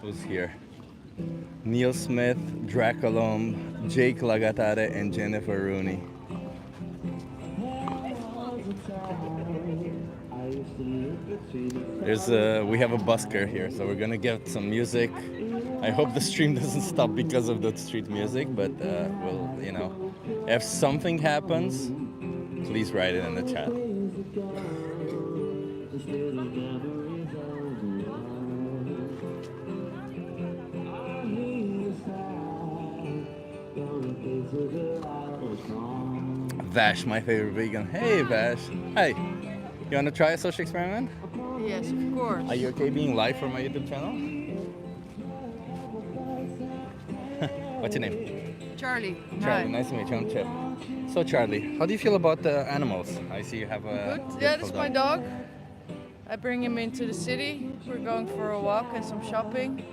Who's here? Neil Smith, Dracolome, Jake Lagatare, and Jennifer Rooney. We have a busker here, so we're gonna get some music. I hope the stream doesn't stop because of the street music, but if something happens, please write it in the chat. Vash, my favorite vegan. Hey Vash. Hi. You wanna try a social experiment? Yes, of course. Are you okay being live for my YouTube channel? What's your name? Charlie. Charlie, Hi. nice to meet you. I'm Chip. So Charlie, how do you feel about the animals? I see you have a Good. Yeah, this is my dog. I bring him into the city. We're going for a walk and some shopping.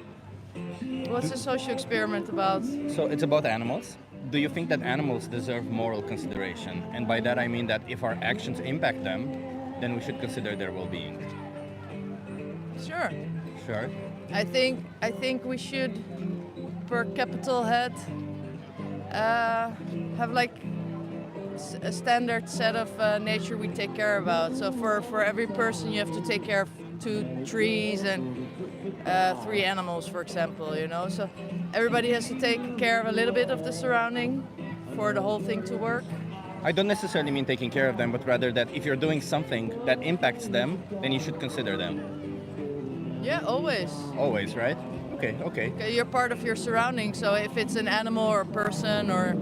What's the social experiment about? So it's about animals. Do you think that animals deserve moral consideration? And by that I mean that if our actions impact them, then we should consider their well-being. Sure. Sure. I think we should, per capital head, have like a standard set of nature we take care about. So for every person, you have to take care of 2 trees and 3 animals, for example. So everybody has to take care of a little bit of the surrounding for the whole thing to work. I don't necessarily mean taking care of them, but rather that if you're doing something that impacts them, then you should consider them. Yeah, always. Always, right? Okay. Okay, you're part of your surroundings, so if it's an animal or a person or,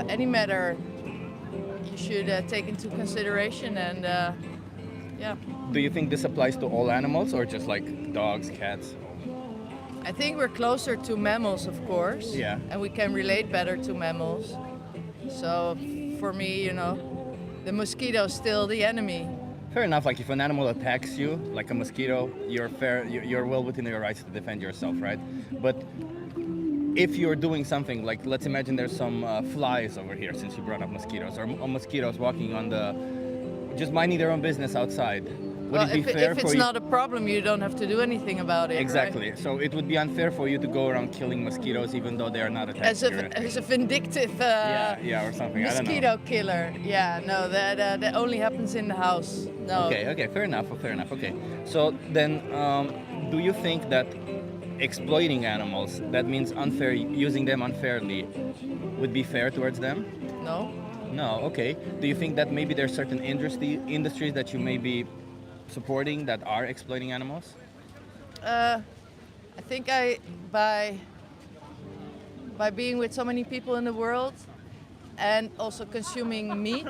any matter, you should take into consideration and, yeah. Do you think this applies to all animals or just like dogs, cats? I think we're closer to mammals, of course. Yeah. And we can relate better to mammals. So for me, the mosquito's still the enemy. Fair enough. Like if an animal attacks you, like a mosquito, you're well within your rights to defend yourself, right? But if you're doing something like, let's imagine there's some flies over here, since you brought up mosquitoes, or mosquitoes walking on just minding their own business outside. Would it be fair if it's for you? not a problem, you don't have to do anything about it. Exactly. Right? So it would be unfair for you to go around killing mosquitoes even though they are not attacking As a vindictive yeah, or something. I don't know. mosquito killer. Yeah, no, that only happens in the house. No. Okay, fair enough. Okay. So then, do you think that exploiting animals, that means using them unfairly, would be fair towards them? No. No, okay. Do you think that maybe there's certain industries that you may be supporting that are exploiting animals? I think by being with so many people in the world and also consuming meat,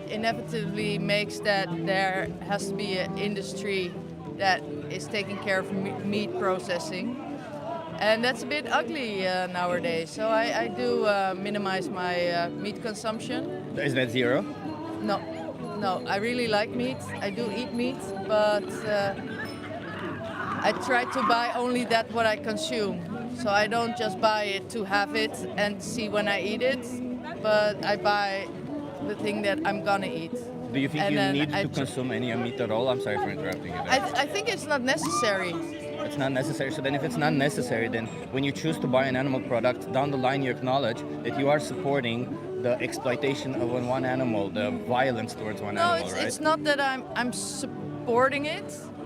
inevitably makes that there has to be an industry that is taking care of meat processing. And that's a bit ugly nowadays. So I do minimize my meat consumption. Is that zero? No, I really like meat. I do eat meat, but I try to buy only what I consume. So I don't just buy it to have it and see when I eat it, but I buy the thing that I'm gonna eat. Do you think you need to consume any meat at all? I'm sorry for interrupting you there. I think it's not necessary. It's not necessary. So then if it's not necessary, then when you choose to buy an animal product, down the line you acknowledge that you are supporting the exploitation of one animal, the violence towards one animal, right? No, it's not that I'm supporting it,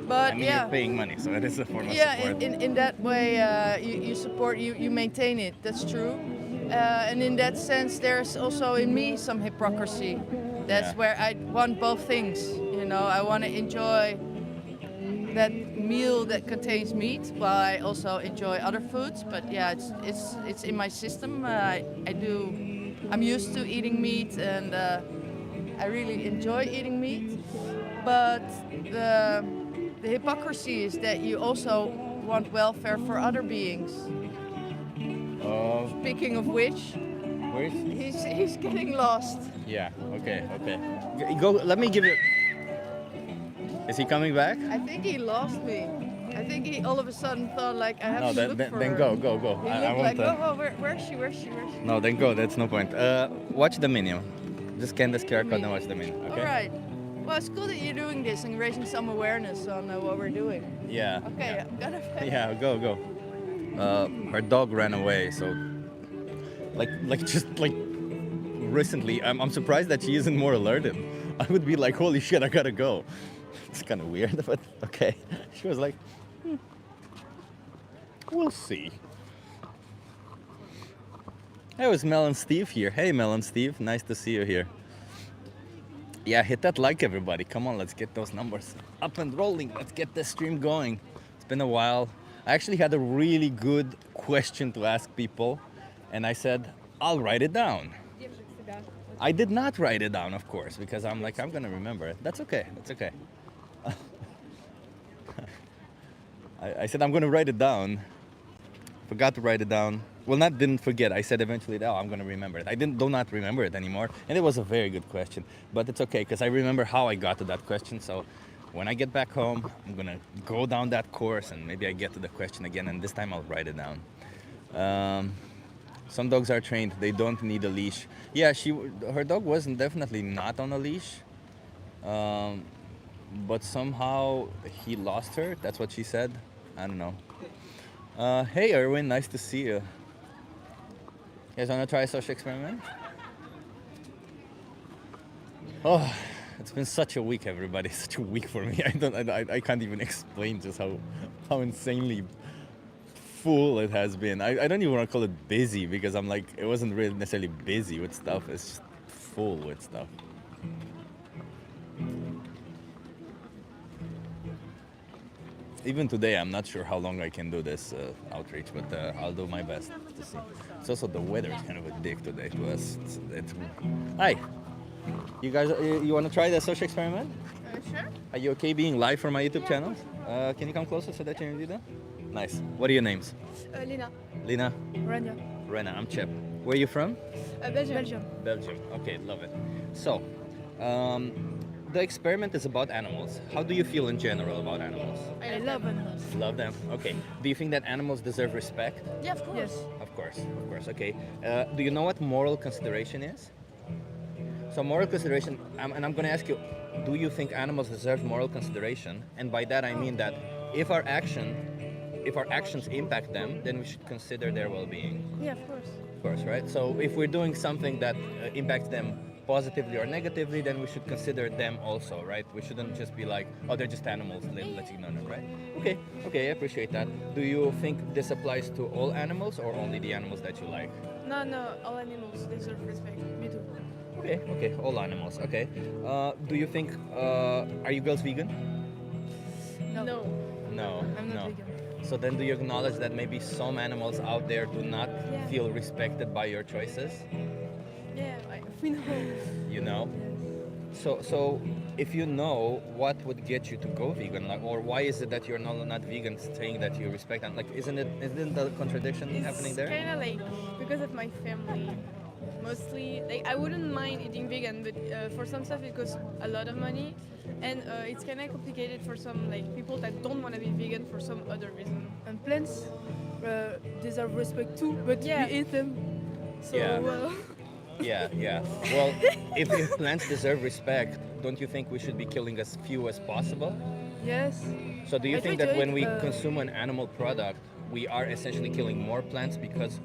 but I mean, yeah. you're paying money, so it is a form of Yeah, support. in that way, you support, you maintain it. That's true. And in that sense, there's also in me some hypocrisy. That's where I want both things. I want to enjoy that meal that contains meat, while I also enjoy other foods. But yeah, it's in my system. I'm used to eating meat, and I really enjoy eating meat. But the hypocrisy is that you also want welfare for other beings. Speaking of which, Where is he's getting lost. Yeah. Okay. Go. Let me give you. Is he coming back? I think he lost me. I think he all of a sudden thought like I have to look for then her. go. He I looked want like, to. oh, where's she? No, then go. That's no point. Watch the menu. Just scan this QR code and watch the menu. Okay. All right. Well, it's cool that you're doing this and raising some awareness on what we're doing. Yeah. Okay, Yeah, I'm gonna. yeah, go. Her dog ran away, so just like recently, I'm surprised that she isn't more alerted. I would be like, holy shit, I gotta go. It's kind of weird, but okay. She was like, we'll see. Hey, it was Mel and Steve here. Hey, Mel and Steve, nice to see you here. Yeah, hit that like, everybody. Come on, let's get those numbers up and rolling. Let's get this stream going. It's been a while. I actually had a really good question to ask people, and I said, I'll write it down. I did not write it down, of course, because I'm like, I'm gonna remember it. That's okay, that's okay. I said I'm gonna write it down. Forgot to write it down. Well, not didn't forget. I said eventually, oh, I'm gonna remember it. I do not remember it anymore, and it was a very good question. But it's okay because I remember how I got to that question. So when I get back home, I'm gonna go down that course, and maybe I get to the question again, and this time I'll write it down. Some dogs are trained; they don't need a leash. Yeah, her dog wasn't definitely not on a leash, but somehow he lost her. That's what she said. I don't know. Hey, Erwin, nice to see you. You guys want to try a social experiment? Oh, it's been such a week, everybody. Such a week for me. I can't even explain just how insanely full it has been. I don't even want to call it busy because I'm like, it wasn't really necessarily busy with stuff. It's just full with stuff. Even today, I'm not sure how long I can do this outreach, but I'll do my best to see. It's also the weather is kind of a dick today to us. Hi, you guys, you want to try the social experiment? Sure. Are you okay being live for my YouTube channel? Can you come closer so that you can do that? Nice. What are your names? Lina. Lina? Rania. Rena, I'm Chep. Where are you from? Belgium. Belgium. Okay, love it. So, the experiment is about animals. How do you feel in general about animals? I love animals. Love them. Okay. Do you think that animals deserve respect? Yeah, of course. Yes. Of course. Okay. Do you know what moral consideration is? So moral consideration, and I'm going to ask you, do you think animals deserve moral consideration? And by that I mean that if our actions impact them, then we should consider their well-being. Yeah, of course. Of course, right? So if we're doing something that impacts them positively or negatively, then we should consider them also, right? We shouldn't just be like, oh, they're just animals, let's ignore them, right? Okay, I appreciate that. Do you think this applies to all animals or only the animals that you like? No, all animals deserve respect. Me too. Okay, all animals, okay. Do you think, are you girls vegan? No. No, I'm not vegan. So then do you acknowledge that maybe some animals out there do not feel respected by your choices? Yeah, we know. You know? So if you know, what would get you to go vegan? Like, or why is it that you're not vegan saying that you respect them? Like, isn't the contradiction happening there? It's kind of like because of my family. Mostly, like I wouldn't mind eating vegan, but for some stuff it costs a lot of money, and it's kind of complicated for some like people that don't want to be vegan for some other reason. And plants deserve respect too, but we eat them. So, Yeah. Well, if plants deserve respect, don't you think we should be killing as few as possible? yes. So do you I think try that to when eat, we consume an animal product, we are essentially killing more plants because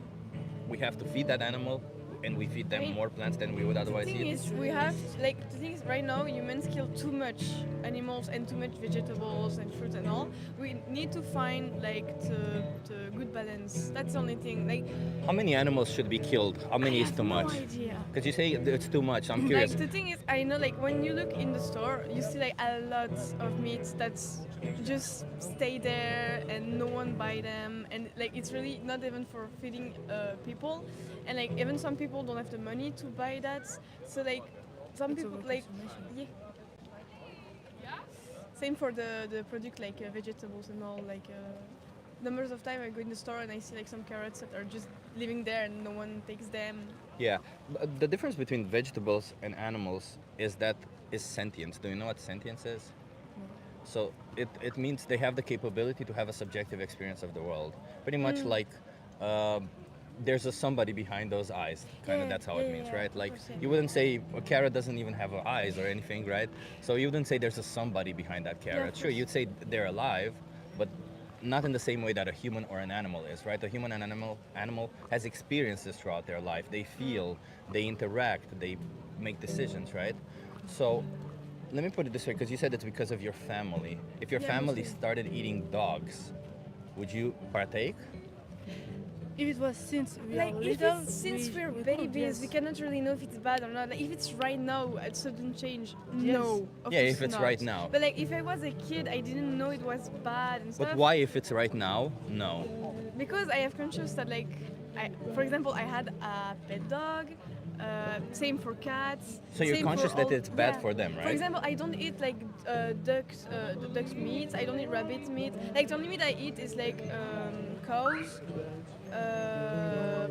we have to feed that animal and we feed them more plants than we would otherwise The thing eat? is, the thing is, right now humans kill too much animals and too much vegetables and fruits and all. We need to find like the good balance. That's the only thing. Like, How many animals should be killed? How many is too much? no idea. Because you say it's too much. I'm curious. Like the thing is, I know like when you look in the store, you see like a lot of meats that's just stay there and no one buy them, and like it's really not even for feeding people, and like even some people don't have the money to buy that. So like some people like same for the product like vegetables and all like. Numbers of time I go in the store and I see like some carrots that are just living there and no one takes them. Yeah. The difference between vegetables and animals is sentience. Do you know what sentience is? So it means they have the capability to have a subjective experience of the world. Pretty much like there's a somebody behind those eyes. Kind of Yeah, that's how it yeah, means, yeah, right? Like for sure. you wouldn't say a carrot doesn't even have eyes or anything, right? So you wouldn't say there's a somebody behind that carrot. of Sure, course. you'd say they're alive, but not in the same way that a human or an animal is, right? A human and animal has experiences throughout their life. They feel, they interact, they make decisions, right? So let me put it this way, because you said it's because of your family. If your Yeah, family mostly. started eating dogs, would you partake? If it was since we are Like little, if it's since we're we could, babies, yes. we cannot really know if it's bad or not. Like if it's right now, a sudden change, Yes. no. Of Yeah, course if it's not. right now. But like if I was a kid, I didn't know it was bad and stuff. But why, if it's right now? No. Because I have conscious that like, for example, I had a pet dog. Same for cats. So you're same conscious for that all- it's bad yeah. for them, right? For example, I don't eat like ducks meat. I don't eat rabbit meat. Like the only meat I eat is like cows,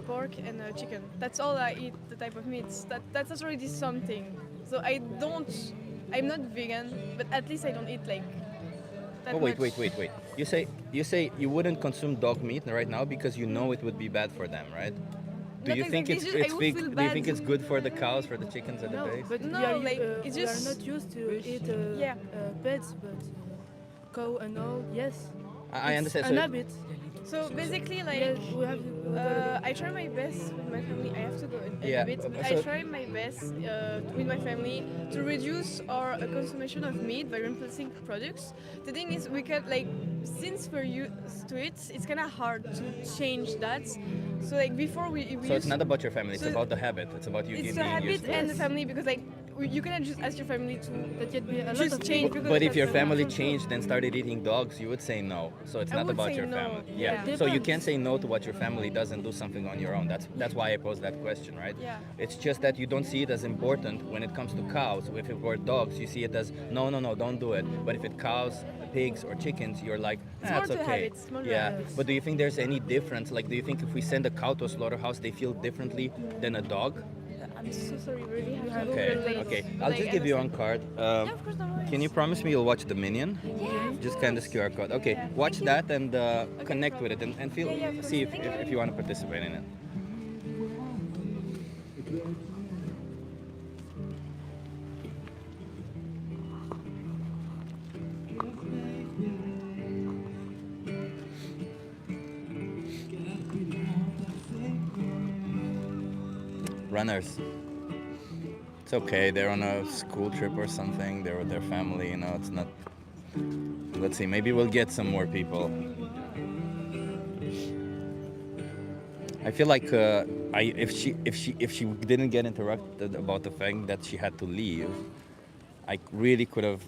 pork, and chicken. That's all I eat. The type of meats. That's already something. So I'm not vegan, but at least I don't eat like. That Oh wait, much. wait. You say you wouldn't consume dog meat right now because you know it would be bad for them, right? Do Not you think exactly, it's just I it's would big, feel do you bad. think it's good for the cows, for the chickens, and the No, pigs? but No, we are, like, it's we are just- not used to eat Yeah. pets, but cow and all, yes. I It's understand. An So habit. So basically, like. Yes, we have. I try my best with my family. I have to go a Yeah, bit, but so- I try my best with my family to reduce our consumption of meat by replacing products. The thing is, we can like since we're used to it, it's kind of hard to change that. So like before we so it's used- not about your family. It's so about the habit. It's about you it's being the used habit to it. and the family because like you cannot just ask your family to That can be a lot just of change things. because But if that's your so family natural. changed and started eating dogs, you would say no. So it's I not would about say your no. family. Yeah. So you Depends. can't say no to what your family does and do something on your own. That's why I posed that question, right? Yeah. It's just that you don't see it as important when it comes to cows. If it were dogs, you see it as no, don't do it. But if it cows, pigs, or chickens, you're like, It's that's more to okay. habits, more to Yeah. habits. But do you think there's any difference? Like, do you think if we send a cow to a slaughterhouse, they feel differently than a dog? I'm so sorry, we really have to go Okay. really late. Okay. But, I'll like, just I give you one understand. card. Yeah, of course, no worries. Can you promise me you'll watch The Minion? Yeah. Just kind of QR code. Okay, Yeah. watch Thank that and connect no with it and feel Yeah, of course. see if, Thank if, you. if you want to participate in it. Runners. It's okay. They're on a school trip or something. They're with their family. You know, it's not. Let's see. Maybe we'll get some more people. I feel like if she didn't get interrupted about the fact that she had to leave, I really could have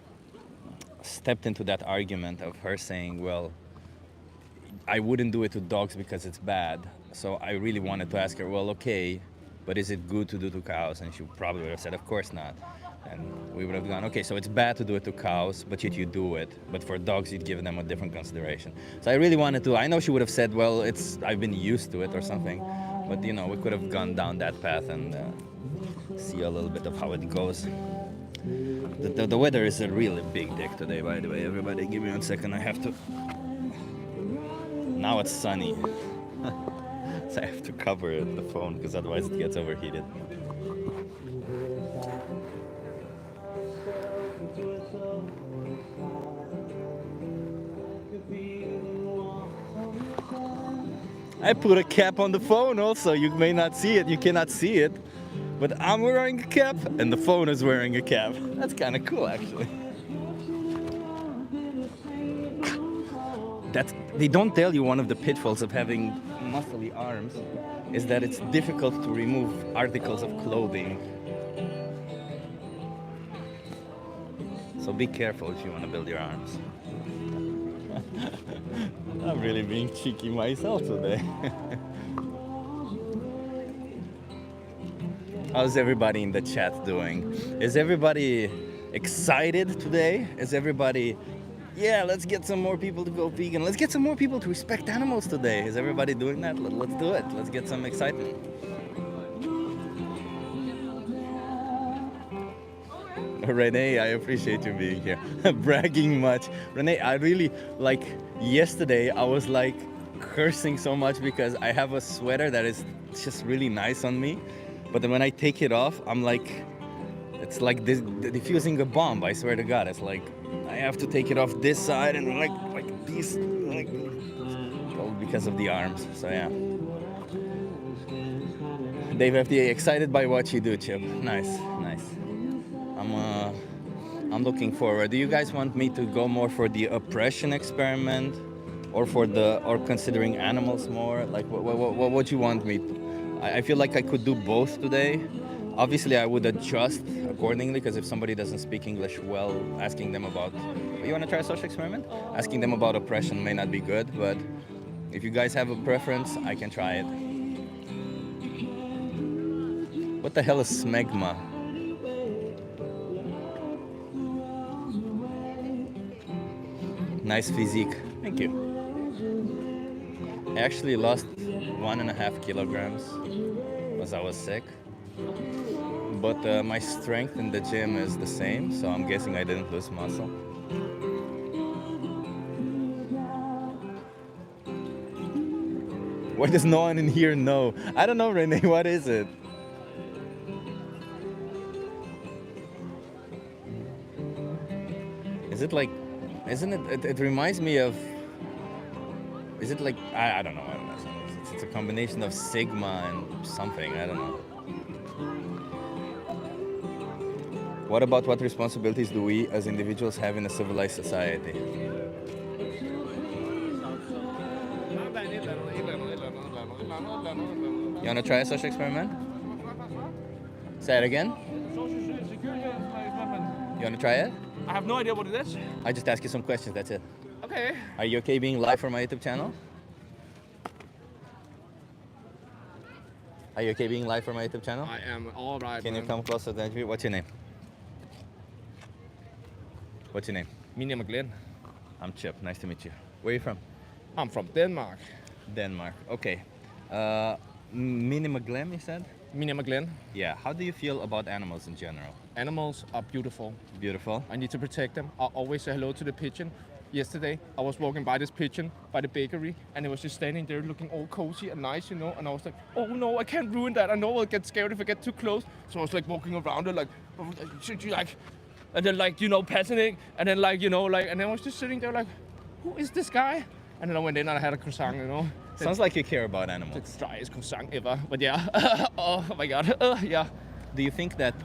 stepped into that argument of her saying, well, I wouldn't do it to dogs because it's bad. So I really wanted to ask her, well, okay, but is it good to do to cows? And she probably would have said, of course not. And we would have gone, okay, so it's bad to do it to cows, but yet you do it. But for dogs, you'd give them a different consideration. So I really wanted to, I know she would have said, well, I've been used to it or something. But, you know, we could have gone down that path and see a little bit of how it goes. The weather is a really big dick today, by the way. Everybody, give me 1 second. I have to. Now it's sunny. So I have to cover the phone because otherwise it gets overheated. I put a cap on the phone also. You may not see it, you cannot see it. But I'm wearing a cap and the phone is wearing a cap. That's kind of cool actually. They don't tell you one of the pitfalls of having muscly arms is that it's difficult to remove articles of clothing. So be careful if you want to build your arms. I'm really being cheeky myself today. How's everybody in the chat doing? Is everybody excited today? Is everybody, yeah, let's get some more people to go vegan. Let's get some more people to respect animals today. Is everybody doing that? Let's do it. Let's get some excitement. Renee, I appreciate you being here. Bragging much. Renee, I really, like, yesterday I was like, cursing so much because I have a sweater that is just really nice on me, but then when I take it off, I'm like, it's like diffusing a bomb. I swear to God, it's like I have to take it off this side and like these, like, all because of the arms. So yeah. Dave FDA, excited by what you do, Chip. Nice. I'm looking forward. Do you guys want me to go more for the oppression experiment, or considering animals more? Like, what would you want me to? I feel like I could do both today. Obviously, I would adjust accordingly, because if somebody doesn't speak English well, asking them about, you want to try a social experiment? Asking them about oppression may not be good, but if you guys have a preference, I can try it. What the hell is smegma? Nice physique. Thank you. I actually lost 1.5 kilograms because I was sick. But my strength in the gym is the same, so I'm guessing I didn't lose muscle. Why does no one in here know? I don't know, Renee, what is it? Is it like, isn't it, it reminds me of, is it like, I don't know. It's a combination of Sigma and something, I don't know. What about what responsibilities do we as individuals have in a civilized society? You want to try a social experiment? Say it again? You want to try it? I have no idea what it is. I just ask you some questions, that's it. Okay. Are you okay being live for my YouTube channel? Are you okay being live for my YouTube channel? I am all right. Can you come closer to the interview? What's your name? What's your name? My name is Glenn. I'm Chip. Nice to meet you. Where are you from? I'm from Denmark. Denmark. Okay. Minima Glam, you said? My name is Glenn. Yeah. How do you feel about animals in general? Animals are beautiful. Beautiful. I need to protect them. I always say hello to the pigeon. Yesterday, I was walking by this pigeon by the bakery, and it was just standing there looking all cozy and nice, you know. And I was like, oh no, I can't ruin that. I know I'll get scared if I get too close. So I was like walking around it, like, should you like, and then like, you know, passing it, and then like, you know, like, and then I was just sitting there like, who is this guy? And then I went in and I had a croissant, you know. Sounds like you care about animals. It's the driest croissant ever, but yeah. Oh my god, yeah. Do you think that,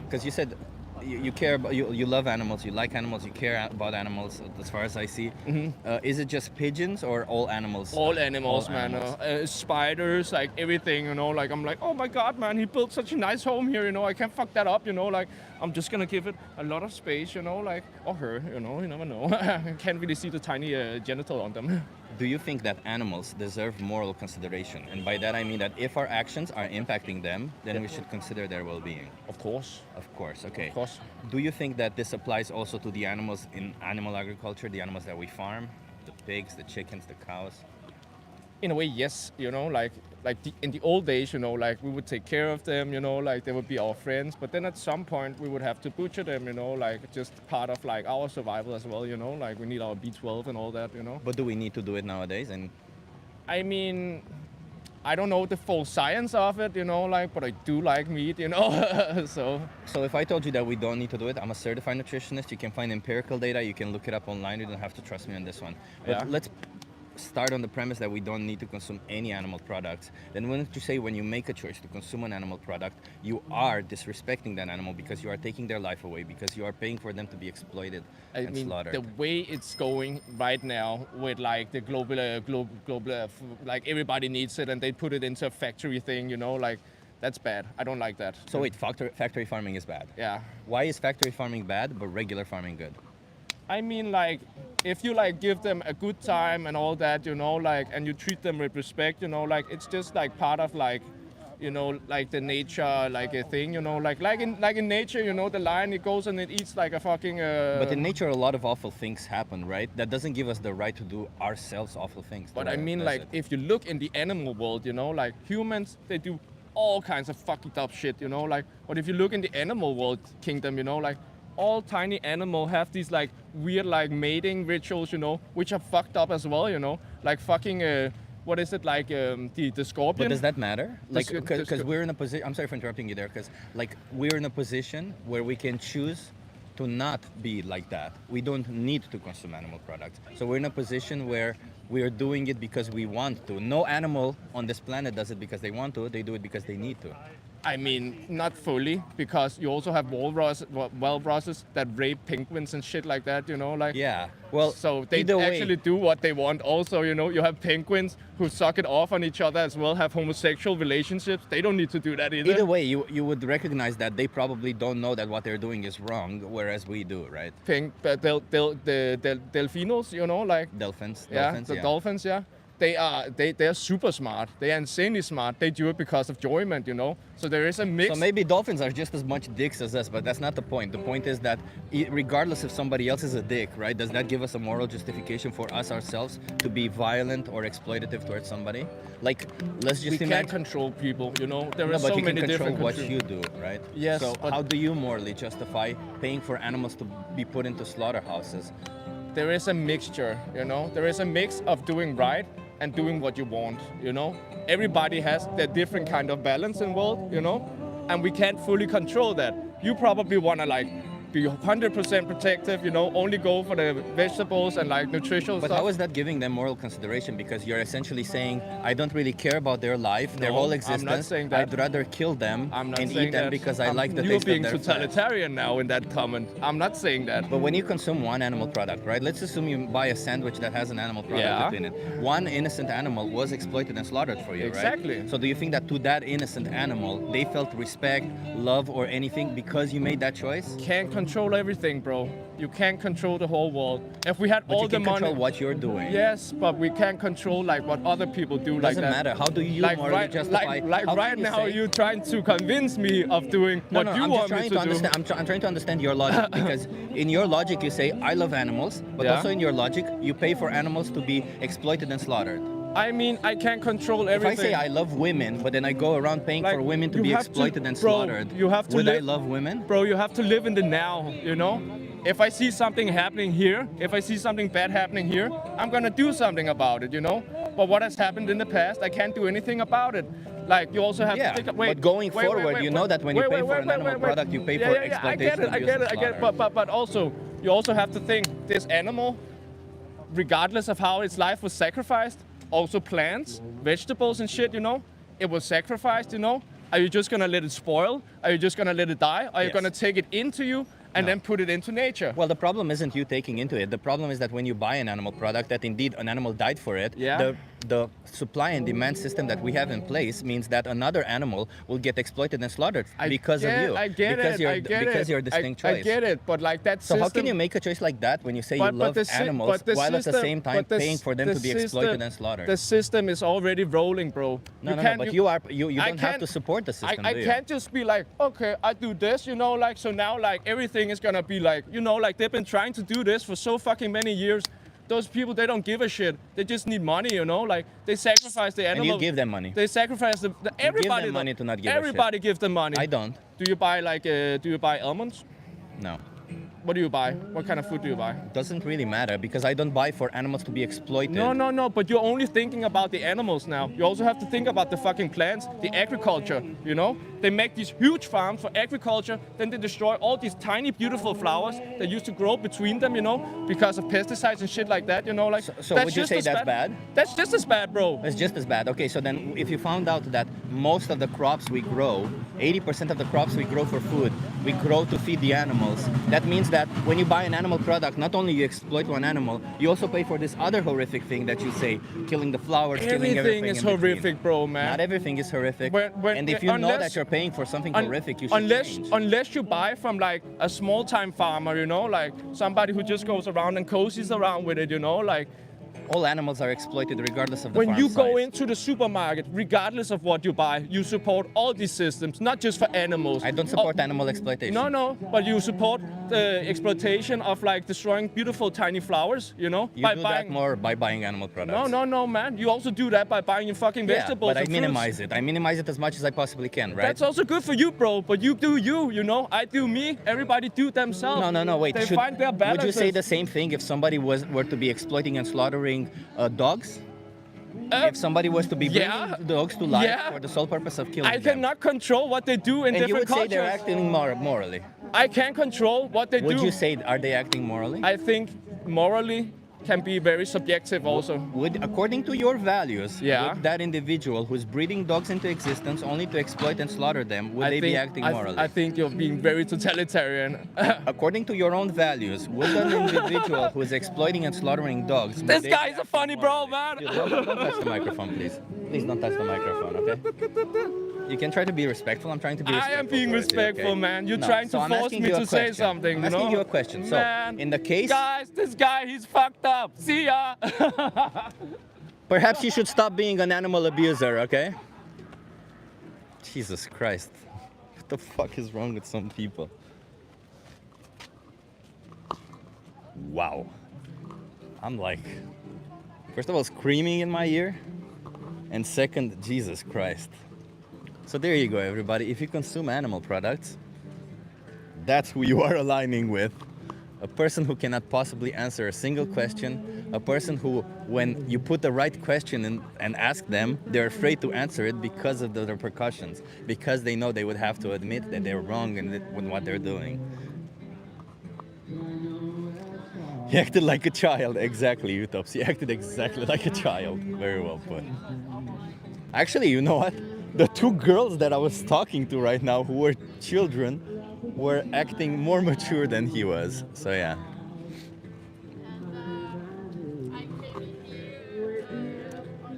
because you said you care about, you love animals, you like animals, you care about animals, as far as I see. Is it just pigeons or all animals? All animals, All man. animals. Spiders, like everything, you know. Like I'm like, oh my god, man, he built such a nice home here, you know. I can't fuck that up, you know. Like I'm just gonna give it a lot of space, you know, like, or her, you know. You never know. I can't really see the tiny genital on them. Do you think that animals deserve moral consideration? And by that I mean that if our actions are impacting them, then we should consider their well-being. Of course. Of course, okay. Of course. Do you think that this applies also to the animals in animal agriculture, the animals that we farm, the pigs, the chickens, the cows? In a way, yes, you know, like in the old days, you know, like we would take care of them, you know, like they would be our friends. But then at some point we would have to butcher them, you know, like just part of like our survival as well, you know, like we need our B12 and all that, you know. But do we need to do it nowadays? And I mean, I don't know the full science of it, you know, like, but I do like meat, you know. So if I told you that we don't need to do it, I'm a certified nutritionist. You can find empirical data. You can look it up online. You don't have to trust me on this one. But Yeah. let's start on the premise that we don't need to consume any animal products. Then wouldn't you say when you make a choice to consume an animal product, you are disrespecting that animal because you are taking their life away, because you are paying for them to be exploited I and mean, slaughtered? the way it's going right now with like the global, like everybody needs it and they put it into a factory thing, you know, like that's bad. I don't like that. So wait, factory farming is bad. Yeah. Why is factory farming bad but regular farming good? I mean, like, if you like give them a good time and all that, you know, like, and you treat them with respect, you know, like, it's just like part of like, you know, like the nature, like a thing, you know, like in nature, you know, the lion, it goes and it eats like a fucking. But in nature, a lot of awful things happen, right? That doesn't give us the right to do ourselves awful things. But I mean, like, if you look in the animal world, you know, like humans, they do all kinds of fucked up shit, you know, like. But if you look in the animal world kingdom, you know, like. All tiny animals have these like weird like mating rituals, you know, which are fucked up as well, you know, like fucking what is it like the scorpion? But does that matter? Like, The because sc- we're in a position. I'm sorry for interrupting you there. Because like we're in a position where we can choose to not be like that. We don't need to consume animal products. So we're in a position where we are doing it because we want to. No animal on this planet does it because they want to. They do it because they need to. I mean, not fully, because you also have walruses that rape penguins and shit like that, you know, like. Yeah. Well, So they either way- actually do what they want also, you know. You have penguins who suck it off on each other as well, have homosexual relationships. They don't need to do that either. Either way, you would recognize that they probably don't know that what they're doing is wrong, whereas we do, right? But the delfinos, you know, like. Dolphins. Yeah, the dolphins, yeah. They are super smart. They are insanely smart. They do it because of enjoyment, you know. So there is a mix. So maybe dolphins are just as much dicks as us, but that's not the point. The point is that regardless if somebody else is a dick, right? Does that give us a moral justification for us ourselves to be violent or exploitative towards somebody? Like, let's just we can't imagine. control people, you know. There No, are but so you can many control different what control- you do, right? Yes, So but- how do you morally justify paying for animals to be put into slaughterhouses? There is a mixture, you know. There is a mix of doing right and doing what you want, you know. Everybody has their different kind of balance in world, you know, and we can't fully control that. You probably want to like be 100% protective, you know, only go for the vegetables and like nutritional But stuff. how is that giving them moral consideration? Because you're essentially saying, I don't really care about their life, their No, whole I'm not existence. saying that. I'd rather kill them I'm not and saying eat them that. because I like the You're taste being of their flesh. totalitarian now in that comment. I'm not saying that. But when you consume one animal product, right? Let's assume you buy a sandwich that has an animal product Yeah. within it. One innocent animal was exploited and slaughtered for you, Exactly. right? So do you think that to that innocent animal, they felt respect, love, or anything because you made that choice? Can't control everything, bro. You can't control the whole world. If we had But all you the can money, control what you're doing. yes, but we can't control like what other people do. like Doesn't that. matter. How do you like morally right, justify? like how right can you now, say- you're trying to convince me of doing No, what no, you I'm want just me trying to to do. understand. I'm trying to understand your logic because in your logic you say I love animals, but Yeah. also in your logic you pay for animals to be exploited and slaughtered. I mean, I can't control If everything. I say I love women, but then I go around paying Like, for women to you be have to- exploited and bro, slaughtered, you have to would I live- love women? Bro, you have to live in the now, you know? If I see something happening here, if I see something bad happening here, I'm gonna do something about it, you know? But what has happened in the past, I can't do anything about it. Like, you also have Yeah, to think, wait, but going wait, forward, you know that when you wait, pay wait, for wait, an wait, animal wait, wait. product, you pay Yeah, for yeah, yeah, I get exploitation, it, I abuse, get and it, I get it. slaughter. But also, you also have to think, this animal, regardless of how its life was sacrificed, also plants, vegetables and shit, you know? It was sacrificed, you know? Are you just gonna let it spoil? Are you just gonna let it die? Are you Yes. gonna take it into you and then put it into nature? Well, the problem isn't you taking into it. The problem is that when you buy an animal product, that indeed an animal died for it. Yeah. The supply and demand system that we have in place means that another animal will get exploited and slaughtered because of you. I get because it. You're, I get because it. you're a distinct choice. I get it, but like that So system. how can you make a choice like that when you say you but love the sy- animals but the while at the system- same time but the paying s- for them the to be system- exploited and slaughtered? The system is already rolling, bro. No, can't- but you I don't have can't- to support the system, I do you? can't just be like, okay, I do this, you know, like, so now, like, everything is gonna be like, you know, like, they've been trying to do this for so fucking many years. Those people, they don't give a shit. They just need money, you know, like, they sacrifice the And animal. you give them money. They sacrifice everybody. them money to not give a shit. Everybody gives them money. I don't. Do you buy, like, do you buy almonds? No. What do you buy? What kind of food do you buy? Doesn't really matter because I don't buy for animals to be exploited. No, but you're only thinking about the animals now. You also have to think about the fucking plants, the agriculture, you know? They make these huge farms for agriculture, then they destroy all these tiny, beautiful flowers that used to grow between them, you know, because of pesticides and shit like that, you know? Like, So that's would you just say as that's bad? That's just as bad, bro. It's just as bad. Okay, so then if you found out that most of the crops we grow, 80% of the crops we grow for food, we grow to feed the animals, that means that when you buy an animal product, not only you exploit one animal, you also pay for this other horrific thing that you say, killing the flowers, killing everything Everything is in between. horrific, bro, man. Not everything is horrific. When- and if you know unless- that you're paying for something Un- horrific, you should change. unless you buy from like a small time farmer, you know, like somebody who just goes around and cozies around with it, you know, like All animals are exploited regardless of the when farm you go size. into the supermarket, regardless of what you buy, you support all these systems, not just for animals. I don't support animal exploitation. No, but you support the exploitation of like destroying beautiful tiny flowers, you know, You by do buying. that more by buying animal products. No, man. You also do that by buying your fucking Yeah, vegetables. but I and fruits. minimize it. I minimize it as much as I possibly can, right? That's also good for you, bro. But you do you know. I do me. Everybody do themselves. No, wait. They find their would you say balances. the same thing if somebody were to be exploiting and slaughtering dogs? If somebody was to be bringing yeah, dogs to life yeah. for the sole purpose of killing I them, cannot control what they do in and you different would say cultures. they're acting morally. I can't control what they Would do. you say, are they acting morally? I think morally can be very subjective also. Would, according to your values, Yeah. would that individual who's breeding dogs into existence only to exploit and slaughter them, would I they think, be acting morally? I think you're being very totalitarian. According to your own values, would an individual who is exploiting and slaughtering dogs... would This they guy be is a acting funny bro, morally? man. Dude, don't touch the microphone, please. Please don't touch the microphone, okay? You can try to be respectful. I'm trying to be I respectful. am being towards you, respectful, okay? man. You're No, trying so to I'm force asking me you a to say question. something, I'm you know? asking you a question. So, Man, in the case... guys, this guy, he's fucked up. See ya. Perhaps you should stop being an animal abuser, okay? Jesus Christ. What the fuck is wrong with some people? Wow. I'm like... First of all, screaming in my ear. And second, Jesus Christ. So there you go, everybody. If you consume animal products, that's who you are aligning with. A person who cannot possibly answer a single question. A person who, when you put the right question and ask them, they're afraid to answer it because of the repercussions. Because they know they would have to admit that they're wrong in what they're doing. He acted like a child. Exactly, Utops. He acted exactly like a child. Very well put. Actually, you know what? The two girls that I was talking to right now who were children were acting more mature than he was. So yeah.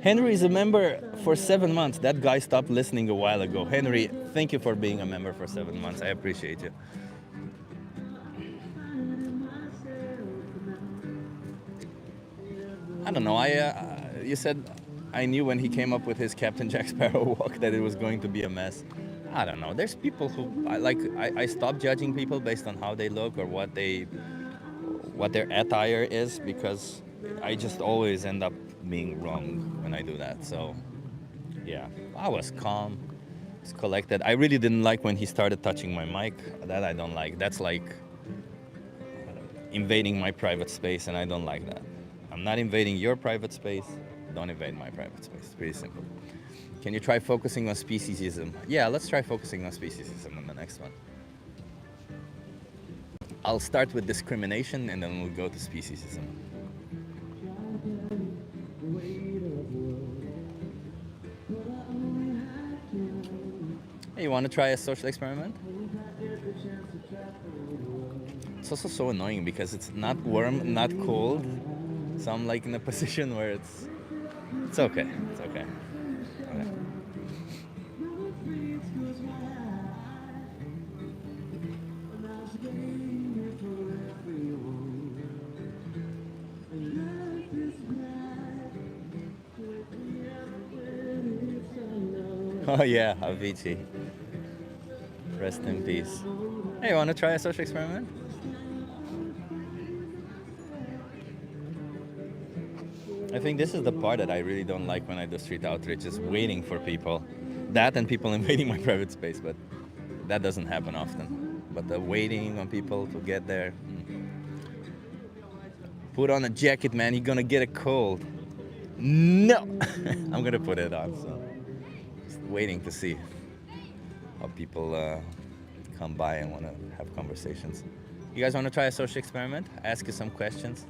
Henry is a member for 7 months. That guy stopped listening a while ago. Henry, thank you for being a member for 7 months. I appreciate you. I don't know. You said I knew when he came up with his Captain Jack Sparrow walk that it was going to be a mess. I don't know. There's people who I stop judging people based on how they look or what their attire is, because I just always end up being wrong when I do that. So yeah, I was calm, was collected. I really didn't like when he started touching my mic. That I don't like. That's like invading my private space, and I don't like that. I'm not invading your private space. Don't invade my private space. It's pretty simple. Can you try focusing on speciesism? Yeah, let's try focusing on speciesism on the next one. I'll start with discrimination and then we'll go to speciesism. Hey, you want to try a social experiment? It's also so annoying because it's not warm, not cold. So I'm like in a position where it's okay. It's okay. Okay. Oh yeah, Avicii. Rest in peace. Hey, you want to try a social experiment? I think this is the part that I really don't like when I do street outreach, is waiting for people. That and people invading my private space, but that doesn't happen often. But the waiting on people to get there. Put on a jacket, man, you're gonna get a cold. No! I'm gonna put it on, so. Just waiting to see how people come by and wanna have conversations. You guys wanna try a social experiment? Ask you some questions.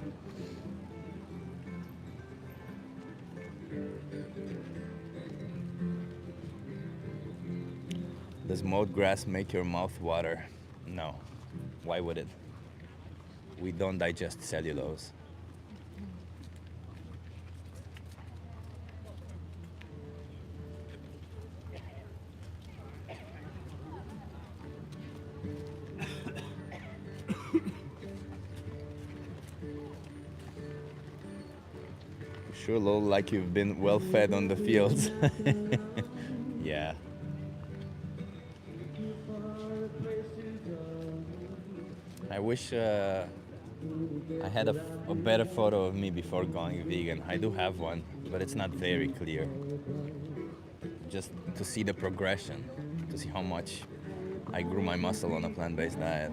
Does mowed grass make your mouth water? No. Why would it? We don't digest cellulose. Sure look like you've been well fed on the fields. Yeah. I wish I had a better photo of me before going vegan. I do have one, but it's not very clear. Just to see the progression, to see how much I grew my muscle on a plant-based diet.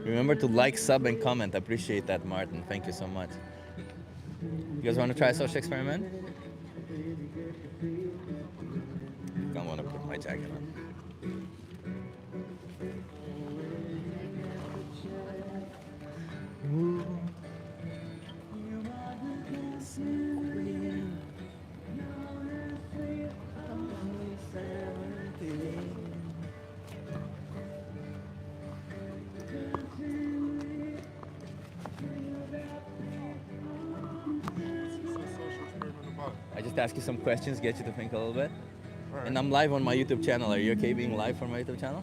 Remember to like, sub, and comment. I appreciate that, Martin. Thank you so much. You guys want to try a social experiment? Don't want to put my jacket on. I just ask you some questions, get you to think a little bit. And I'm live on my YouTube channel. Are you okay being live on my YouTube channel?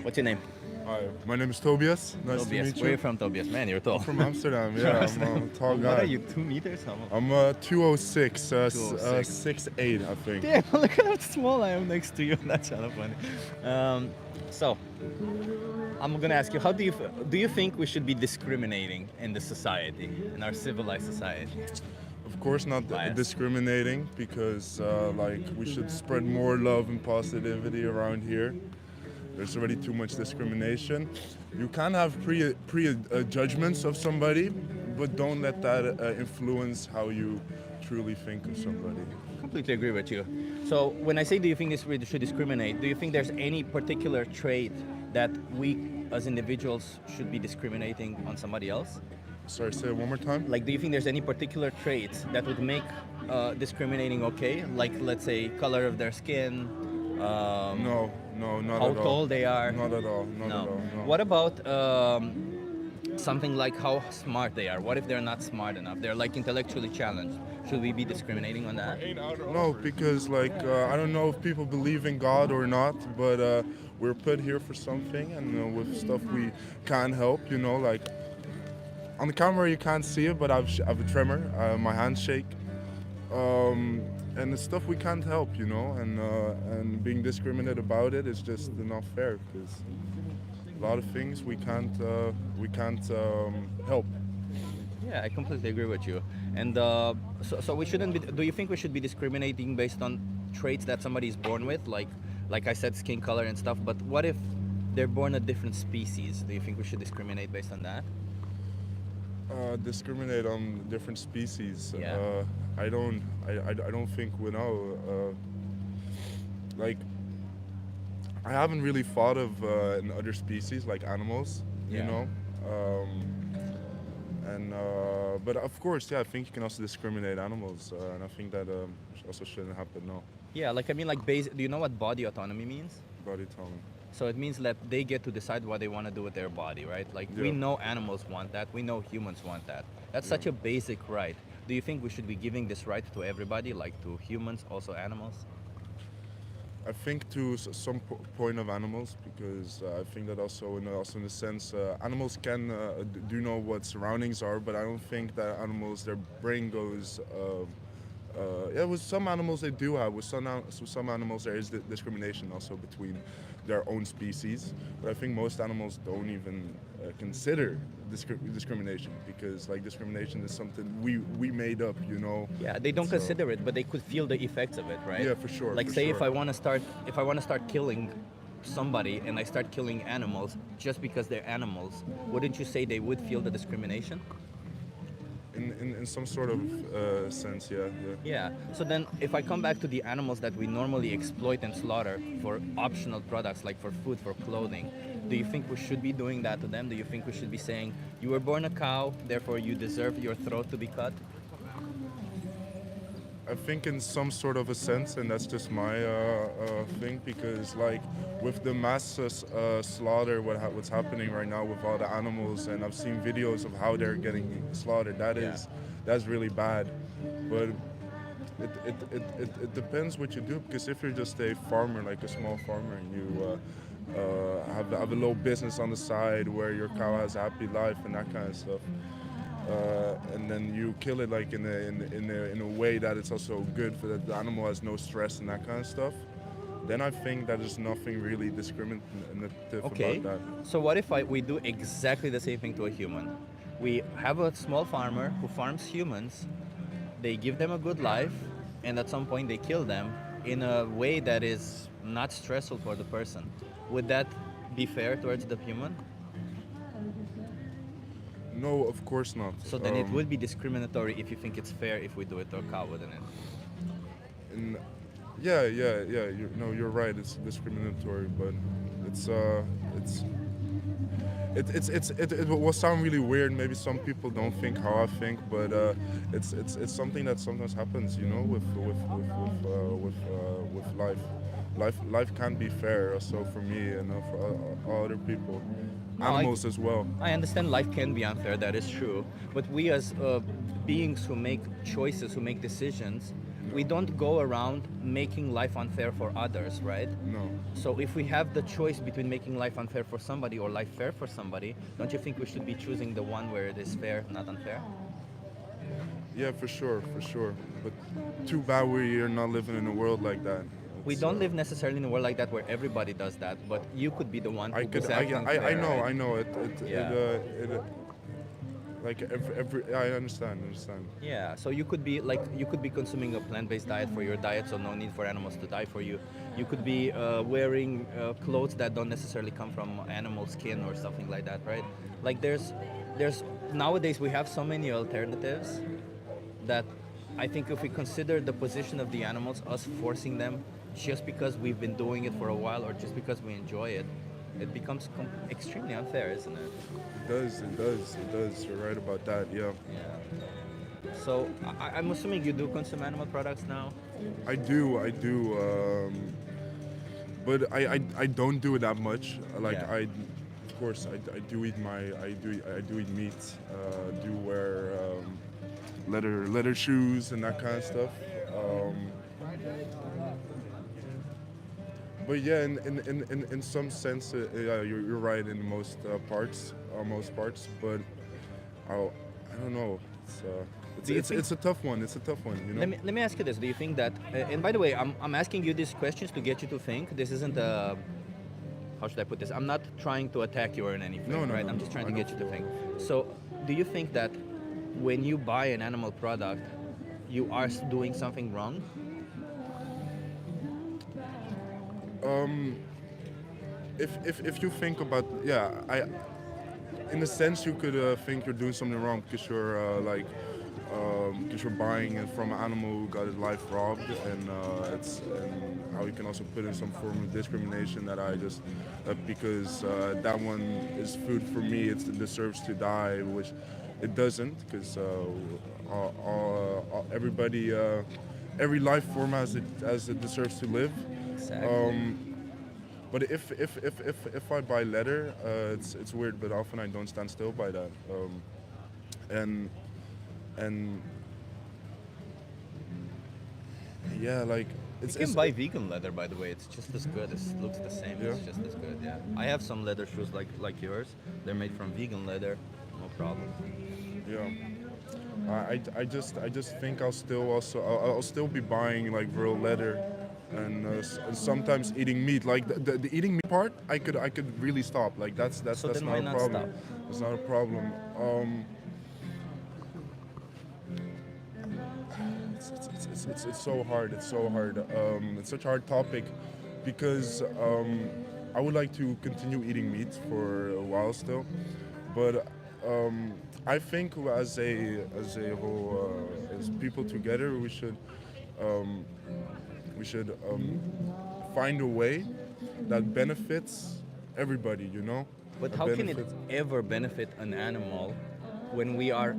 What's your name? Hi, my name is Tobias. Nice to Tobias. meet Where are you you. from, Tobias? Man, you're tall. From Amsterdam, yeah. I'm a tall guy. What are you, 2 meters? I'm 206, 206. 6'8", I think. Damn, look at how small I am next to you. That's kind of funny. So, I'm gonna ask you, how do you think we should be discriminating in the society, in our civilized society? Of course not Bias. discriminating, because like we should spread more love and positivity around here. There's already too much discrimination. You can have judgments of somebody, but don't let that influence how you truly think of somebody. Completely agree with you. So when I say do you think we should discriminate, do you think there's any particular trait that we as individuals should be discriminating on somebody else? Sorry, say it one more time. Like, do you think there's any particular traits that would make discriminating okay? Like, let's say, color of their skin, No, not how at all. tall they are? Not at all, not at all. No. What about something like how smart they are? What if they're not smart enough? They're like intellectually challenged. Should we be discriminating on that? No, because like I don't know if people believe in God or not, but we're put here for something, and with stuff we can't help, like on the camera you can't see it, but I have a tremor, my hands shake, and the stuff we can't help, and being discriminated about it is just not fair, because a lot of things we can't help. Yeah, I completely agree with you. And so we shouldn't be. Do you think we should be discriminating based on traits that somebody is born with, like I said, skin color and stuff? But what if they're born a different species? Do you think we should discriminate based on that? Discriminate on different species. Yeah. I don't think we know. Like, I haven't really thought of in other species like animals. Yeah. But of course, yeah, I think you can also discriminate animals, and I think that also shouldn't happen. No, Yeah, like I mean, like do you know what body autonomy means? body autonomy. So it means that they get to decide what they want to do with their body, right? Like we Yeah. know animals want that, we know humans want that. That's such a basic right. Do you think we should be giving this right to everybody, like to humans, also animals? I think to some point of animals, because I think that also in a sense animals can do know what surroundings are, but I don't think that animals, their brain goes. Yeah, with some animals they do have. With some animals there is discrimination also between their own species, but I think most animals don't even consider discrimination, because like discrimination is something we made up. Yeah, they don't So- consider it, but they could feel the effects of it, right? Yeah, for sure. Like for say sure. if I want to start killing somebody and I start killing animals just because they're animals, wouldn't you say they would feel the discrimination? In some sort of sense, yeah. Yeah. So then if I come back to the animals that we normally exploit and slaughter for optional products like for food, for clothing, do you think we should be doing that to them? Do you think we should be saying, you were born a cow, therefore you deserve your throat to be cut? I think in some sort of a sense, and that's just my thing, because like with the mass slaughter, what's happening right now with all the animals, and I've seen videos of how they're getting slaughtered. That's really bad, but it depends what you do, because if you're just a farmer, like a small farmer, and you have a little business on the side where your cow has a happy life and that kind of stuff. And then you kill it like in a way that it's also good for the animal, has no stress and that kind of stuff. Then I think that there's nothing really discriminative Okay. about that. So what if we do exactly the same thing to a human? We have a small farmer who farms humans, they give them a good life, and at some point they kill them in a way that is not stressful for the person. Would that be fair towards the human? No, of course not. So then it would be discriminatory if you think it's fair if we do it to a cow, wouldn't it? And yeah. You're right. It's discriminatory, but it will sound really weird. Maybe some people don't think how I think, but it's something that sometimes happens, you know, with life. Life can't be fair. Also for me and for all other people, animals as well. I understand life can be unfair, that is true. But we as beings who make choices, who make decisions, we don't go around making life unfair for others, right? No. So if we have the choice between making life unfair for somebody or life fair for somebody, don't you think we should be choosing the one where it is fair, not unfair? Yeah, for sure. But too bad we're not living in a world like that. We don't live necessarily in a world like that where everybody does that, but you could be the one who is acting fair, right? I know. Yeah. Like I understand. Yeah, so you could be consuming a plant-based diet for your diet, so no need for animals to die for you. You could be wearing clothes that don't necessarily come from animal skin or something like that, right? Like there's nowadays we have so many alternatives that I think if we consider the position of the animals, us forcing them just because we've been doing it for a while or just because we enjoy it, it becomes extremely unfair, isn't it? It does. You're right about that. Yeah. Yeah. So I'm assuming you do consume animal products now. I do. But I don't do it that much. Like Yeah. of course, I do eat meat. Do wear leather shoes and that kind of stuff. But yeah, in some sense, yeah, you're right in most parts. But I don't know. It's a tough one. You know. Let me ask you this: do you think that? And by the way, I'm asking you these questions to get you to think. This isn't a how should I put this? I'm not trying to attack you or anything, No, right? no, I'm just trying to I get you to think. So, do you think that when you buy an animal product, you are doing something wrong? If you think about in a sense you could think you're doing something wrong because you're buying it from an animal who got his life robbed, and how you can also put in some form of discrimination that because that one is food for me, it deserves to die, which it doesn't, because everybody every life form as it deserves to live. Exactly. But if I buy leather, it's weird, but often I don't stand still by that. And yeah, like You can buy vegan leather, by the way. It's just as good. It looks the same. Yeah. It's just as good. Yeah. I have some leather shoes like yours. They're made from vegan leather. No problem. Yeah. I just think I'll still be buying like real leather, and sometimes eating meat. Like the eating meat part, I could really stop. Like that's So then not why a not problem. stop? It's not a problem. It's so hard. It's such a hard topic because I would like to continue eating meat for a while still, but I think as a whole, as people together, we should find a way that benefits everybody. You know. But That how can it benefits- ever benefit an animal when we are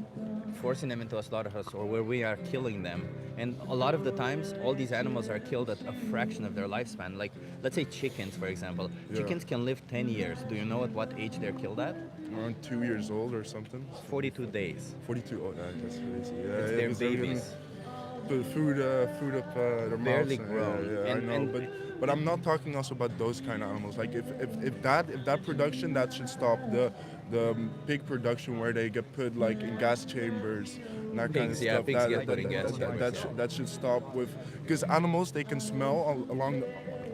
forcing them into a slaughterhouse or where we are killing them? And a lot of the times, all these animals are killed at a fraction of their lifespan. Like, let's say chickens, for example. Yeah. Chickens can live 10 years. Do you know at what age they're killed at? Around 2 years old or something. 42 days. 42. Oh, that's crazy. Yeah, It's their because they're getting babies. Put food up their Barely mouths. grown. Yeah, And- I know. and- But I'm not talking also about those kind of animals. Like if that production, that should stop. The pig production where they get put like in gas chambers and that kind of Pigs, yeah, stuff. pigs that, get that, put in that, gas that, chambers, that, yeah. should, that should stop with, because animals, they can smell along.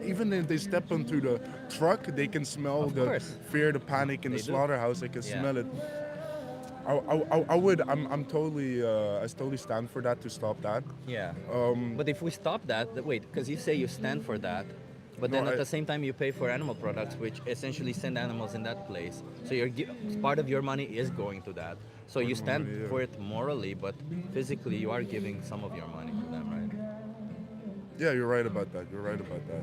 Even if they step onto the truck, they can smell Of the course. fear, the panic in They the do. slaughterhouse. They can Yeah. smell it. I'm totally I totally stand for that, to stop that. Yeah. Um, But if we stop that, wait, because you say you stand for that, But No, then at the same time, you pay for animal products, which essentially send animals in that place. So part of your money is going to that. So you stand money, yeah. for it morally, but physically, you are giving some of your money to them, right? Yeah, you're right about that. You're right about that.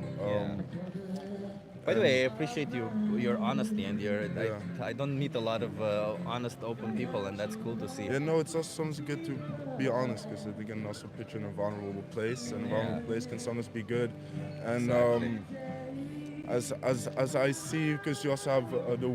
By the way, I appreciate your honesty and Yeah. I don't meet a lot of honest, open people, and that's cool to see. Yeah, no, it's also sometimes good to be honest because they can also put you in a vulnerable place, and a vulnerable place can sometimes be good. And Exactly. as I see, because you also have the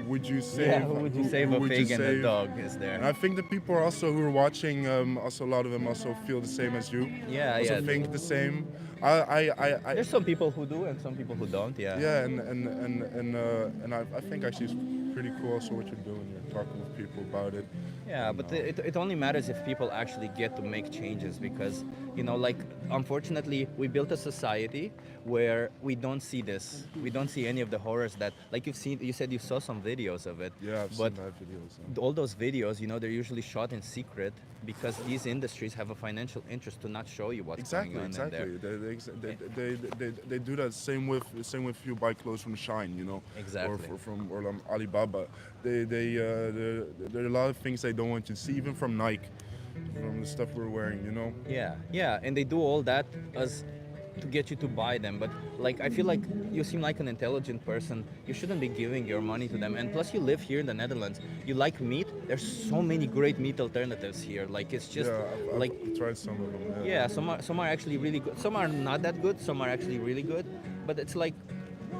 would you save? Who would you save? A would you pig and a save? dog is there. And I think the people also who are watching, also a lot of them also feel the same as you. Yeah, also yeah. think the same. I There's some people who do and some people who don't. Yeah. yeah, and I think actually it's pretty cool also what you're doing. You're talking with people about it. Yeah, but it only matters if people actually get to make changes because, like, unfortunately, we built a society where we don't see this. We don't see any of the horrors that, like you said you saw some videos of it. Yeah, I've but seen that videos. Yeah. all those videos, they're usually shot in secret because these industries have a financial interest to not show you what's Exactly, going on in there. exactly. They do that same with you buy clothes from Shine, Exactly. or from Alibaba. There are a lot of things they don't want you to see, even from Nike, from the stuff we're wearing, Yeah, and they do all that as to get you to buy them. But like, I feel like you seem like an intelligent person. You shouldn't be giving your money to them. And plus, you live here in the Netherlands. You like meat. There's so many great meat alternatives here. Like, it's just Yeah, I've tried some of them. yeah. Some are actually really good. Some are not that good. Some are actually really good. But it's like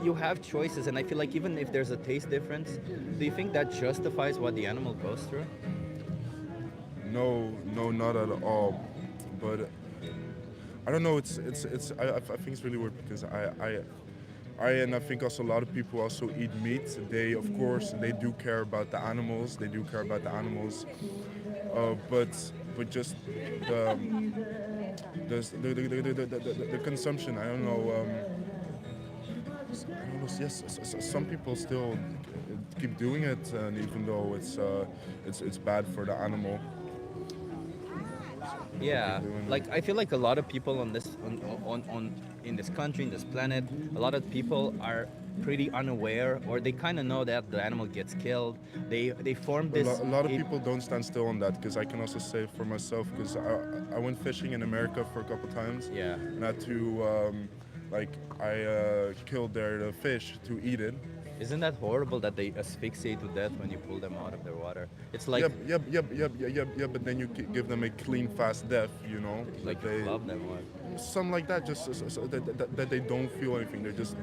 you have choices, and I feel like even if there's a taste difference, do you think that justifies what the animal goes through? No, not at all. But I don't know. I think it's really weird because I think also a lot of people also eat meat. They, of course, they do care about the animals. They do care about the animals. But just the consumption. I don't know. Yes, some people still keep doing it, and even though it's bad for the animal. Yeah, like I feel like a lot of people on in this country, in this planet, a lot of people are pretty unaware, or they kind of know that the animal gets killed. They form this. A lot of people don't stand still on that, because I can also say for myself, because I went fishing in America for a couple times. Yeah. And I had to I killed their fish to eat it. Isn't that horrible that they asphyxiate to death when you pull them out of their water? It's like Yep. But then you give them a clean, fast death, like they, you love them. What? something like that, just so that they don't feel anything. They're just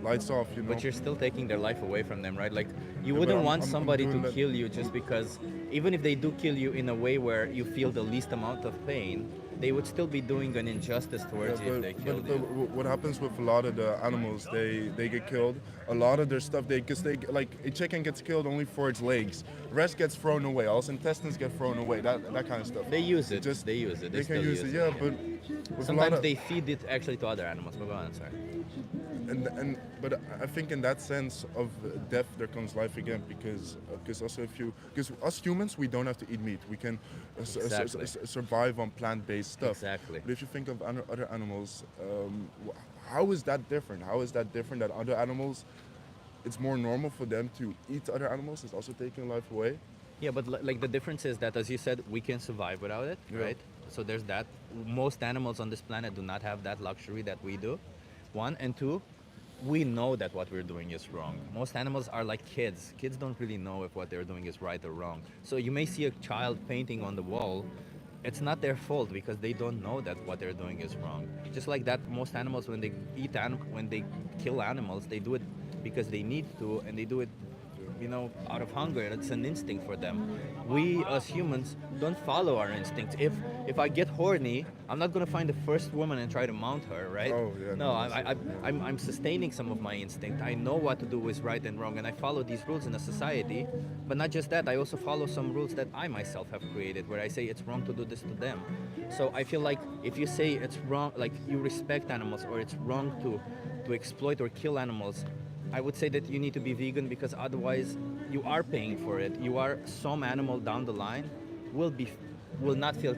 lights off, But you're still taking their life away from them, right? Like you Yeah, but wouldn't I'm- want I'm somebody doing to that- kill you just because, even if they do kill you in a way where you feel the least amount of pain, they would still be doing an injustice towards you if they killed but you. what happens with a lot of the animals, they get killed. A lot of their stuff, because they like a chicken gets killed only for its legs. The rest gets thrown away. All its intestines get thrown away. That kind of stuff. They use it. Just- They use it. They can still use it, yeah. But with a lot Sometimes of, they feed it actually to other animals. But go on, sorry. but I think in that sense of death there comes life again, because also because us humans, we don't have to eat meat. We can Exactly. survive on plant-based stuff. Exactly. But if you think of other animals, how is that different? How is that different that other animals, it's more normal for them to eat other animals? It's also taking life away. Yeah, but like the difference is that, as you said, we can survive without it, Yeah. right? So there's that. Most animals on this planet do not have that luxury that we do. One, and two, we know that what we're doing is wrong. Most animals are like kids. Kids don't really know if what they're doing is right or wrong. So you may see a child painting on the wall. It's not their fault because they don't know that what they're doing is wrong. Just like that, most animals, when they when they kill animals, they do it because they need to, and they do it out of hunger. It's an instinct for them. We as humans don't follow our instincts. If I get horny, I'm not gonna find the first woman and try to mount her, right? Oh, yeah, No, no, I'm sustaining some of my instinct. I know what to do is right and wrong, and I follow these rules in a society. But not just that, I also follow some rules that I myself have created, where I say it's wrong to do this to them. So I feel like if you say it's wrong, like you respect animals, or it's wrong to exploit or kill animals, I would say that you need to be vegan, because otherwise you are paying for it. Some animal down the line will be will not feel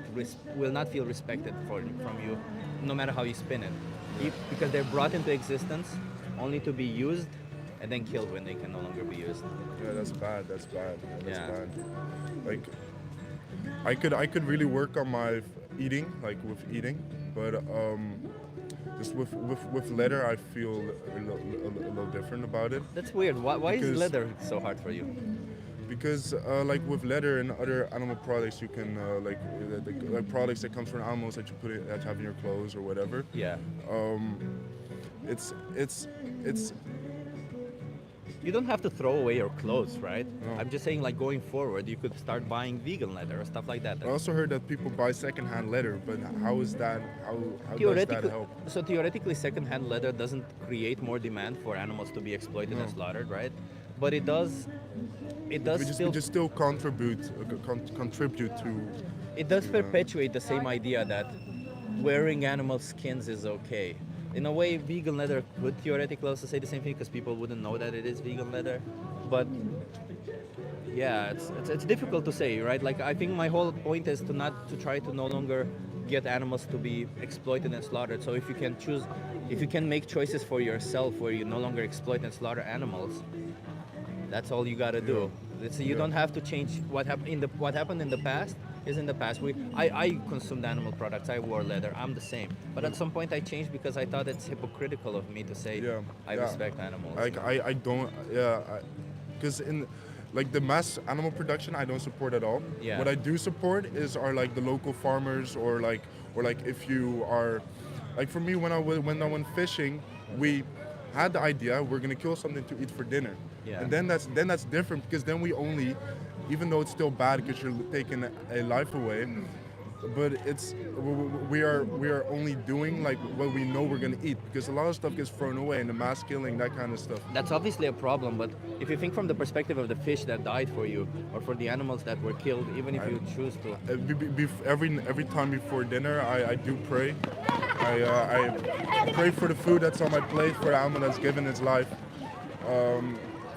respected from you, no matter how you spin it, because they're brought into existence only to be used and then killed when they can no longer be used. Yeah, that's bad. That's bad. That's Yeah. bad. Like, I could really work on my eating, like with eating, but just with leather, I feel a little different about it. That's weird. Why is Because- leather so hard for you? Because like with leather and other animal products, you can like products that comes from animals that you that you have in your clothes or whatever. Yeah. It's You don't have to throw away your clothes, right? No. I'm just saying, like, going forward, you could start buying vegan leather or stuff like that. I also heard that people buy secondhand leather, but how is that? How does that Theoretically, help? so theoretically, secondhand leather doesn't create more demand for animals to be exploited and slaughtered, right? But it does. It does We still. just still contribute to. It does perpetuate the same idea that wearing animal skins is okay. In a way, vegan leather could theoretically also say the same thing because people wouldn't know that it is vegan leather. But yeah, it's difficult to say, right? Like, I think my whole point is to try to no longer get animals to be exploited and slaughtered. So if you can make choices for yourself where you no longer exploit and slaughter animals, that's all you gotta do. You don't have to change what happened in the past is in the past. I consumed animal products. I wore leather. I'm the same. But at some point I changed because I thought it's hypocritical of me to say I respect animals. Like I don't because in like the mass animal production I don't support at all. Yeah. What I do support are like the local farmers or like if you are like for me when I went fishing, we had the idea we're gonna kill something to eat for dinner. Yeah. And then that's different because then we only, even though it's still bad because you're taking a life away, but we are only doing like what we know we're gonna eat because a lot of stuff gets thrown away and the mass killing, that kind of stuff. That's obviously a problem, but if you think from the perspective of the fish that died for you or for the animals that were killed, even if you choose to, Every time before dinner, I do pray. I pray for the food that's on my plate, for the animal that's given its life.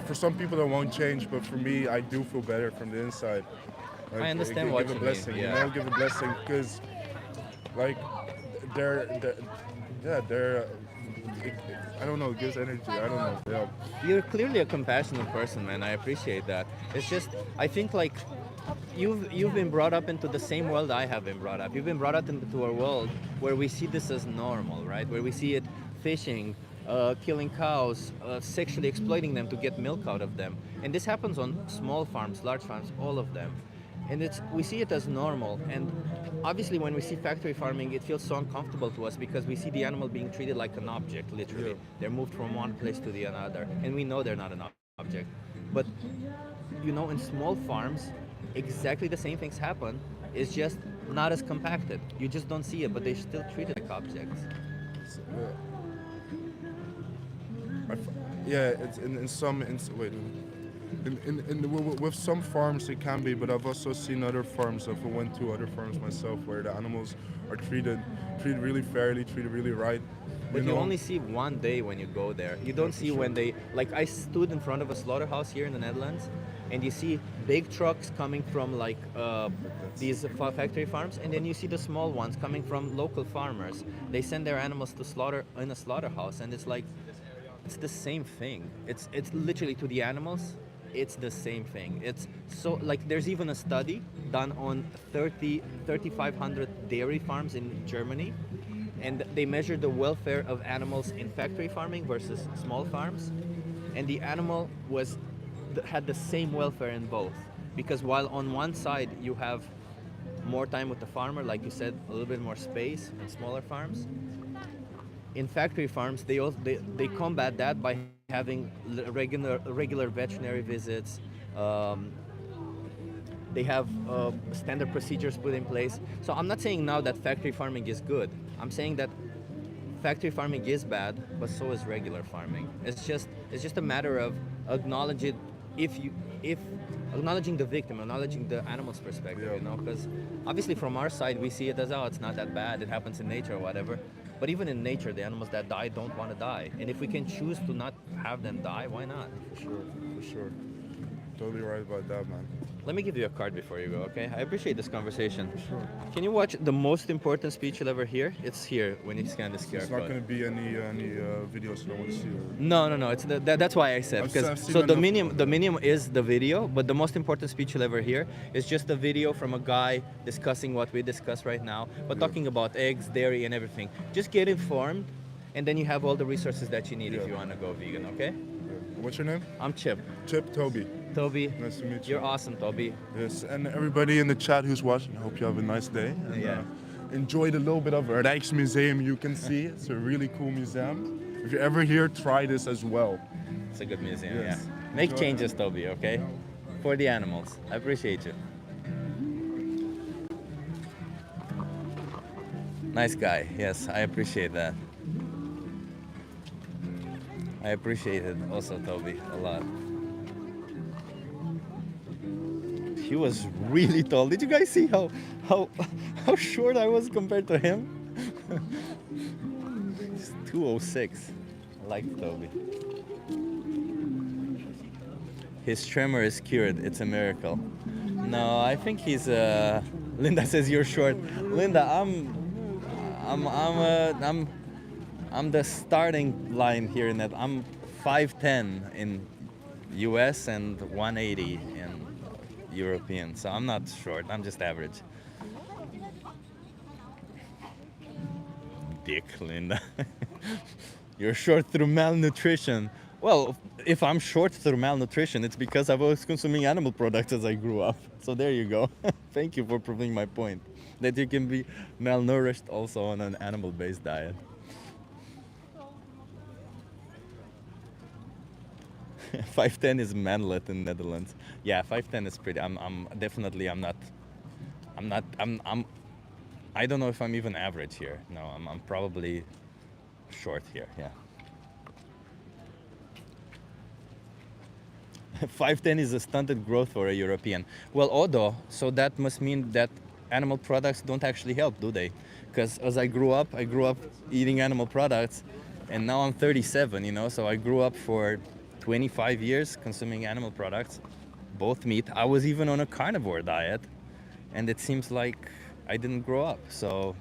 For some people that won't change, but for me, I do feel better from the inside. Like, I understand give what a you mean, blessing, yeah. you know, give a blessing because, like, they're I don't know, it gives energy. I don't know. Yeah. you're clearly a compassionate person, man. I appreciate that. It's just, I think, like, you've been brought up into the same world I have been brought up. You've been brought up into a world where we see this as normal, right? Where we see it fishing, killing cows, sexually exploiting them to get milk out of them. And this happens on small farms, large farms, all of them. And we see it as normal. And obviously when we see factory farming, it feels so uncomfortable to us because we see the animal being treated like an object, literally. Yeah. They're moved from one place to the another. And we know they're not an object. But, you know, in small farms, exactly the same things happen. It's just not as compacted. You just don't see it, but they're still treated like objects. It's with some farms it can be, but I've also seen other farms. I went to other farms myself where the animals are treated really fairly, treated really right. But you know? only see one day when you go there. You don't see when they, like, I stood in front of a slaughterhouse here in the Netherlands, and you see big trucks coming from like these factory farms, and then you see the small ones coming from local farmers. They send their animals to slaughter in a slaughterhouse, and it's like, it's the same thing. It's literally, to the animals, it's the same thing. It's so, like, there's even a study done on 3,500 dairy farms in Germany, and they measured the welfare of animals in factory farming versus small farms, and the animal had the same welfare in both, because while on one side you have more time with the farmer, like you said, a little bit more space in smaller farms, in factory farms they combat that by having regular veterinary visits. They have standard procedures put in place. So I'm not saying now that factory farming is good. I'm saying that factory farming is bad, but so is regular farming. It's just a matter of acknowledging acknowledging the victim, acknowledging the animal's perspective, you know, because obviously from our side we see it as, oh, it's not that bad, it happens in nature or whatever. But even in nature, the animals that die don't want to die. And if we can choose to not have them die, why not? For sure. Totally right about that, man. Let me give you a card before you go, okay? I appreciate this conversation. Sure. Can you watch the most important speech you'll ever hear? It's here when you scan this QR It's not code. going to be any videos that I want to see. No. It's that's why I said, I've because seen so the enough of medium is the video, but the most important speech you'll ever hear is just a video from a guy discussing what we discuss right now, but talking about eggs, dairy, and everything. Just get informed, and then you have all the resources that you need if you want to go vegan. Okay? What's your name? I'm Chip. Chip, Toby. Toby. Nice to meet you. You're awesome, Toby. Yes, and everybody in the chat who's watching, I hope you have a nice day. And, Yeah. Enjoy the little bit of Rijksmuseum you can see. It's a really cool museum. If you're ever here, try this as well. It's a good museum, Yes. yeah. Make changes, Toby, okay? For the animals. I appreciate you. Nice guy. Yes, I appreciate that. I appreciate it also, Toby, a lot. He was really tall. Did you guys see how short I was compared to him? He's 206. I like Toby. His tremor is cured. It's a miracle. No, I think he's. Linda says you're short. Linda, I'm the starting line here in that I'm 5'10" in U.S. and 180 in European, so I'm not short. I'm just average. Dick, Linda. You're short through malnutrition. Well, if I'm short through malnutrition, it's because I was consuming animal products as I grew up. So there you go. Thank you for proving my point. That you can be malnourished also on an animal-based diet. 5'10" is manlet in Netherlands. Yeah, 5'10" is pretty. I'm I don't know if I'm even average here. No, I'm probably short here. Yeah. 5'10" is a stunted growth for a European. Well, although, so that must mean that animal products don't actually help, do they? Because as I grew up eating animal products, and now I'm 37, you know, so I grew up for 25 years consuming animal products, both meat. I was even on a carnivore diet, and it seems like I didn't grow up. So,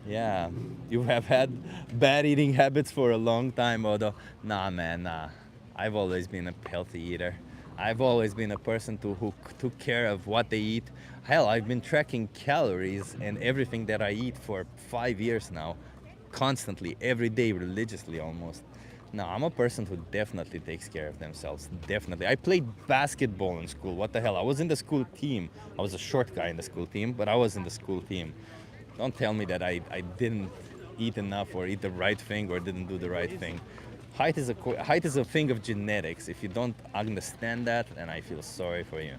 yeah, you have had bad eating habits for a long time, although, nah, man, nah. I've always been a healthy eater. I've always been a person who took care of what they eat. Hell, I've been tracking calories and everything that I eat for 5 years now, constantly, every day, religiously almost. No, I'm a person who definitely takes care of themselves, definitely. I played basketball in school, what the hell? I was in the school team. I was a short guy in the school team, but I was in the school team. Don't tell me that I didn't eat enough or eat the right thing or didn't do the right thing. Height is a thing of genetics. If you don't understand that, then I feel sorry for you.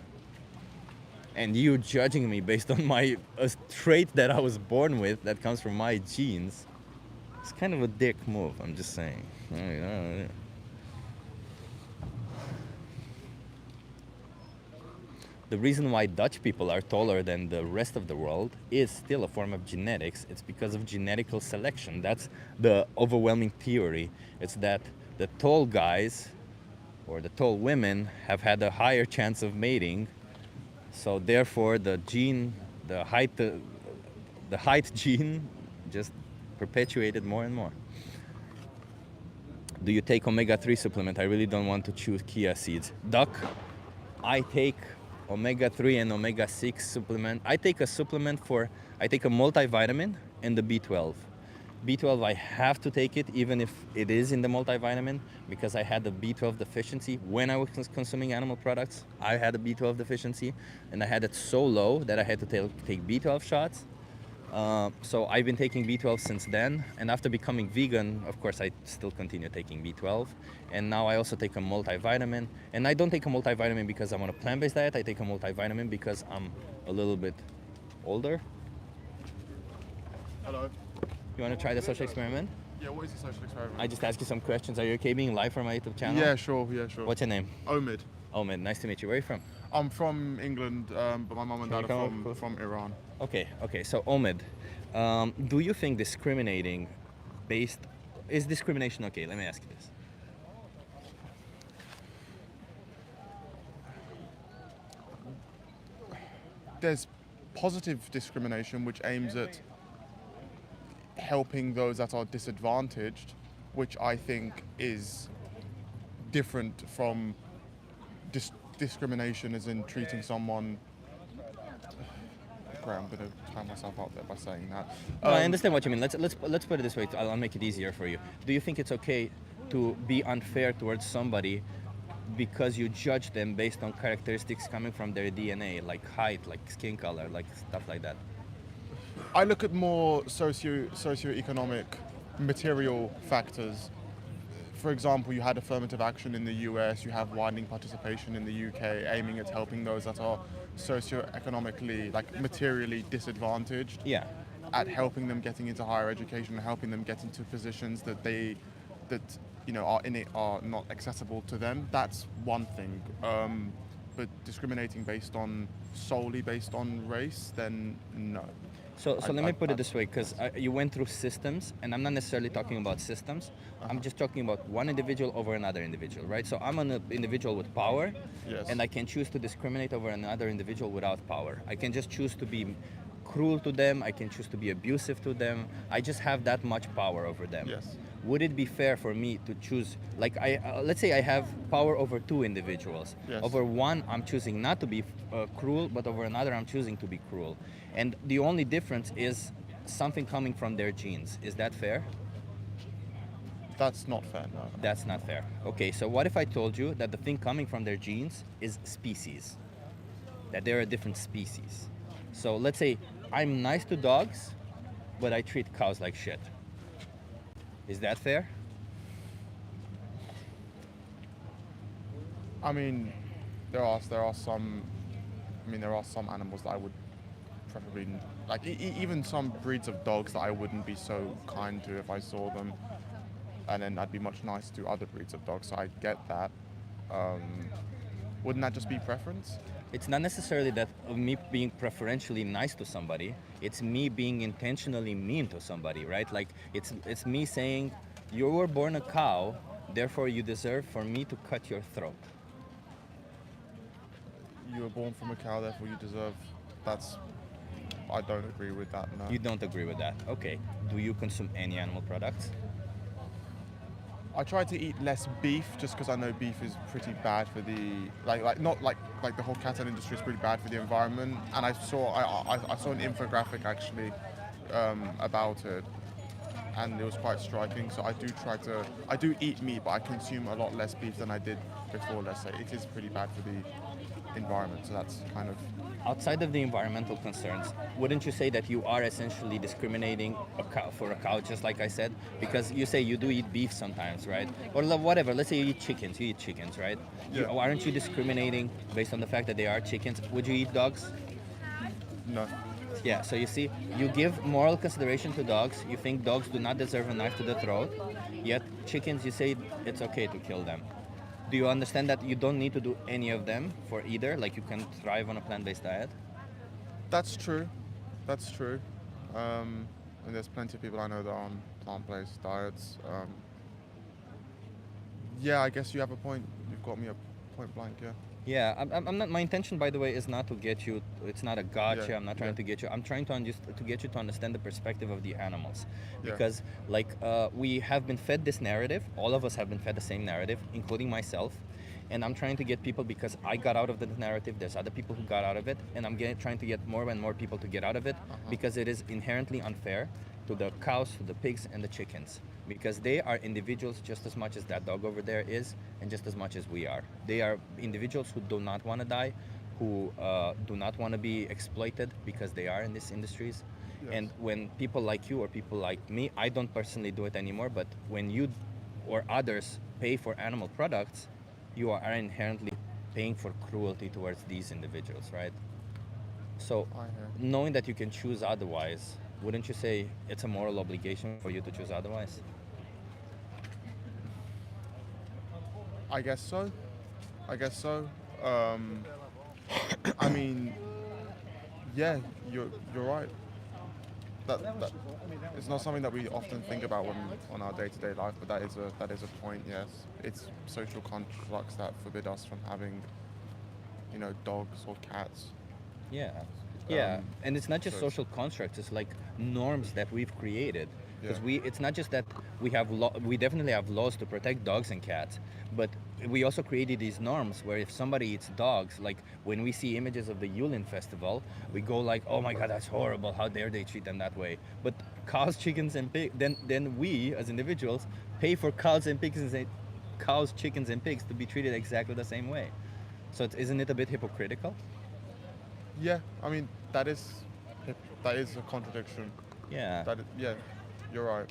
And you judging me based on a trait that I was born with that comes from my genes, it's kind of a dick move, I'm just saying. The reason why Dutch people are taller than the rest of the world is still a form of genetics. It's because of genetical selection. That's the overwhelming theory. It's that the tall guys or the tall women have had a higher chance of mating. So therefore the height gene just perpetuated more and more. Do you take omega-3 supplement? I really don't want to choose chia seeds. Duck, I take omega-3 and omega-6 supplement. I take a multivitamin and the B12. B12, I have to take it even if it is in the multivitamin because I had the B12 deficiency when I was consuming animal products. I had a B12 deficiency and I had it so low that I had to take B12 shots. So I've been taking B12 since then, and after becoming vegan, of course, I still continue taking B12. And now I also take a multivitamin. And I don't take a multivitamin because I'm on a plant-based diet. I take a multivitamin because I'm a little bit older. Hello. You want to try the social experiment? Yeah, what is the social experiment? I just ask you some questions. Are you okay being live from my YouTube channel? Yeah, sure. What's your name? Omid. Omid, nice to meet you. Where are you from? I'm from England, but my mum and dad are from Iran. Okay. So Omid, do you think discriminating is discrimination okay? Let me ask you this. there's positive discrimination which aims at helping those that are disadvantaged, which I think is different from discrimination as in treating someone. Great, I'm going to tie myself out there by saying that. No, I understand what you mean. Let's put it this way. I'll make it easier for you. Do you think it's okay to be unfair towards somebody because you judge them based on characteristics coming from their DNA, like height, like skin color, like stuff like that? I look at more socioeconomic, material factors. For example, you had affirmative action in the US, you have widening participation in the UK, aiming at helping those that are socioeconomically, like materially disadvantaged. Yeah. At helping them getting into higher education, helping them get into positions that are not accessible to them. That's one thing. But discriminating solely based on race, then no. So let me put it this way, because you went through systems, and I'm not necessarily talking about systems. I'm just talking about one individual over another individual, right? So I'm an individual with power, Yes. and I can choose to discriminate over another individual without power. I can just choose to be cruel to them. I can choose to be abusive to them. I just have that much power over them. Yes. Would it be fair for me to choose, like let's say I have power over two individuals. Yes. Over one, I'm choosing not to be cruel, but over another, I'm choosing to be cruel. And the only difference is something coming from their genes. Is that fair? That's not fair, no. That's not fair. Okay, so what if I told you that the thing coming from their genes is species? That they're a different species. So let's say I'm nice to dogs, but I treat cows like shit. Is that fair? I mean, there are some animals that I would preferably like. Even some breeds of dogs that I wouldn't be so kind to if I saw them, and then I'd be much nicer to other breeds of dogs. So I get that. Wouldn't that just be preference? It's not necessarily that of me being preferentially nice to somebody. It's me being intentionally mean to somebody, right? Like it's me saying, you were born a cow, therefore you deserve for me to cut your throat. You were born from a cow, therefore you deserve. I don't agree with that. No. You don't agree with that. Okay. Do you consume any animal products? I try to eat less beef just because I know beef is pretty bad for the like the whole cattle industry is pretty bad for the environment. And I saw an infographic actually about it, and it was quite striking. So I do eat meat, but I consume a lot less beef than I did before. Let's say it is pretty bad for the environment. So that's kind of. Outside of the environmental concerns, wouldn't you say that you are essentially discriminating for a cow, just like I said? Because you say you do eat beef sometimes, right? Or whatever, let's say you eat chickens, right? Yeah. Aren't you discriminating based on the fact that they are chickens? Would you eat dogs? No. Yeah, so you see, you give moral consideration to dogs, you think dogs do not deserve a knife to the throat, yet chickens, you say it's okay to kill them. Do you understand that you don't need to do any of them for either? Like you can thrive on a plant-based diet? That's true. And there's plenty of people I know that are on plant-based diets. Yeah, I guess you have a point. You've got me a point blank, yeah. Yeah, I'm not. My intention, by the way, is not to get you. It's not a gotcha. Yeah, I'm not trying to get you. I'm trying to get you to understand the perspective of the animals, Yeah. because we have been fed this narrative. All of us have been fed the same narrative, including myself. And I'm trying to get people, because I got out of the narrative. There's other people who got out of it, and I'm trying to get more and more people to get out of it, because it is inherently unfair to the cows, to the pigs, and the chickens. Because they are individuals just as much as that dog over there is, and just as much as we are. They are individuals who do not want to die, who do not want to be exploited because they are in these industries. Yes. And when people like you or people like me, I don't personally do it anymore, but when you or others pay for animal products, you are inherently paying for cruelty towards these individuals, right? So I hear. knowing that you can choose otherwise, wouldn't you say it's a moral obligation for you to choose otherwise? I guess so. I mean, yeah, you're right. That it's not something that we often think about on our day-to-day life, but that is a point. Yes, it's social constructs that forbid us from having, dogs or cats. Yeah. Yeah, and it's not just so social constructs; it's like norms that we've created. Because Yeah. it's not just that we definitely have laws to protect dogs and cats, but we also created these norms where if somebody eats dogs, like when we see images of the Yulin festival, we go like, oh my god, that's horrible! How dare they treat them that way? But cows, chickens, and pigs, then we as individuals pay for cows, chickens, and pigs to be treated exactly the same way. So isn't it a bit hypocritical? Yeah, I mean that is a contradiction. Yeah. Yeah, you're right.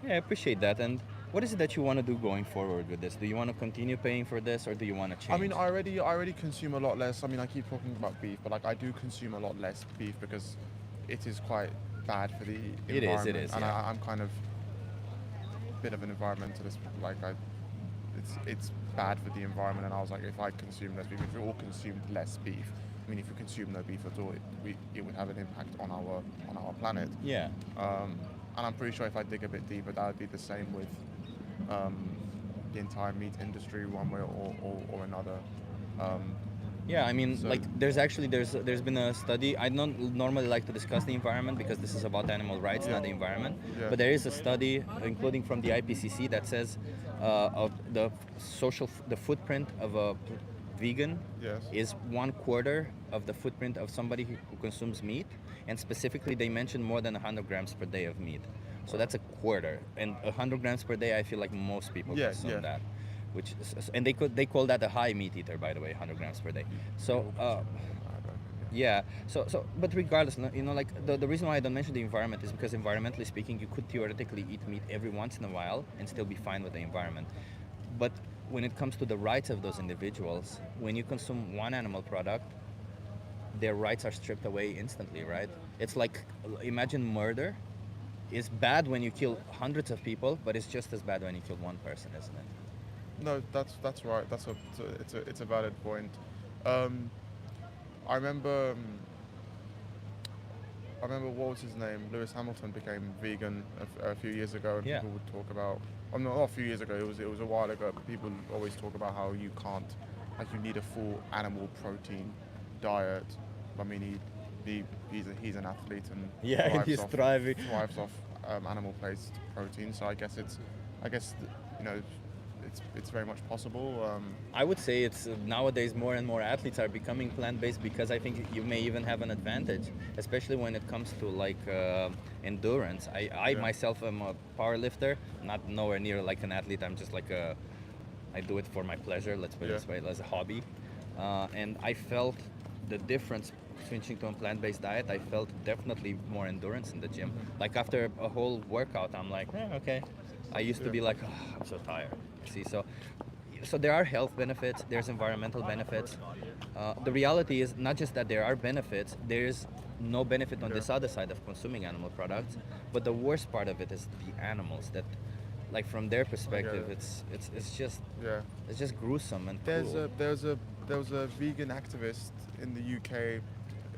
Yeah, I appreciate that. And what is it that you want to do going forward with this? Do you want to continue paying for this, or do you want to change? I mean, I already consume a lot less. I mean, I keep talking about beef, but like I do consume a lot less beef because it is quite bad for the It environment. is, and yeah. I'm kind of a bit of an environmentalist. Like it's bad for the environment, and I was like, if I consume less beef, if we all consumed less beef, I mean, if we consume no beef at all, it would have an impact on our planet. Yeah. And I'm pretty sure if I dig a bit deeper, that would be the same with the entire meat industry, one way or another. Yeah, I mean, So- like, there's been a study. I don't normally like to discuss the environment because this is about animal rights, not the environment. Yeah. But there is a study, including from the IPCC, that says of the footprint of a vegan Yes. is 1/4 of the footprint of somebody who consumes meat, and specifically they mention more than 100 grams per day of meat. So that's a quarter, and 100 grams per day, I feel like most people Yeah, consume yeah. that. And they call that a high meat eater, by the way, 100 grams per day. So yeah, but regardless, like the reason why I don't mention the environment is because environmentally speaking, you could theoretically eat meat every once in a while and still be fine with the environment. But when it comes to the rights of those individuals, when you consume one animal product, their rights are stripped away instantly, right? It's like, imagine murder. It's bad when you kill hundreds of people, but it's just as bad when you kill one person, isn't it? No, that's right. It's a valid point. I remember what was his name? Lewis Hamilton became vegan a few years ago, and Yeah. people would talk about. Oh, no, not a few years ago. It was a while ago. But people always talk about how you can't, like, you need a full animal protein diet. I mean, he's an athlete and Yeah, he's thriving. thrives off animal-based protein. So I guess it's very much possible. I would say it's nowadays more and more athletes are becoming plant-based because I think you may even have an advantage, especially when it comes to like endurance. I Yeah. myself am a power lifter, not nowhere near like an athlete. I'm just like I do it for my pleasure. Let's put it this way, as a hobby. And I felt the difference switching to a plant-based diet. I felt definitely more endurance in the gym. Like after a whole workout, I'm like, okay. I used to be like, oh, I'm so tired. See, so there are health benefits, there's environmental benefits. The reality is not just that there are benefits, there is no benefit on this other side of consuming animal products. But the worst part of it is the animals that, like from their perspective, it. it's just yeah. it's just gruesome and There's cruel. there was a vegan activist in the UK.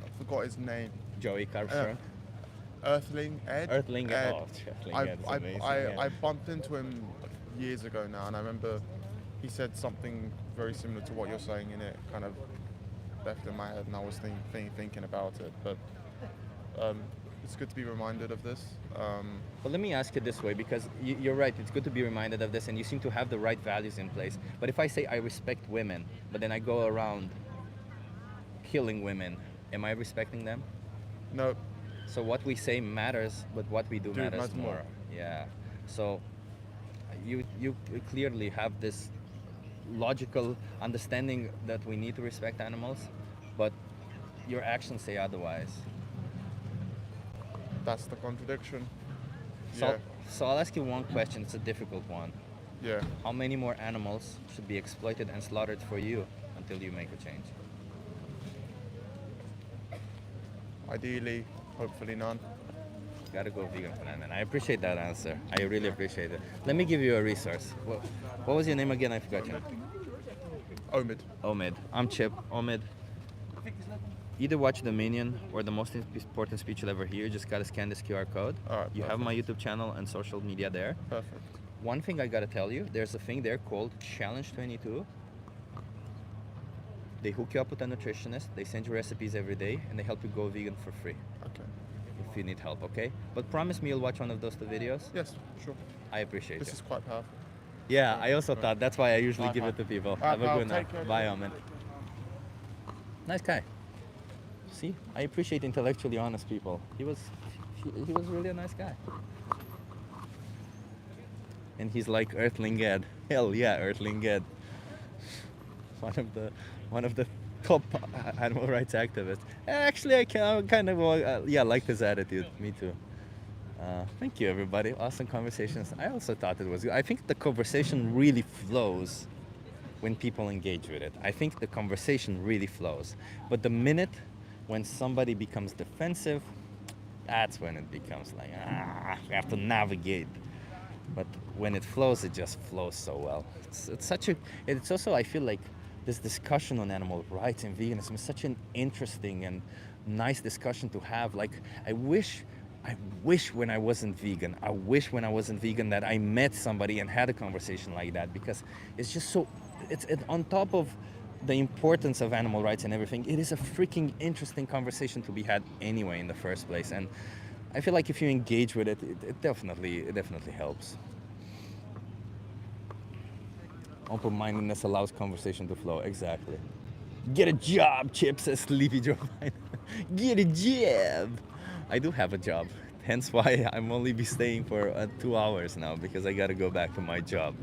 I forgot his name. Joey Carbstrong. Earthling Ed. Earthling Ed. oh, Earthling Ed's amazing. I bumped into him years ago now, and I remember he said something very similar to what you're saying, and it kind of left in my head, and I was thinking about it. But it's good to be reminded of this. But let me ask it this way, because you're right, it's good to be reminded of this, and you seem to have the right values in place. But if I say I respect women, but then I go around killing women, am I respecting them? No, So what we say matters, but what we do matters matters more. Yeah. So you clearly have this logical understanding that we need to respect animals, but your actions say otherwise. that's the contradiction. So I'll ask you one question. It's a difficult one. Yeah. How many more animals should be exploited and slaughtered for you until you make a change? Ideally, hopefully none. Gotta go vegan for that, man. I appreciate that answer. I really appreciate it. Let me give you a resource. What was your name again? I forgot your name. Omid. Omid. I'm Chip. Omid. Either watch The Minion or the most important speech you'll ever hear. You just gotta scan this QR code. All right, You have my YouTube channel and social media there. Perfect. One thing I gotta tell you, there's a thing there called Challenge 22. They hook you up with a nutritionist, they send you recipes every day, and they help you go vegan for free Okay. if you need help, okay? But promise me you'll watch one of those two videos. Yes, sure. I appreciate This it. is quite powerful. Yeah, I also thought that's why I usually give Alright, it to people. Alright, Have a pal, good take care. night. Bye, Ahmed. Nice guy. See, I appreciate intellectually honest people. He was really a nice guy. And he's like Earthling Ed. Hell yeah, Earthling Ed. One of the top animal rights activists. Actually, I kind of like his attitude. Me too. Thank you, everybody. Awesome conversations. I also thought it was good. I think the conversation really flows when people engage with it. I think the conversation really flows. But the minute when somebody becomes defensive, that's when it becomes like, we have to navigate. But when it flows, it just flows so well. It's also, I feel like this discussion on animal rights and veganism is such an interesting and nice discussion to have. Like, I wish when I wasn't vegan, that I met somebody and had a conversation like that, because it's just so, it's on top of the importance of animal rights and everything, it is a freaking interesting conversation to be had anyway in the first place. And I feel like if you engage with it, it definitely helps. Open-mindedness allows conversation to flow. Exactly. Get a job, Chip, says Sleepy Joe. Get a job. I do have a job. Hence why I'm only be staying for 2 hours now, because I gotta go back to my job.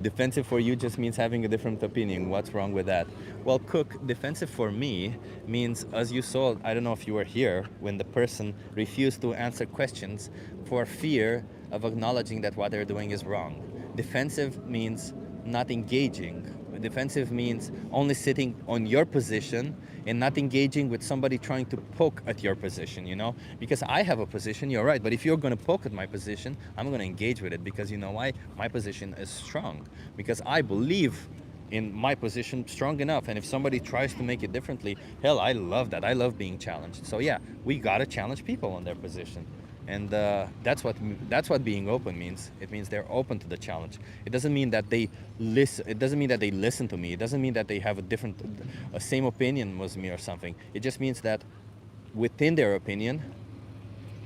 Defensive for you just means having a different opinion. What's wrong with that? Well, Cook, defensive for me means, as you saw, I don't know if you were here, when the person refused to answer questions for fear of acknowledging that what they're doing is wrong. Defensive means not engaging. Defensive means only sitting on your position and not engaging with somebody trying to poke at your position, you know? Because I have a position, you're right, but if you're gonna poke at my position, I'm gonna engage with it, because you know why? My position is strong. Because I believe in my position strong enough, and if somebody tries to make it differently, hell, I love that. I love being challenged. So yeah, we gotta challenge people on their position. And that's what being open means. It means they're open to the challenge. It doesn't mean that they listen. It doesn't mean that they listen to me. It doesn't mean that they have a same opinion as me or something. It just means that within their opinion,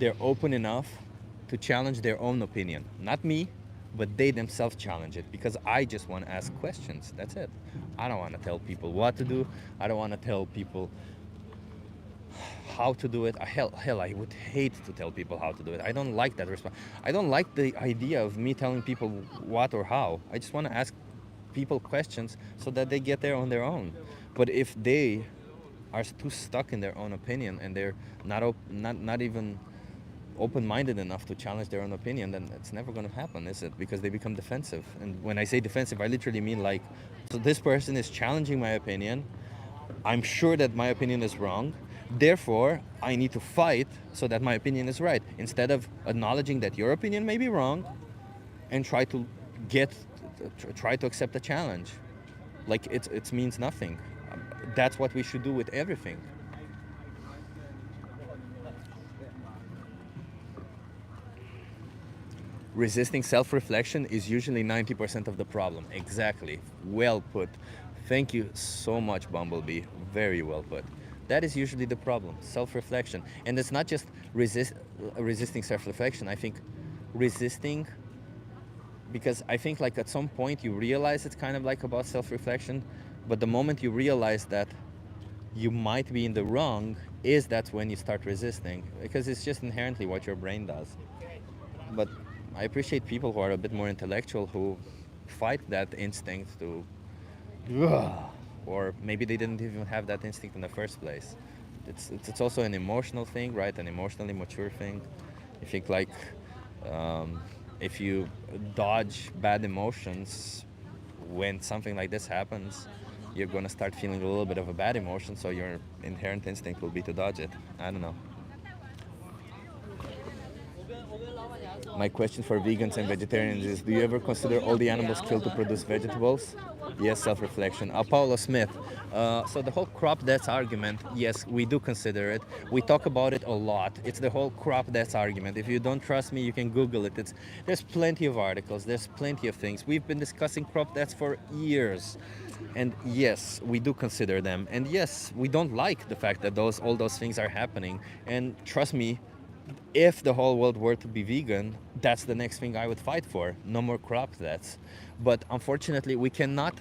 they're open enough to challenge their own opinion. Not me, but they themselves challenge it, because I just want to ask questions. That's it. I don't want to tell people what to do. I don't want to tell people how to do it. Hell, I would hate to tell people how to do it. I don't like that response. I don't like the idea of me telling people what or how. I just want to ask people questions so that they get there on their own. But if they are too stuck in their own opinion and they're not even open-minded enough to challenge their own opinion, then it's never going to happen, is it? Because they become defensive. And when I say defensive, I literally mean like, so this person is challenging my opinion. I'm sure that my opinion is wrong. Therefore, I need to fight so that my opinion is right, instead of acknowledging that your opinion may be wrong and try to accept the challenge. Like it means nothing. That's what we should do with everything. Resisting self-reflection is usually 90% of the problem. Exactly. Well put. Thank you so much, Bumblebee. Very well put. That is usually the problem, self-reflection. And it's not just resisting self-reflection. I think resisting, because I think like at some point you realize it's kind of like about self-reflection, but the moment you realize that you might be in the wrong, that's when you start resisting, because it's just inherently what your brain does. But I appreciate people who are a bit more intellectual, who fight that instinct to, or maybe they didn't even have that instinct in the first place. It's also an emotional thing, right? An emotionally mature thing. I think like if you dodge bad emotions, when something like this happens, you're going to start feeling a little bit of a bad emotion, so your inherent instinct will be to dodge it. I don't know. My question for vegans and vegetarians is, do you ever consider all the animals killed to produce vegetables? Yes, self-reflection. Paula Smith. So the whole crop deaths argument, yes, we do consider it. We talk about it a lot. It's the whole crop deaths argument. If you don't trust me, you can Google it. There's plenty of articles. There's plenty of things. We've been discussing crop deaths for years. And yes, we do consider them. And yes, we don't like the fact that all those things are happening. And trust me, if the whole world were to be vegan, that's the next thing I would fight for. No more crop deaths. But unfortunately, we cannot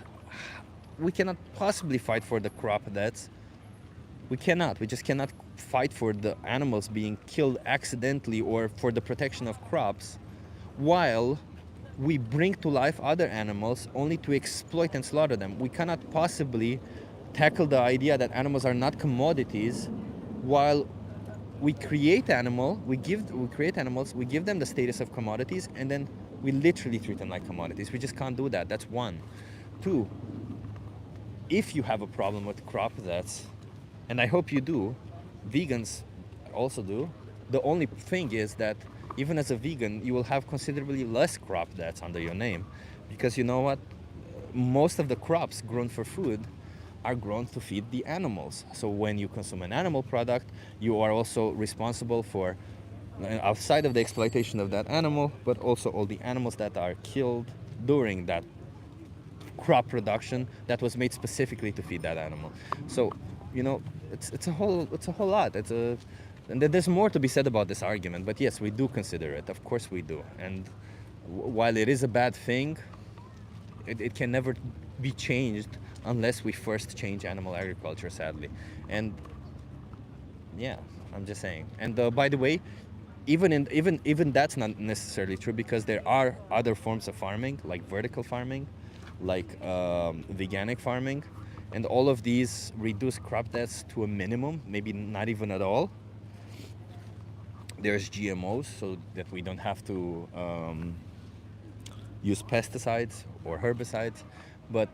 possibly fight for the crop deaths. We just cannot fight for the animals being killed accidentally or for the protection of crops, while we bring to life other animals only to exploit and slaughter them. We cannot possibly tackle the idea that animals are not commodities while we create animals, we give them the status of commodities, and then we literally treat them like commodities. We just can't do that. That's one. Two, if you have a problem with crop deaths, and I hope you do, vegans also do, the only thing is that even as a vegan, you will have considerably less crop deaths under your name. Because you know what? Most of the crops grown for food are grown to feed the animals. So when you consume an animal product, you are also responsible for, outside of the exploitation of that animal, but also all the animals that are killed during that crop production that was made specifically to feed that animal. So, it's a whole lot. And there's more to be said about this argument, but yes, we do consider it. Of course we do. And while it is a bad thing, it can never be changed unless we first change animal agriculture, sadly. And yeah, I'm just saying. And by the way, even that's not necessarily true, because there are other forms of farming, like vertical farming, like veganic farming, and all of these reduce crop deaths to a minimum, maybe not even at all. There's GMOs, so that we don't have to use pesticides or herbicides. But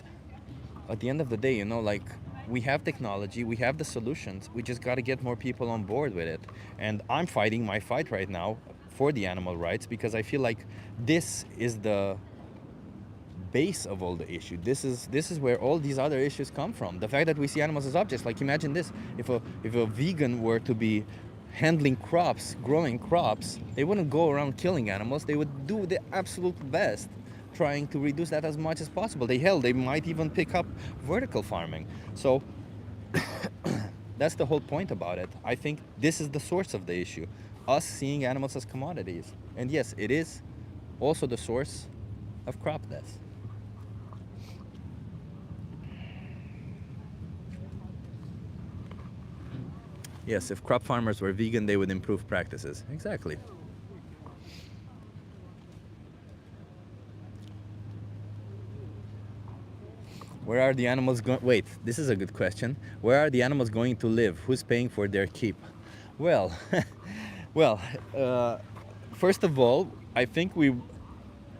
at the end of the day, we have technology, we have the solutions, we just got to get more people on board with it. And I'm fighting my fight right now for the animal rights, because I feel like this is the base of all the issue. This is where all these other issues come from. The fact that we see animals as objects. Like, imagine this: if a vegan were to be handling crops, growing crops, they wouldn't go around killing animals. They would do the absolute best trying to reduce that as much as possible. They might even pick up vertical farming. So that's the whole point about it. I think this is the source of the issue, us seeing animals as commodities. And yes, it is also the source of crop deaths. Yes, if crop farmers were vegan, they would improve practices. Exactly. Where are the animals going? Wait, this is a good question. Where are the animals going to live? Who's paying for their keep? Well, first of all, I think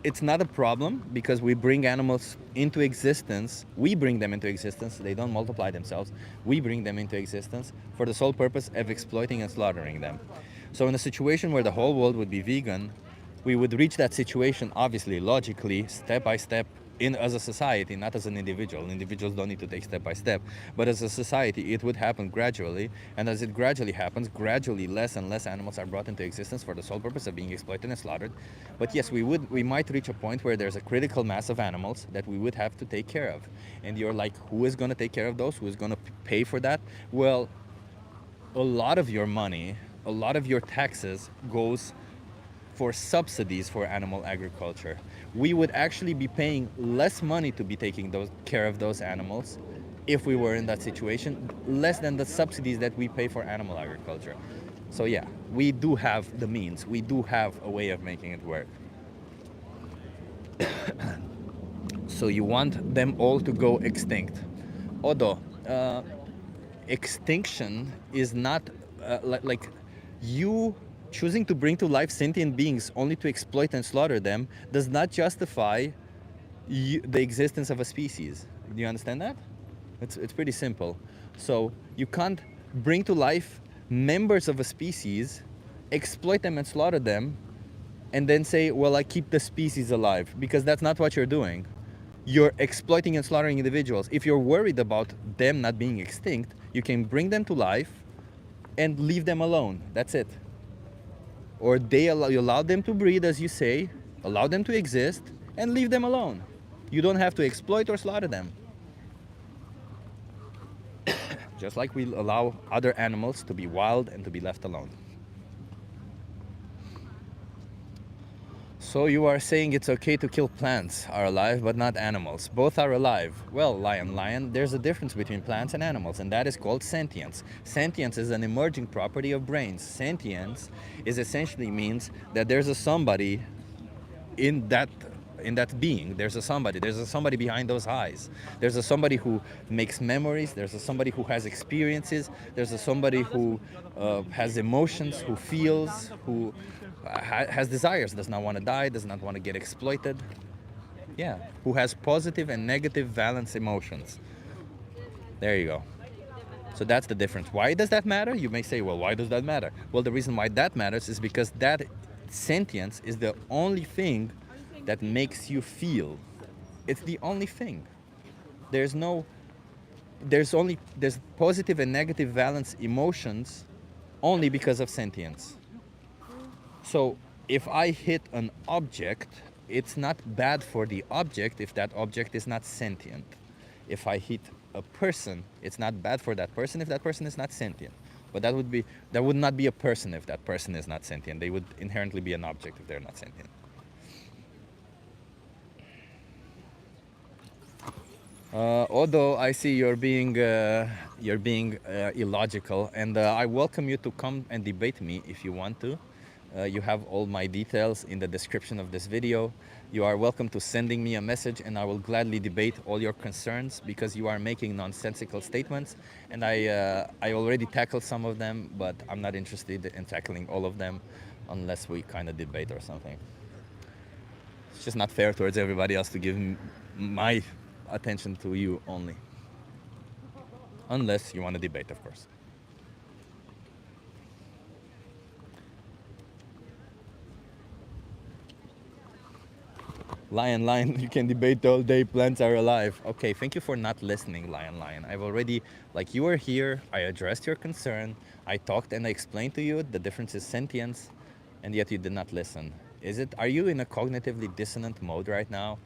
it's not a problem, because we bring animals into existence. We bring them into existence. They don't multiply themselves. We bring them into existence for the sole purpose of exploiting and slaughtering them. So in a situation where the whole world would be vegan, we would reach that situation, obviously, logically, step by step, as a society, not as an individual. Individuals don't need to take step by step. But as a society, it would happen gradually. And as it gradually happens, gradually less and less animals are brought into existence for the sole purpose of being exploited and slaughtered. But yes, we might reach a point where there's a critical mass of animals that we would have to take care of. And you're like, who is going to take care of those? Who is going to pay for that? Well, a lot of your money, a lot of your taxes goes for subsidies for animal agriculture. We would actually be paying less money to be taking care of those animals if we were in that situation, less than the subsidies that we pay for animal agriculture. So yeah, we do have the means. We do have a way of making it work. So you want them all to go extinct. Although, extinction is not like you choosing to bring to life sentient beings only to exploit and slaughter them does not justify the existence of a species. Do you understand that? It's pretty simple. So you can't bring to life members of a species, exploit them and slaughter them, and then say, well, I keep the species alive, because that's not what you're doing. you're exploiting and slaughtering individuals. If you're worried about them not being extinct, you can bring them to life and leave them alone. That's it. Or you allow them to breed, as you say, allow them to exist, and leave them alone. You don't have to exploit or slaughter them. Just like we allow other animals to be wild and to be left alone. So you are saying it's okay to kill plants are alive, but not animals. Both are alive. Well, lion, there's a difference between plants and animals, and that is called sentience. Sentience is an emerging property of brains. Sentience is essentially means that there's a somebody in that being. There's a somebody behind those eyes. There's a somebody who makes memories. There's a somebody who has experiences. There's a somebody who has emotions, who feels, who has desires, does not want to die, does not want to get exploited. Yeah, who has positive and negative valence emotions. There you go. So that's the difference. Why does that matter? You may say, well, why does that matter? Well, the reason why that matters is because that sentience is the only thing that makes you feel. It's the only thing. There's positive and negative valence emotions only because of sentience. So if I hit an object, it's not bad for the object if that object is not sentient. If I hit a person, it's not bad for that person if that person is not sentient. But that would not be a person if that person is not sentient. They would inherently be an object if they're not sentient. Although I see you're being illogical, and I welcome you to come and debate me if you want to. You have all my details in the description of this video. You are welcome to sending me a message, and I will gladly debate all your concerns, because you are making nonsensical statements, and I already tackled some of them, but I'm not interested in tackling all of them unless we kind of debate or something. It's just not fair towards everybody else to give my attention to you only. Unless you want to debate, of course. Lion, you can debate all day, plants are alive. Okay, thank you for not listening, Lion. I've already, like, you were here, I addressed your concern, I talked and I explained to you the difference is sentience, and yet you did not listen. Are you in a cognitively dissonant mode right now?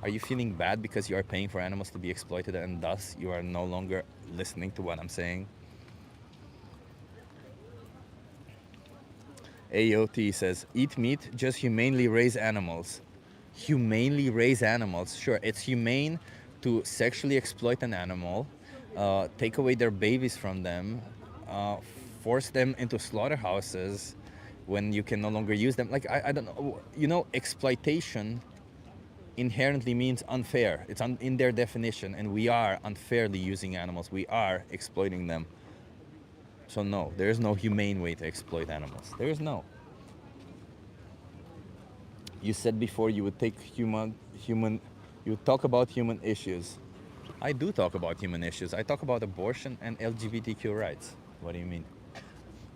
Are you feeling bad because you are paying for animals to be exploited and thus you are no longer listening to what I'm saying? AOT says, eat meat, just humanely raise animals. Humanely raise animals? Sure, it's humane to sexually exploit an animal, take away their babies from them, force them into slaughterhouses when you can no longer use them. Like, I don't know, you know, exploitation inherently means unfair. It's in their definition, and we are unfairly using animals. We are exploiting them. So no, there is no humane way to exploit animals. There is no. You said before you would take you talk about human issues. I do talk about human issues. I talk about abortion and LGBTQ rights. What do you mean?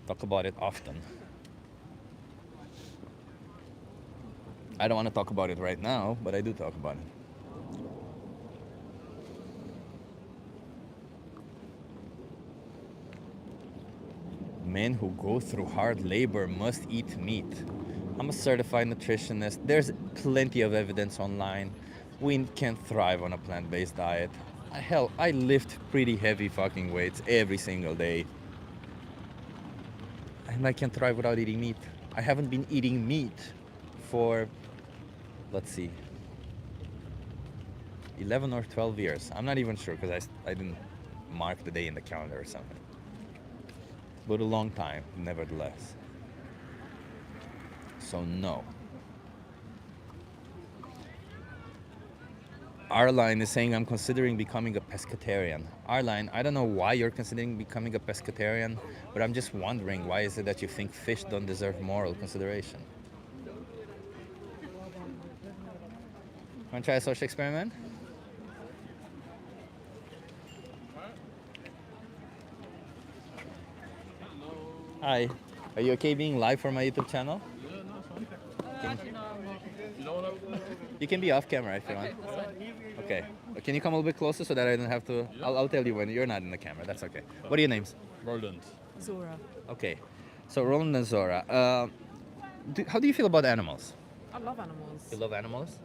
Talk about it often. I don't want to talk about it right now, but I do talk about it. Men who go through hard labor must eat meat. I'm a certified nutritionist. There's plenty of evidence online. We can thrive on a plant-based diet. Hell, I lift pretty heavy fucking weights every single day. And I can thrive without eating meat. I haven't been eating meat for, let's see, 11 or 12 years. I'm not even sure because I didn't mark the day in the calendar or something. But a long time, nevertheless. So no. Arline is saying, I'm considering becoming a pescatarian. Arline, I don't know why you're considering becoming a pescatarian, but I'm just wondering, why is it that you think fish don't deserve moral consideration? Want to try a social experiment? Hi. Are you okay being live for my YouTube channel? You can be off camera if you want. Okay. Can you come a little bit closer so that I don't have to? I'll tell you when you're not in the camera. That's okay. What are your names? Roland. Zora. Okay. So Roland and Zora. How do you feel about animals? I love animals. You love animals?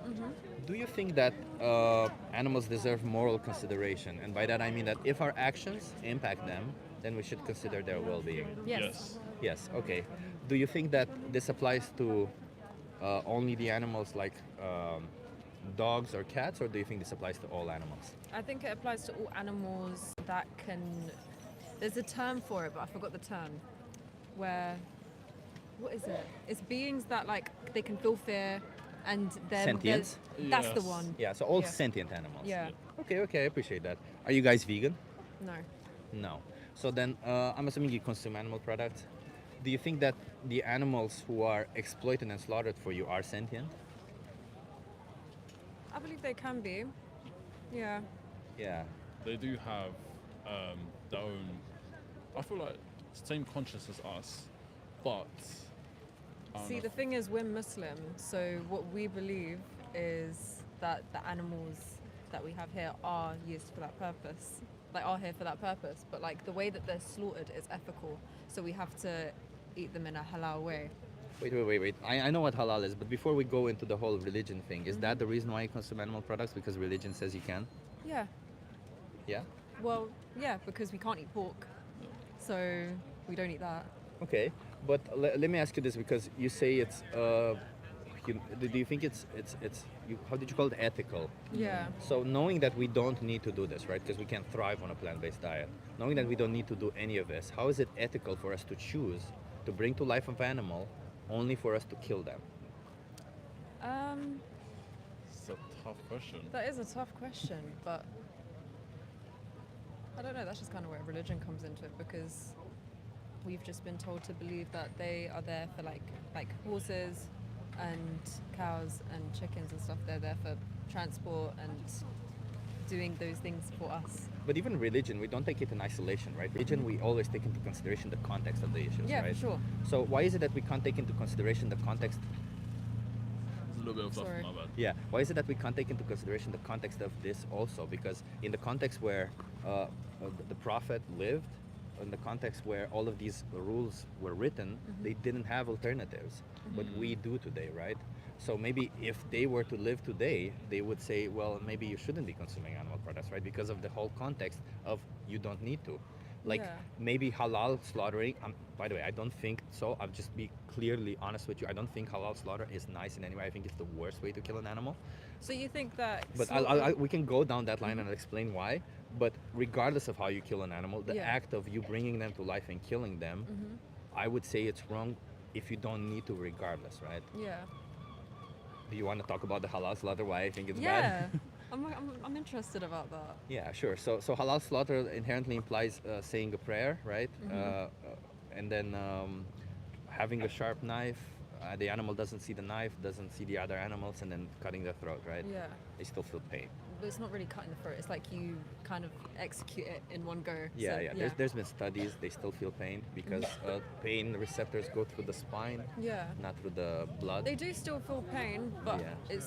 Do you think that animals deserve moral consideration? And by that I mean that if our actions impact them, then we should consider their well-being. Yes. Yes. Okay. Do you think that this applies to only the animals like dogs or cats, or do you think this applies to all animals? I think it applies to all animals that can. There's a term for it, but I forgot the term. Where, what is it? It's beings that like they can feel fear, and they're Sentience? That's the Yes. one. Yeah. So all Yeah. sentient animals. Yeah. Okay. Okay. I appreciate that. Are you guys vegan? No. No. So then, I'm assuming you consume animal products. Do you think that the animals who are exploited and slaughtered for you are sentient? I believe they can be. Yeah. Yeah. They do have their own. I feel like same conscience as us, but I don't See, know. the thing is, we're Muslim, so what we believe is that the animals that we have here are used for that purpose. Like, are here for that purpose. But, like, the way that they're slaughtered is ethical, so we have to eat them in a halal way. Wait. I know what halal is, but before we go into the whole religion thing, is that the reason why you consume animal products? Because religion says you can? Yeah. Yeah? Well, yeah, because we can't eat pork, so we don't eat that. Okay. But let me ask you this, because you say it's, do you think it's how did you call it, ethical? Yeah. So knowing that we don't need to do this, right? Because we can thrive on a plant-based diet. Knowing that we don't need to do any of this, how is it ethical for us to choose to bring to life an animal only for us to kill them? It's a tough question. That is a tough question, but I don't know, that's just kind of where religion comes into it, because we've just been told to believe that they are there for like horses and cows and chickens and stuff. They're there for transport and doing those things for us. But even religion, we don't take it in isolation, right? Religion, we always take into consideration the context of the issues, Yeah, right? for sure. So why is it that we can't take into consideration the context? It's a little bit of fluff, Sorry. my bad. Yeah. Why is it that we can't take into consideration the context of this also? Because in the context where the prophet lived, in the context where all of these rules were written, they didn't have alternatives, but we do today, right? So maybe if they were to live today, they would say, well, maybe you shouldn't be consuming animal products, right? Because of the whole context of you don't need to. Like Yeah. maybe halal slaughtering, by the way, I don't think so. I'll just be clearly honest with you. I don't think halal slaughter is nice in any way. I think it's the worst way to kill an animal. So you think that... But we can go down that line and explain why. But regardless of how you kill an animal, the Yeah. act of you bringing them to life and killing them, I would say it's wrong if you don't need to regardless, right? Yeah. Do you want to talk about the halal slaughter, why I think it's Yeah. bad? I'm interested about that. Yeah, sure. So halal slaughter inherently implies saying a prayer, right? And then having a sharp knife. The animal doesn't see the knife, doesn't see the other animals, and then cutting their throat, right? Yeah. They still feel pain. But it's not really cutting the throat. It's like you kind of execute it in one go. Yeah, So, yeah. There's been studies. They still feel pain because pain receptors go through the spine, Yeah. not through the blood. They do still feel pain, but Yeah.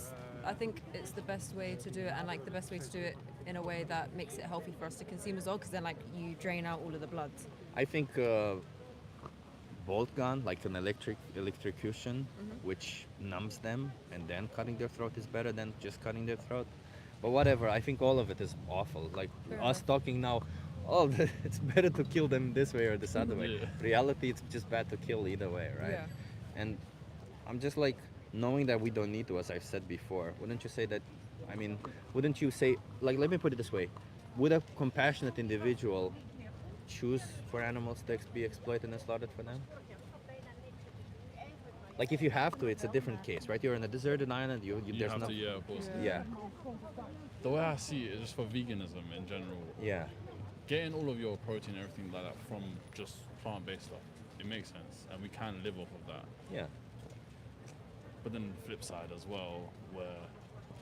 I think it's the best way to do it, and like the best way to do it in a way that makes it healthy for us to consume as well, because then like you drain out all of the blood. I think bolt gun, like an electrocution, which numbs them, and then cutting their throat is better than just cutting their throat. But whatever, I think all of it is awful. Like Fair us enough. talking now, oh, it's better to kill them this way or this other way. Yeah. Reality, it's just bad to kill either way, right? Yeah. And I'm just like, knowing that we don't need to, as I've said before, wouldn't you say that, wouldn't you say, like, let me put it this way, would a compassionate individual choose for animals to be exploited and slaughtered for them? Like, if you have to, it's a different case, right? You're in a deserted island, You there's have no... to, yeah, of course. Yeah, The way I see it is just for veganism in general. yeah. Getting all of your protein and everything like that from just plant-based stuff, it makes sense, and we can live off of that. Yeah. But then the flip side as well, where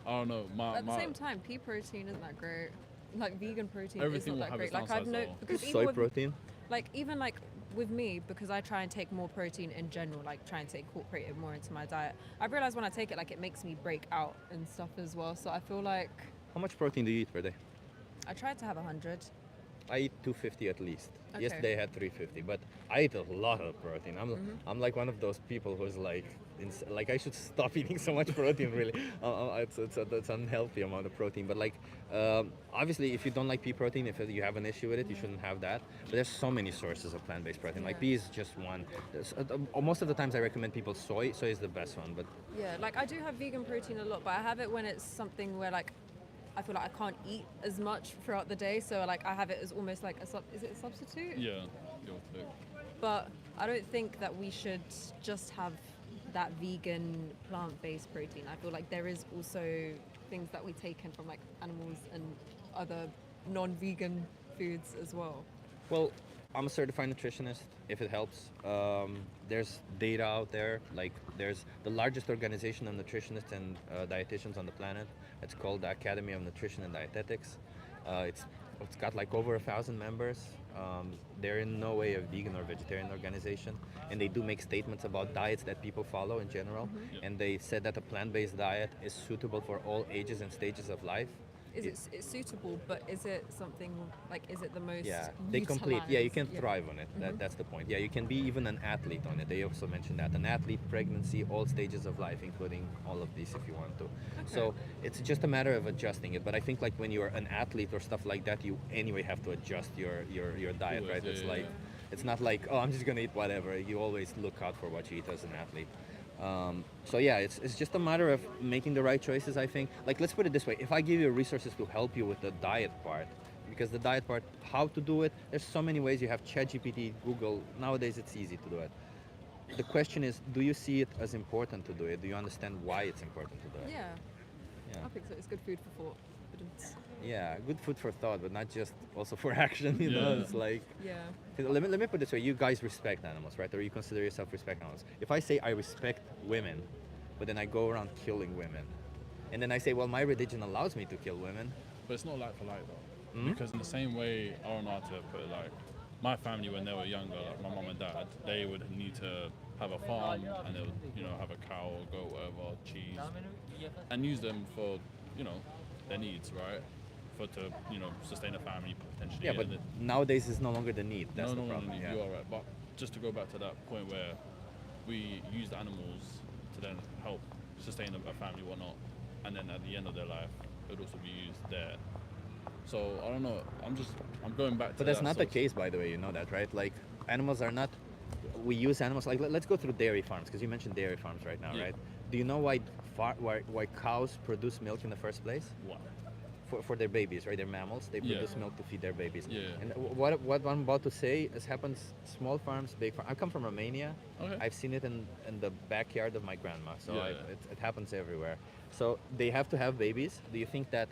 I don't know, At the same time, pea protein isn't that great. Like vegan protein Everything is will not that have great. its Like I've downsides no though. because Soy even with, protein? like even like with me, because I try and take more protein in general, like try and to incorporate it more into my diet, I realize when I take it, like it makes me break out and stuff as well. So I feel like How much protein do you eat per day? I try to have 100. I eat 250 at least. Okay. Yesterday I had 350, but I eat a lot of protein. I'm like one of those people who's like, like I should stop eating so much protein. Really, it's unhealthy amount of protein. But like, obviously, if you don't like pea protein, if you have an issue with it, you shouldn't have that. But there's so many sources of plant-based protein. Like pea is just one. Most of the times I recommend people soy. Soy is the best one, but Yeah, like I do have vegan protein a lot, but I have it when it's something where like I feel like I can't eat as much throughout the day. So like I have it as almost like is it a substitute? Yeah, your take. But I don't think that we should just have that vegan plant-based protein. I feel like there is also things that we take in from like animals and other non-vegan foods as well. well, I'm a certified nutritionist. If it helps, there's data out there. Like there's the largest organization of nutritionists and dietitians on the planet. It's called the Academy of Nutrition and Dietetics. It's got like over 1,000 members. They're in no way a vegan or vegetarian organization, and they do make statements about diets that people follow in general. And they said that a plant-based diet is suitable for all ages and stages of life. It's suitable, but is it something like, is it the most Yeah, they complete. Yeah, you can utilized? thrive on it. That's the point. Yeah, you can be even an athlete on it. They also mentioned that an athlete, pregnancy, all stages of life, including all of these, if you want to. So it's just a matter of adjusting it. But I think like when you're an athlete or stuff like that, you anyway have to adjust your diet, Always, right? yeah, It's yeah, like it's not like, oh, I'm just gonna eat whatever. You always look out for what you eat as an athlete. So yeah, it's just a matter of making the right choices, I think. Like, let's put it this way: if I give you resources to help you with the diet part, because the diet part, how to do it, there's so many ways. You have ChatGPT, Google. Nowadays, it's easy to do it. The question is, do you see it as important to do it? Do you understand why it's important to do it? Yeah, Yeah. I think so. It's good food for thought. But it's, Yeah, good food for thought, but not just also for action. You know, Yeah. it's like. yeah. 'Cause let me put it this way: you guys respect animals, right? Or you consider yourself respect animals. If I say I respect women, but then I go around killing women, and then I say, well, my religion allows me to kill women. But it's not like for like though. Mhm. Because in the same way, I don't know how to put it, like my family when they were younger, like my mom and dad, they would need to have a farm and they would, have a cow or goat, whatever, cheese, and use them for, their needs, right? To sustain a family potentially. Yeah, but And it- nowadays it's no longer the need. That's no, the no, problem. no, Yeah. you are right. But just to go back to that point where we use the animals to then help sustain a family, whatnot, and then at the end of their life, it would also be used there. So I don't know. I'm going back to. But that's that not the sort of- case, by the way. You know that, right? Like, animals are not. We use animals. Like, let's go through dairy farms, because you mentioned dairy farms right now, Yeah. right? Do you know why cows produce milk in the first place? What? For their babies, right? They're mammals. They Yeah. produce milk to feed their babies. Yeah. And what I'm about to say is happens small farms, big farms. I come from Romania. Okay. I've seen it in the backyard of my grandma. So Yeah. it happens everywhere. So they have to have babies. Do you think that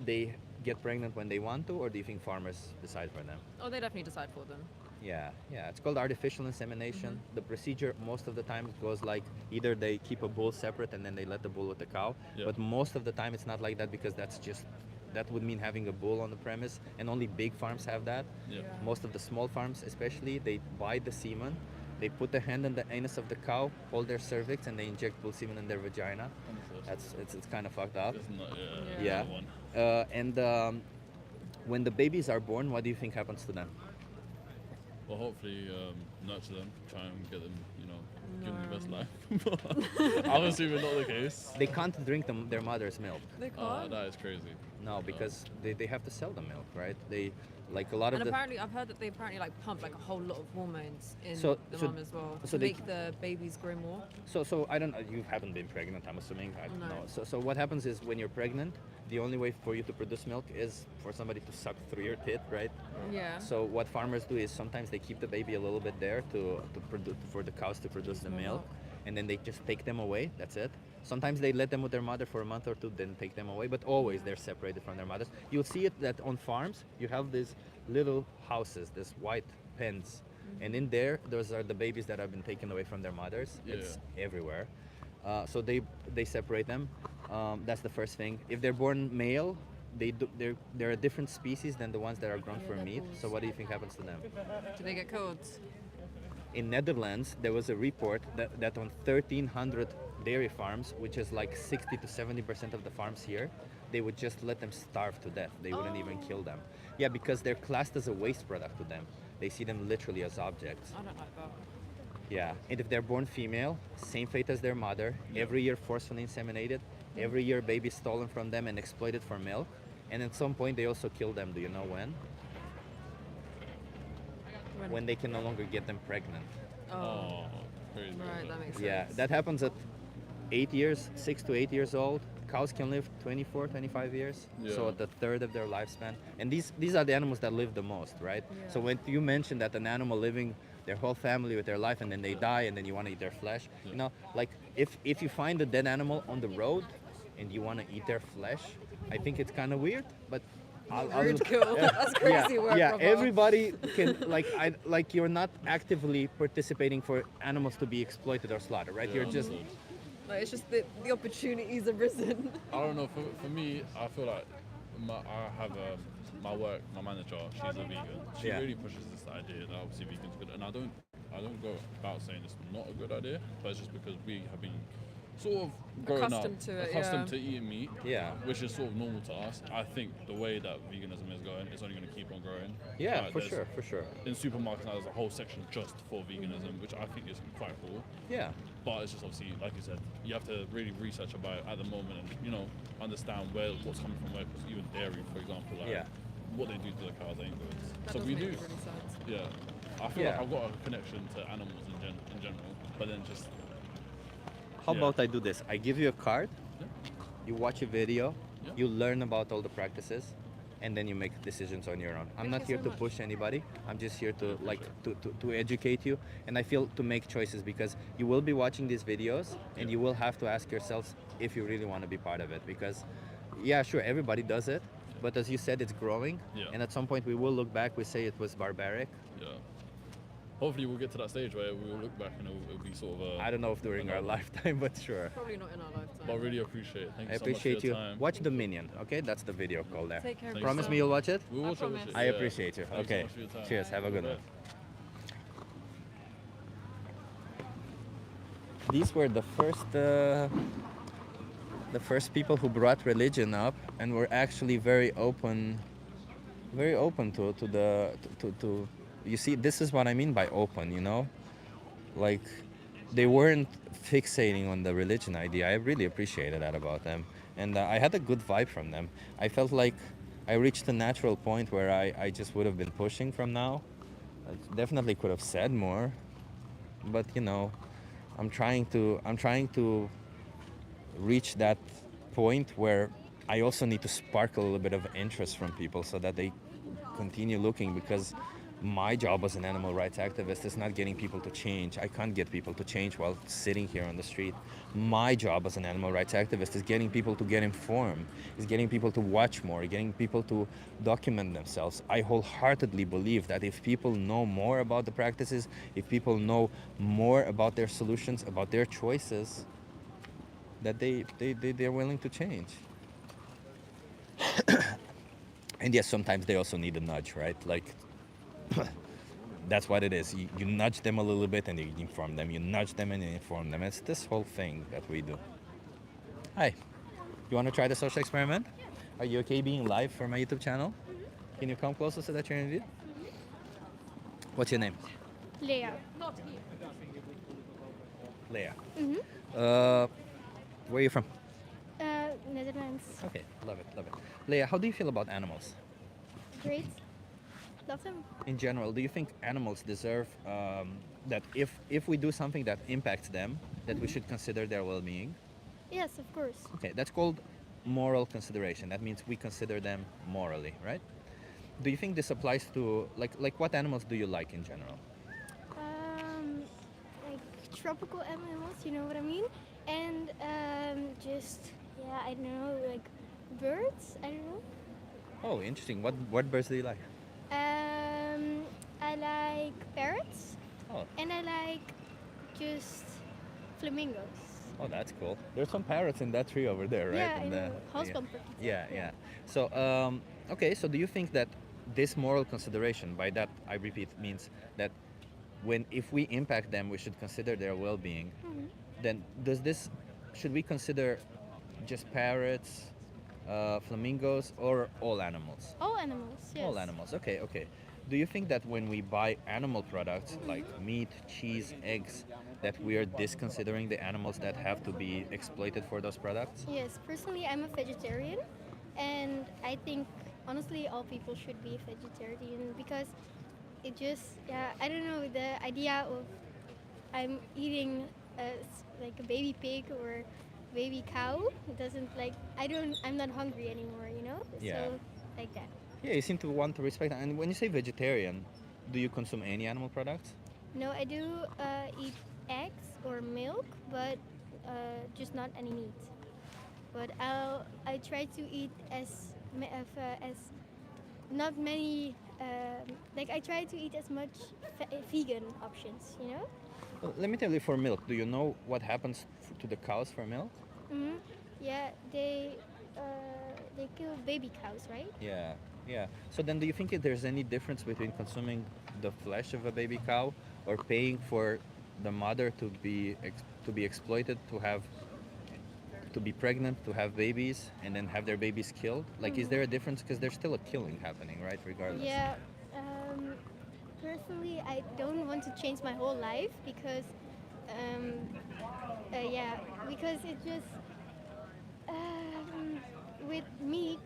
they get pregnant when they want to, or do you think farmers decide for them? Oh, they definitely decide for them. Yeah. It's called artificial insemination. The procedure most of the time it goes like either they keep a bull separate and then they let the bull with the cow. Yeah. But most of the time it's not like that, because that would mean having a bull on the premise, and only big farms have that. Yeah. Most of the small farms, especially, they buy the semen, they put the hand in the anus of the cow, hold their cervix, and they inject bull semen in their vagina. It's kind of fucked up. It's not, Yeah. another one. And when the babies are born, what do you think happens to them? Well, hopefully nurture them, try and get them, give them the best No. life. But I'm assuming not the case. They can't drink their mother's milk. They Oh, can't. that is crazy. No, because they have to sell the milk, right? They like a lot And of the. apparently, I've heard that they apparently like pump like a whole lot of hormones in So- the so- mum as well so to they- make the babies grow more. So I don't know. You haven't been pregnant, I'm assuming. I don't No. know. So what happens is when you're pregnant, the only way for you to produce milk is for somebody to suck through your tit, right? Yeah. So what farmers do is sometimes they keep the baby a little bit there for the cows to produce the more milk, milk. and then they just take them away. That's it. Sometimes they let them with their mother for a month or two, then take them away. But always they're separated from their mothers. You'll see it that on farms you have these little houses, these white pens, and in there those are the babies that have been taken away from their mothers. It's everywhere. So they separate them. That's the first thing. If they're born male, they're a different species than the ones that are grown for meat. So what do you think happens to them? Do they get killed? In Netherlands, there was a report that on 1,300 dairy farms, which is like 60 to 70% of the farms here, they would just let them starve to death. They wouldn't even kill them. Yeah, because they're classed as a waste product to them. They see them literally as objects. I don't like that. Yeah, and if they're born female, same fate as their mother. Every year forcefully inseminated. Every year babies stolen from them and exploited for milk. And at some point they also kill them. Do you know when? When they can no longer get them pregnant. Oh, crazy. Right, that makes sense. Yeah, that happens at 8 years, 6 to 8 years old. Cows can live 24, 25 years. So Yeah. at the third of their lifespan. And these are the animals that live the most, right? So when you mention that an animal living their whole family with their life and then they die and then you want to eat their flesh, you know, like if you find a dead animal on the road and you want to eat their flesh, I think it's kind of weird, but Rude kill. That's crazy work, yeah, Robert. everybody can like you're not actively participating for animals to be exploited or slaughtered, right? You're just Like, it's just the opportunities have risen. I don't know. For me, I feel like I have my manager. She's a vegan. She Yeah. really pushes this idea that obviously vegan's good, and I don't go about saying it's not a good idea, but it's just because we have been sort of growing Accustomed up, to it, accustomed yeah. to eating meat, Yeah. which is sort of normal to us. I think the way that veganism is going, it's only going to keep on growing. yeah, Like, for there's- sure, for sure. In supermarkets now, there's a whole section just for veganism, which I think is quite cool. Yeah. But it's just obviously, like you said, you have to really research about it at the moment and, you know, understand what's coming from where, because even dairy, for example, like Yeah. what they do to the cows ain't good. That So does we make do. really sense. Yeah. I feel Yeah. like I've got a connection to animals in general, but then just How Yeah. about I do this? I give you a card, Yeah. you watch a video, Yeah. you learn about all the practices, and then you make decisions on your own. I'm Thank not you here so to much. push anybody. I'm just here to to educate you, and I feel to make choices because you will be watching these videos and you will have to ask yourselves if you really want to be part of it, because yeah, sure, everybody does it, but as you said, it's growing, Yeah. and at some point we will look back, we say it was barbaric. yeah. Hopefully we'll get to that stage where we'll look back and it'll be sort of a. I don't know if during our lifetime, but sure. Probably not in our lifetime. But I really appreciate it. Thank you I so much appreciate for you. your time. Watch the Minion, okay? That's the video call there. Take care of Thank you Promise so me you'll watch it? We will watch promise. it. I Yeah. appreciate you. Thank you so Okay. much for your time. Cheers. Have a good Bye. one. These were the first people who brought religion up and were actually very open to you see, this is what I mean by open, you know, like they weren't fixating on the religion idea. I really appreciated that about them, and I had a good vibe from them. I felt like I reached a natural point where I just would have been pushing from now. I definitely could have said more, but you know, I'm trying to reach that point where I also need to spark a little bit of interest from people so that they continue looking, because my job as an animal rights activist is not getting people to change. I can't get people to change while sitting here on the street. My job as an animal rights activist is getting people to get informed, is getting people to watch more, getting people to document themselves. I wholeheartedly believe that if people know more about the practices, if people know more about their solutions, about their choices, that they're willing to change. And yes, sometimes they also need a nudge, right? Like, that's what it is. You nudge them a little bit and you inform them. You nudge them and you inform them. It's this whole thing that we do. Hi. You want to try the social experiment? Are you okay being live for my YouTube channel? Can you come closer so that you're in view? What's your name? Leah. Leah. Mhm. Where are you from? Netherlands. Okay, love it, love it. Leah, how do you feel about animals? Great. Love them. In general, do you think animals deserve that if we do something that impacts them, that we should consider their well-being? Yes, of course. Okay, that's called moral consideration. That means we consider them morally, right? Do you think this applies to like what animals do you like in general? Like tropical animals, you know what I mean? And just I don't know, like birds. I don't know. Oh, interesting. What birds do you like? I like parrots. Oh, And I like just flamingos. Oh, that's cool. There's some parrots in that tree over there, right? Yeah, In I know. House yeah. bumper. Yeah. So, okay. So, do you think that this moral consideration, by that I repeat, means that if we impact them, we should consider their well-being? Mhm. Then, should we consider just parrots, flamingos, or all animals? All animals, yes. All animals. Okay. Do you think that when we buy animal products like meat, cheese, eggs, that we are disconsidering the animals that have to be exploited for those products? Yes, personally, I'm a vegetarian, and I think honestly, all people should be vegetarian because it just, yeah, I don't know, the idea of I'm eating like a baby pig or baby cow doesn't like, I'm not hungry anymore, you know? Yeah. So, like that. Yeah, you seem to want to respect. And when you say vegetarian, do you consume any animal products? No, I do eat eggs or milk, but just not any meat. But I try to eat as not many like I try to eat as much vegan options, you know. Well, let me tell you, for milk, do you know what happens to the cows for milk? Hmm. Yeah, they kill baby cows, right? Yeah. So then, do you think if there's any difference between consuming the flesh of a baby cow or paying for the mother to be exploited, to be pregnant, to have babies, and then have their babies killed? Like, is there a difference? Because there's still a killing happening, right? Regardless. Yeah. Personally, I don't want to change my whole life because, because it just with meat,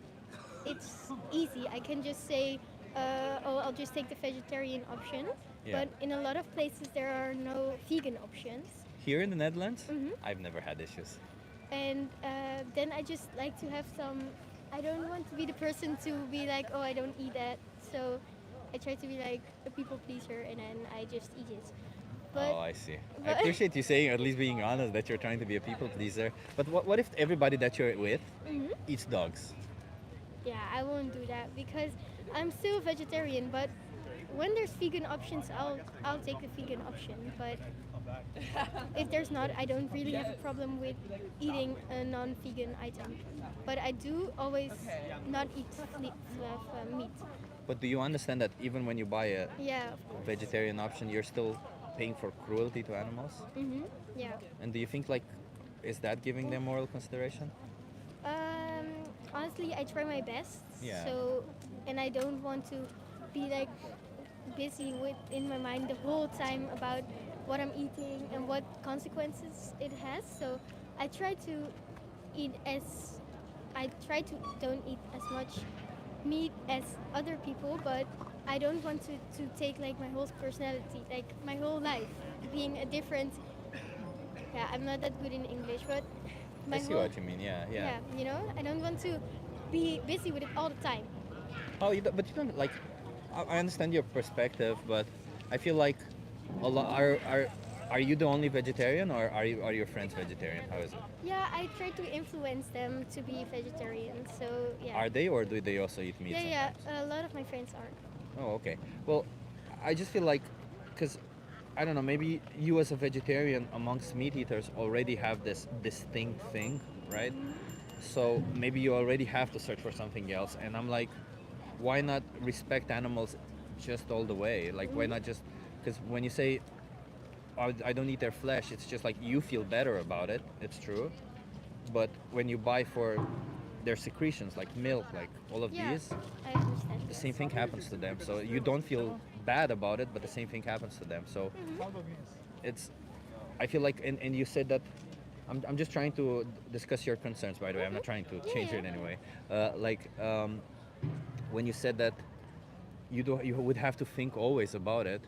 it's easy. I can just say, I'll just take the vegetarian option. Yeah. But in a lot of places, there are no vegan options. Here in the Netherlands, Mhm. I've never had issues. And then I just like to have some. I don't want to be the person to be like, oh, I don't eat that. So I try to be like a people pleaser, and then I just eat it. But Oh, I see. I appreciate you saying, at least being honest, that you're trying to be a people pleaser. But what if everybody that you're with Mhm. eats dogs? Yeah, I won't do that because I'm still a vegetarian. But when there's vegan options, I'll take the vegan option. But if there's not, I don't really have a problem with eating a non-vegan item. But I do always not eat meat. But do you understand that even when you buy a Yeah. vegetarian option, you're still paying for cruelty to animals? Mhm. Yeah. And do you think, like, is that giving them moral consideration? Honestly, I try my best. Yeah. So, and I don't want to be like busy with in my mind the whole time about what I'm eating and what consequences it has. So, I try to don't eat as much meat as other people, but I don't want to take like my whole personality, like my whole life, being a different. Yeah, I'm not that good in English, but my I see whole, what you mean. Yeah. you know, I don't want to be busy with it all the time. Oh, but you don't, like. I understand your perspective, but I feel like a lot are you the only vegetarian, or are your friends vegetarian? How is it? Yeah, I try to influence them to be vegetarian. So yeah. Are they, or do they also eat meat? Yeah, sometimes? a lot of my friends are. Oh, okay. Well, I just feel like, because I don't know, maybe you as a vegetarian amongst meat eaters already have this distinct thing, right? So maybe you already have to search for something else. And I'm like, why not respect animals just all the way? Like, why not just, because when you say, oh, I don't eat their flesh, it's just like you feel better about it. It's true. But when you buy for their secretions, like milk, like all of Yeah, these, I understand. the same thing happens to them. So you don't feel bad about it, but the same thing happens to them. So it's, I feel like, and you said that, I'm just trying to discuss your concerns, by the way. I'm not trying to change it in any way. When you said that you would have to think always about it,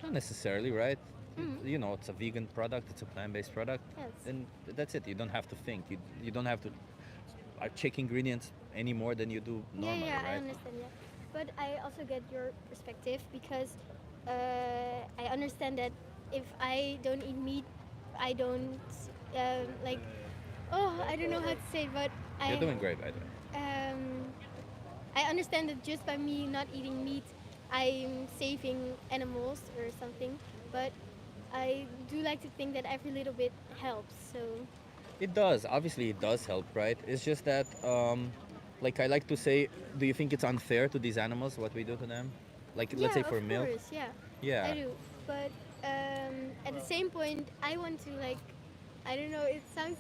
not necessarily, right? You know, it's a vegan product, it's a plant-based product, Yes. and that's it. You don't have to think. You don't have to check ingredients any more than you do normally, yeah, I right? understand. Yeah, but I also get your perspective because I understand that if I don't eat meat, I don't like. Oh, I don't know how to say it, but You're doing great, by the way. I understand that just by me not eating meat, I'm saving animals or something. But I do like to think that every little bit helps. So It does. Obviously, it does help, right? It's just that, like I like to say, do you think it's unfair to these animals what we do to them? Like, let's say yeah, for of milk. course, yeah, Yeah. I do. But at the same point, I want to like, I don't know. It sounds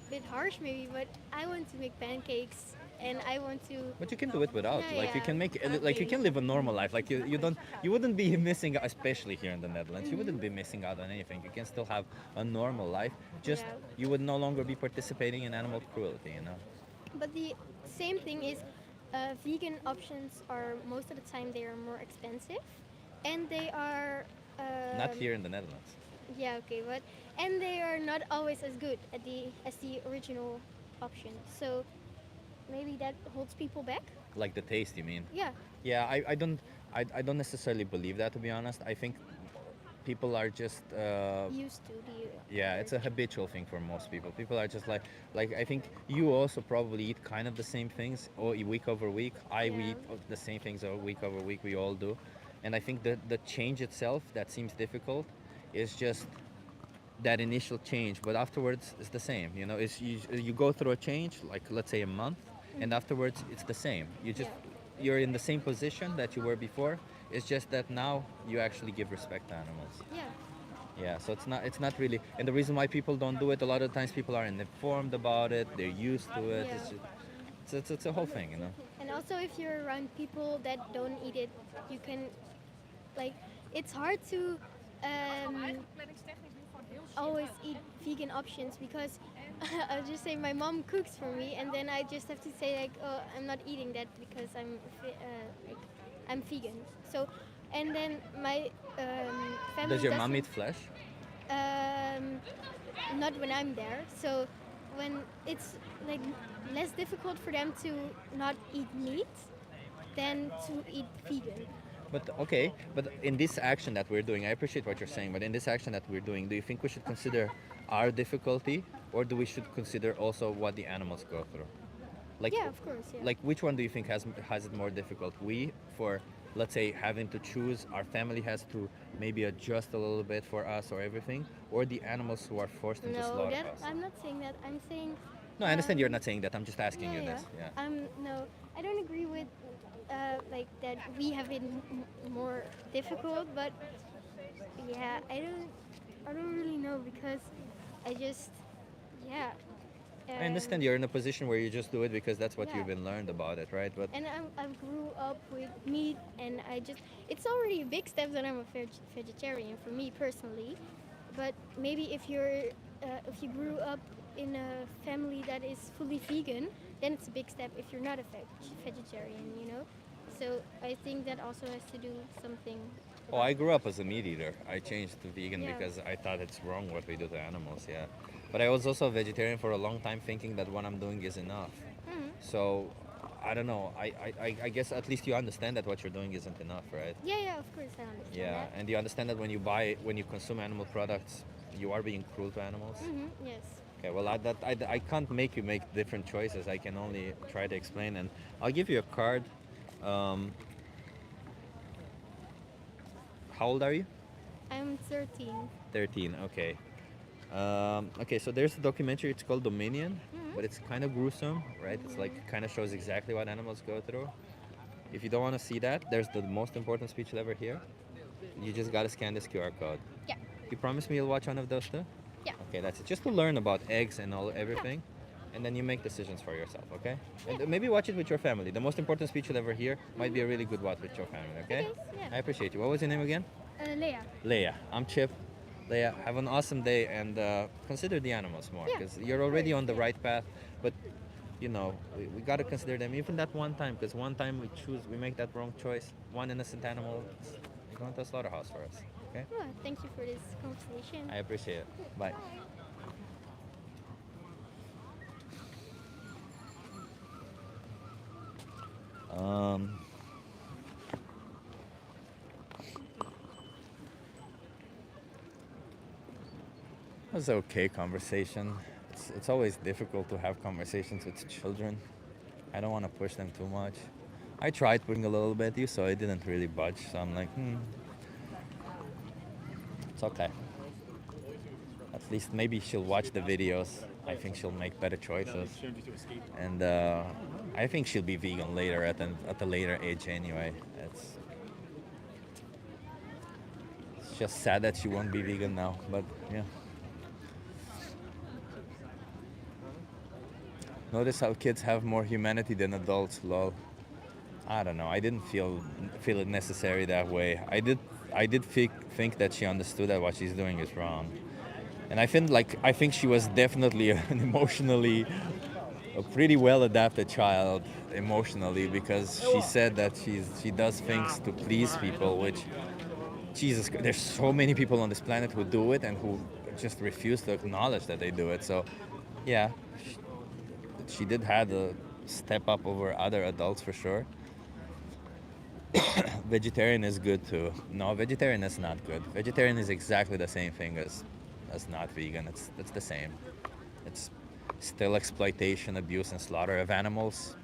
a bit harsh maybe, but I want to make pancakes and I want to. But you can do it without. Yeah, Like you yeah. can make like you can live a normal life. Like you don't you wouldn't be missing out, especially here in the Netherlands. You wouldn't be missing out on anything. You can still have a normal life. Just Yeah. you would no longer be participating in animal cruelty. You know. But the same thing is, vegan options are most of the time they are more expensive, and they are. Not here in the Netherlands. Yeah, okay, but and they are not always as good at as the original option. So maybe that holds people back. Like the taste, you mean? Yeah. Yeah, I don't necessarily believe that, to be honest. I think people are just Used to the. yeah, it's a habitual thing for most people. People are just like I think you also probably eat kind of the same things or week over week. We Yeah. eat the same things week over week. We all do, and I think the change itself that seems difficult is just that initial change, but afterwards it's the same. You know, it's you go through a change, like let's say a month, and afterwards it's the same. You just you're in the same position that you were before. It's just that now you actually give respect to animals. Yeah. Yeah, so it's not really, and the reason why people don't do it, a lot of times people aren't informed about it. They're used to it. Yeah. It's a whole thing, you know. And also, if you're around people that don't eat it, you can, like, it's hard to always eat vegan options because I'll just say my mom cooks for me, and then I just have to say like, oh, I'm not eating that because like, I'm vegan. So, and then my family. Does your mom doesn't- eat flesh? Not when I'm there. So when it's like less difficult for them to not eat meat than to eat vegan. But okay, but in this action that we're doing, I appreciate what you're saying, but in this action that we're doing, do you think we should consider our difficulty, or do we should consider also what the animals go through? Like, Yeah, of course, yeah. Like, which one do you think has it more difficult? We, for let's say having to choose, our family has to maybe adjust a little bit for us or everything, or the animals who are forced into No, slaughterhouse? I'm not saying that. I'm saying. No, I understand you're not saying that. I'm just asking you Yeah. this. Yeah. No, I don't agree with like that we have it more difficult, but yeah, I don't really know because I just yeah. I understand you're in a position where you just do it because that's what Yeah. you've been learned about it, right? But And I grew up with meat, and it's already a big step that I'm a vegetarian for me personally. But maybe if if you grew up in a family that is fully vegan, then it's a big step if you're not a vegetarian, you know? So I think that also has to do something. oh, I grew up as a meat eater. I changed to vegan Yeah. because I thought it's wrong what we do to animals, yeah. But I was also a vegetarian for a long time thinking that what I'm doing is enough. Mhm. So I don't know. I guess at least you understand that what you're doing isn't enough, right? Yeah, of course I understand Yeah, that. and you understand that when you consume animal products, you are being cruel to animals. Yes. Okay, well, I can't make you make different choices. I can only try to explain, and I'll give you a card. How old are you? I'm 13. 13, okay. Okay, so there's a documentary, it's called Dominion, but it's kind of gruesome, right? It's like, kind of shows exactly what animals go through. If you don't want to see that, there's the most important speech you'll ever hear. You just gotta scan this QR code. Yeah. You promise me you'll watch one of those too? Yeah. Okay, that's it. Just to learn about eggs and everything, and then you make decisions for yourself, okay? And maybe watch it with your family. The most important speech you'll ever hear might be a really good watch with your family, okay? Okay, yeah. I appreciate you. What was your name again? Leia. Leia. I'm Chip. Leia, have an awesome day, and consider the animals more, Yeah, because you're already on the right path, but you know, we got to consider them even that one time, because one time we make that wrong choice, one innocent animal is going to a slaughterhouse for us, okay? Oh, thank you for this conversation. I appreciate it. Bye. It was an okay conversation. It's always difficult to have conversations with children. I don't want to push them too much. I tried pushing a little bit, you saw it didn't really budge, so I'm like, it's okay. At least maybe she'll watch the videos. I think she'll make better choices. And I think she'll be vegan later at a later age anyway. It's just sad that she won't be vegan now, but yeah. Notice how kids have more humanity than adults, lol. I don't know. I didn't feel it necessary that way. I did think that she understood that what she's doing is wrong. And I think she was definitely an emotionally a pretty well adapted child emotionally, because she said that she does things to please people, which Jesus, there's so many people on this planet who do it and who just refuse to acknowledge that they do it. So yeah, she did have a step up over other adults for sure. Vegetarian is good too. No, vegetarian is not good. Vegetarian is exactly the same thing as not vegan. It's the same. It's still exploitation, abuse, and slaughter of animals.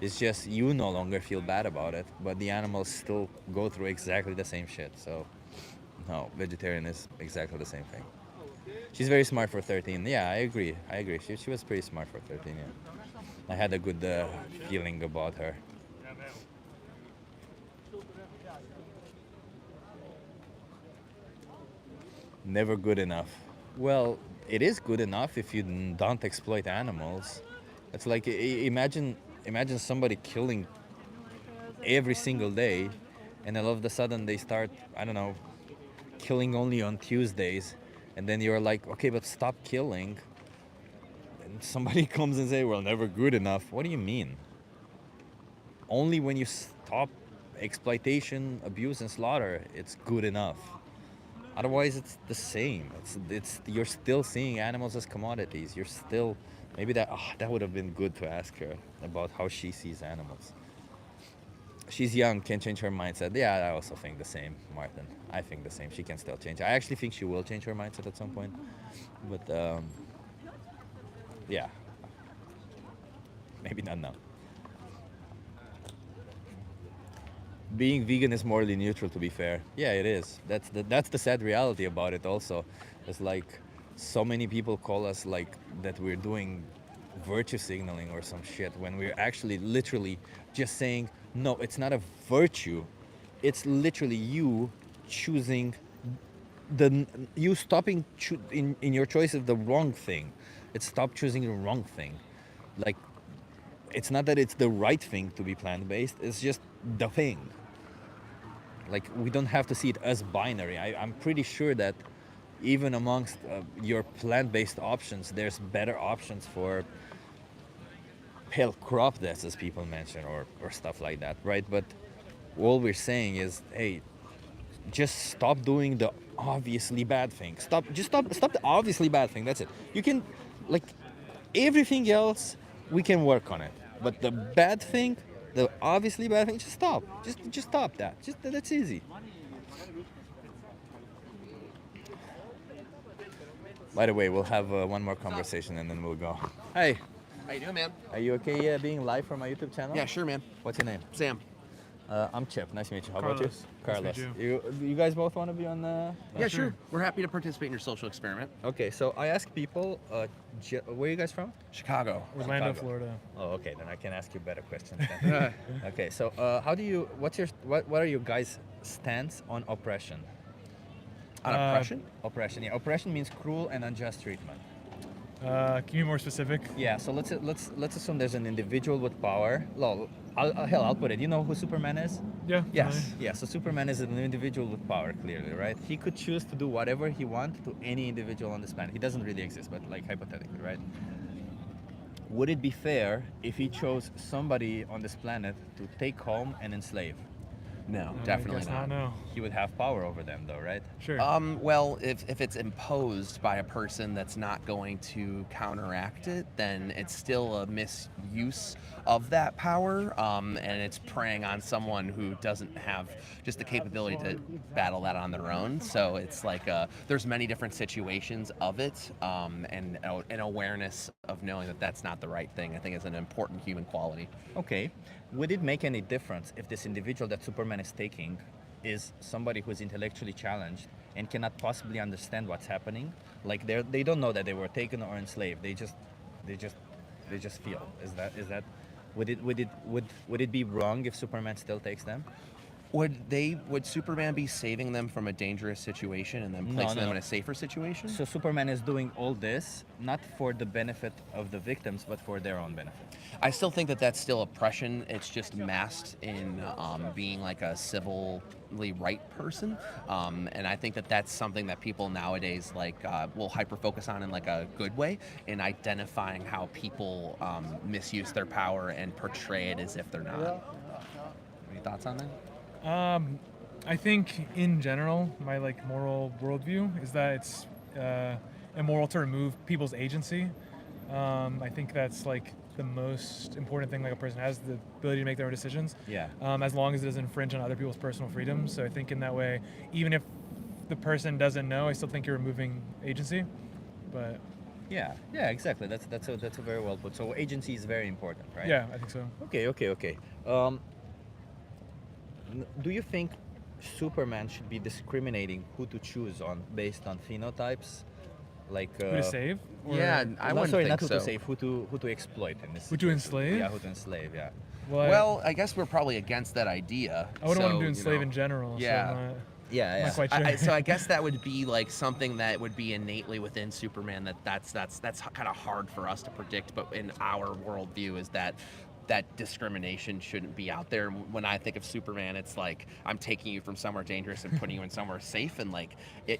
It's just you no longer feel bad about it, but the animals still go through exactly the same shit. So no, vegetarian is exactly the same thing. She's very smart for 13. Yeah, I agree. She was pretty smart for 13, yeah. I had a good feeling about her. Never good enough. Well, it is good enough if you don't exploit animals. It's like imagine somebody killing every single day, and then all of a sudden they start, I don't know, killing only on Tuesdays, and then you're like, okay, but stop killing. And somebody comes and say, well, never good enough. What do you mean? Only when you stop exploitation, abuse, and slaughter, it's good enough. Otherwise, it's the same. It's you're still seeing animals as commodities. You're still, maybe that would have been good to ask her about how she sees animals. She's young, can change her mindset. Yeah, I also think the same, Martin. I think the same. She can still change. I actually think she will change her mindset at some point. But yeah, maybe not now. Being vegan is morally neutral, to be fair. Yeah, it is. That's the sad reality about it also. It's like so many people call us like that we're doing virtue signaling or some shit, when we're actually literally just saying, no, it's not a virtue. It's literally you choosing you stopping in your choice of the wrong thing. It's stop choosing the wrong thing. Like, it's not that it's the right thing to be plant-based, it's just the thing. Like, we don't have to see it as binary. I'm pretty sure that even amongst your plant-based options, there's better options for pale crop deaths, as people mention, or stuff like that, right? But all we're saying is, hey, just stop doing the obviously bad thing. Stop the obviously bad thing. That's it. You can, like, everything else, we can work on it. But the bad thing, the obviously bad thing, just stop. Just stop that. That's easy. By the way, we'll have one more conversation and then we'll go. Hey. How you doing, man? Are you okay being live for my YouTube channel? Yeah, sure, man. What's your name? Sam. I'm Chip. Nice to meet you. How Carlos. about you? Carlos. Nice to meet You guys both want to be on the... Yeah, sure. We're happy to participate in your social experiment. Okay, so I ask people, where are you guys from? Chicago. Orlando, Chicago. Florida. Oh, okay, then I can ask you better questions then. Okay, so what are your guys' stance on oppression? On oppression? Oppression, yeah. Oppression means cruel and unjust treatment. Can you be more specific? Yeah, so let's assume there's an individual with power. I'll put it. You know who Superman is? Yeah. Yes. Yeah. So Superman is an individual with power, clearly, right? He could choose to do whatever he wants to any individual on this planet. He doesn't really exist, but like hypothetically, right? Would it be fair if he chose somebody on this planet to take home and enslave? No, I definitely guess not. No. He would have power over them, though, right? Sure. Well, if it's imposed by a person that's not going to counteract it, then it's still a misuse of that power, and it's preying on someone who doesn't have just the capability to battle that on their own. So it's like there's many different situations of it, and an awareness of knowing that that's not the right thing, I think, is an important human quality. Okay. Would it make any difference if this individual that Superman is taking is somebody who's intellectually challenged and cannot possibly understand what's happening. Like they don't know that they were taken or enslaved. They just feel. Is that would it be wrong if Superman still takes them? Would Superman be saving them from a dangerous situation and then placing them in a safer situation? So Superman is doing all this not for the benefit of the victims, but for their own benefit. I still think that that's still oppression. It's just masked in being like a civilly right person, and I think that that's something that people nowadays like will hyper focus on in like a good way, in identifying how people misuse their power and portray it as if they're not. Any thoughts on that? I think in general, my like moral worldview is that it's immoral to remove people's agency. I think that's like the most important thing like a person has, the ability to make their own decisions. Yeah. As long as it doesn't infringe on other people's personal freedoms. So I think in that way, even if the person doesn't know, I still think you're removing agency. But Yeah, exactly. That's a very well put. So agency is very important, right? yeah, I think so. Okay. Do you think Superman should be discriminating who to choose on based on phenotypes, like Who to save? Or Yeah, I wouldn't sorry, think not who so. to save, who to exploit in this. Who to situation. enslave? Yeah, who to enslave. Yeah. Well, I guess we're probably against that idea. I wouldn't want so, to do you enslave know. in general. Yeah. So I'm Yeah. not quite sure. So I guess that would be like something that would be innately within Superman. That's kind of hard for us to predict. But in our worldview, is that discrimination shouldn't be out there. When I think of Superman, it's like I'm taking you from somewhere dangerous and putting you in somewhere safe. And like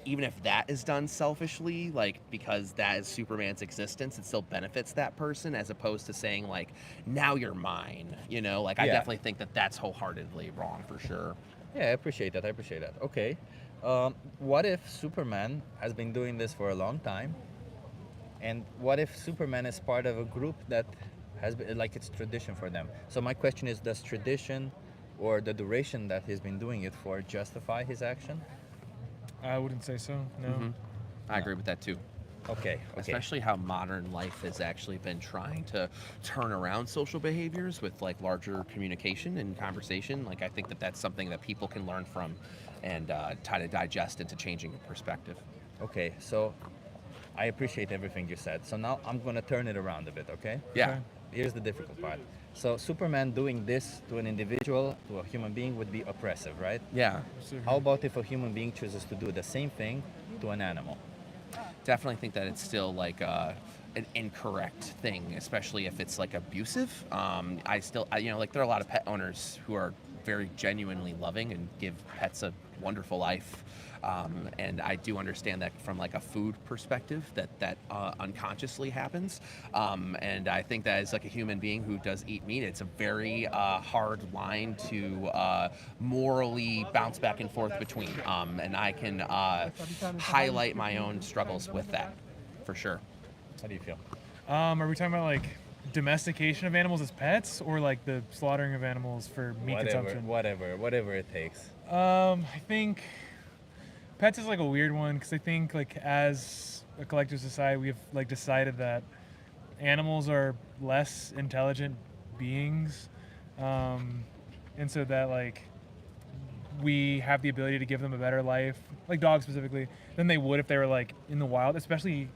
even if that is done selfishly, like because that is Superman's existence, it still benefits that person, as opposed to saying like, now you're mine. You know, like I Yeah. definitely think that that's wholeheartedly wrong for sure. Yeah, I appreciate that. Okay. What if Superman has been doing this for a long time? And what if Superman is part of a group that has been, like, it's tradition for them? So my question is, does tradition or the duration that he's been doing it for justify his action? I wouldn't say so. No. Mhm. I agree with that too. Okay. Especially how modern life has actually been trying to turn around social behaviors with like larger communication and conversation. Like I think that that's something that people can learn from and try to digest into changing perspective. Okay, so I appreciate everything you said. So now I'm gonna turn it around a bit, okay? Yeah. Okay. Here's the difficult part. So Superman doing this to an individual, to a human being, would be oppressive, right? Yeah. How about if a human being chooses to do the same thing to an animal? Definitely think that it's still like an incorrect thing, especially if it's like abusive. Like there are a lot of pet owners who are very genuinely loving and give pets a wonderful life. And I do understand that from like a food perspective that unconsciously happens. And I think that as like a human being who does eat meat, it's a very hard line to morally bounce back and forth between. And I can highlight my own struggles with that, for sure. How do you feel? Are we talking about like domestication of animals as pets, or like the slaughtering of animals for meat consumption? Whatever it takes. I think pets is like a weird one, because I think like as a collective society we've like decided that animals are less intelligent beings, and so that like we have the ability to give them a better life, like dogs specifically, than they would if they were like in the wild, especially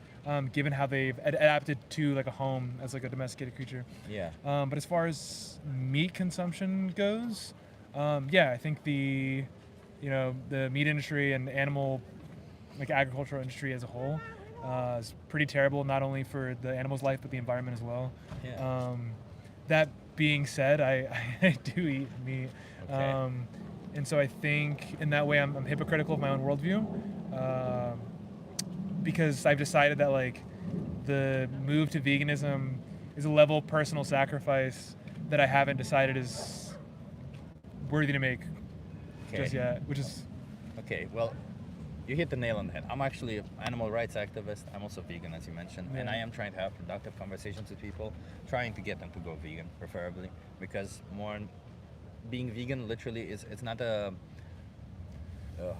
given how they've adapted to like a home as like a domesticated creature. Yeah. But as far as meat consumption goes, I think the meat industry and animal, like agricultural industry as a whole, is pretty terrible, not only for the animal's life, but the environment as well. Yeah. That being said, I do eat meat. Okay. And so I think in that way I'm hypocritical of my own worldview, because I've decided that like the move to veganism is a level of personal sacrifice that I haven't decided is worthy to make just yet, which is... Okay, well, you hit the nail on the head. I'm actually an animal rights activist. I'm also vegan, as you mentioned, and I am trying to have productive conversations with people, trying to get them to go vegan, preferably, because being vegan literally it's not a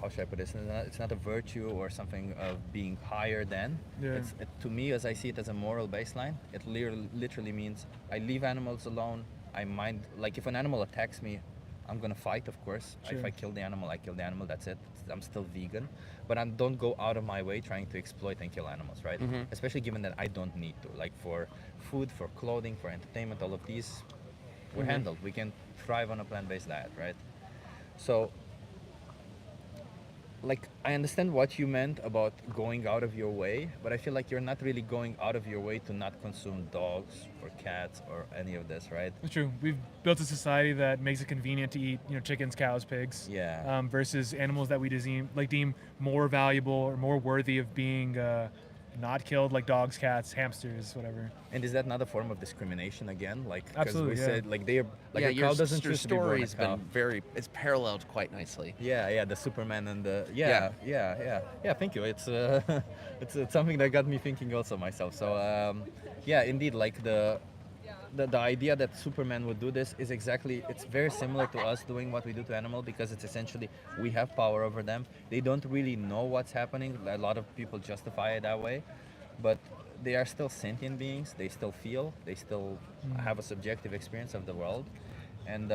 how should I put this? It's not a virtue or something of being higher than. Yeah. To me, as I see it, as a moral baseline. It literally means I leave animals alone. I mind, like if an animal attacks me, I'm gonna fight, of course. Sure. If I kill the animal, I kill the animal. That's it. I'm still vegan, but I don't go out of my way trying to exploit and kill animals, right? Especially given that I don't need to. Like for food, for clothing, for entertainment, all of these, we're handled. We can thrive on a plant-based diet, right? So, like, I understand what you meant about going out of your way, but I feel like you're not really going out of your way to not consume dogs or cats or any of this, right? It's true. We've built a society that makes it convenient to eat, chickens, cows, pigs. Yeah. Versus animals that we deem more valuable or more worthy of being not killed, like dogs, cats, hamsters, whatever. And is that not a form of discrimination again? Like, because Absolutely, we yeah. said like they're like a your cow doesn't your choose to be born a story's cow. been it's paralleled quite nicely. Yeah, the Superman and the Yeah. yeah. Thank you. It's it's something that got me thinking also myself. So yeah, indeed, like the idea that Superman would do this is it's very similar to us doing what we do to animal, because it's essentially we have power over them. They don't really know what's happening. A lot of people justify it that way, but they are still sentient beings. They still feel. They still have a subjective experience of the world, and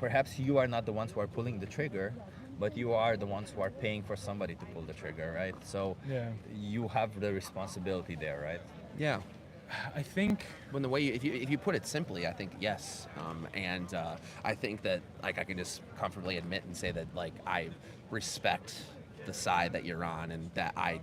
perhaps you are not the ones who are pulling the trigger, but you are the ones who are paying for somebody to pull the trigger, right? So you have the responsibility there, right? Yeah. I think when the way if you put it simply, I think yes, and I think that like I can just comfortably admit and say that like I respect the side that you're on, and that I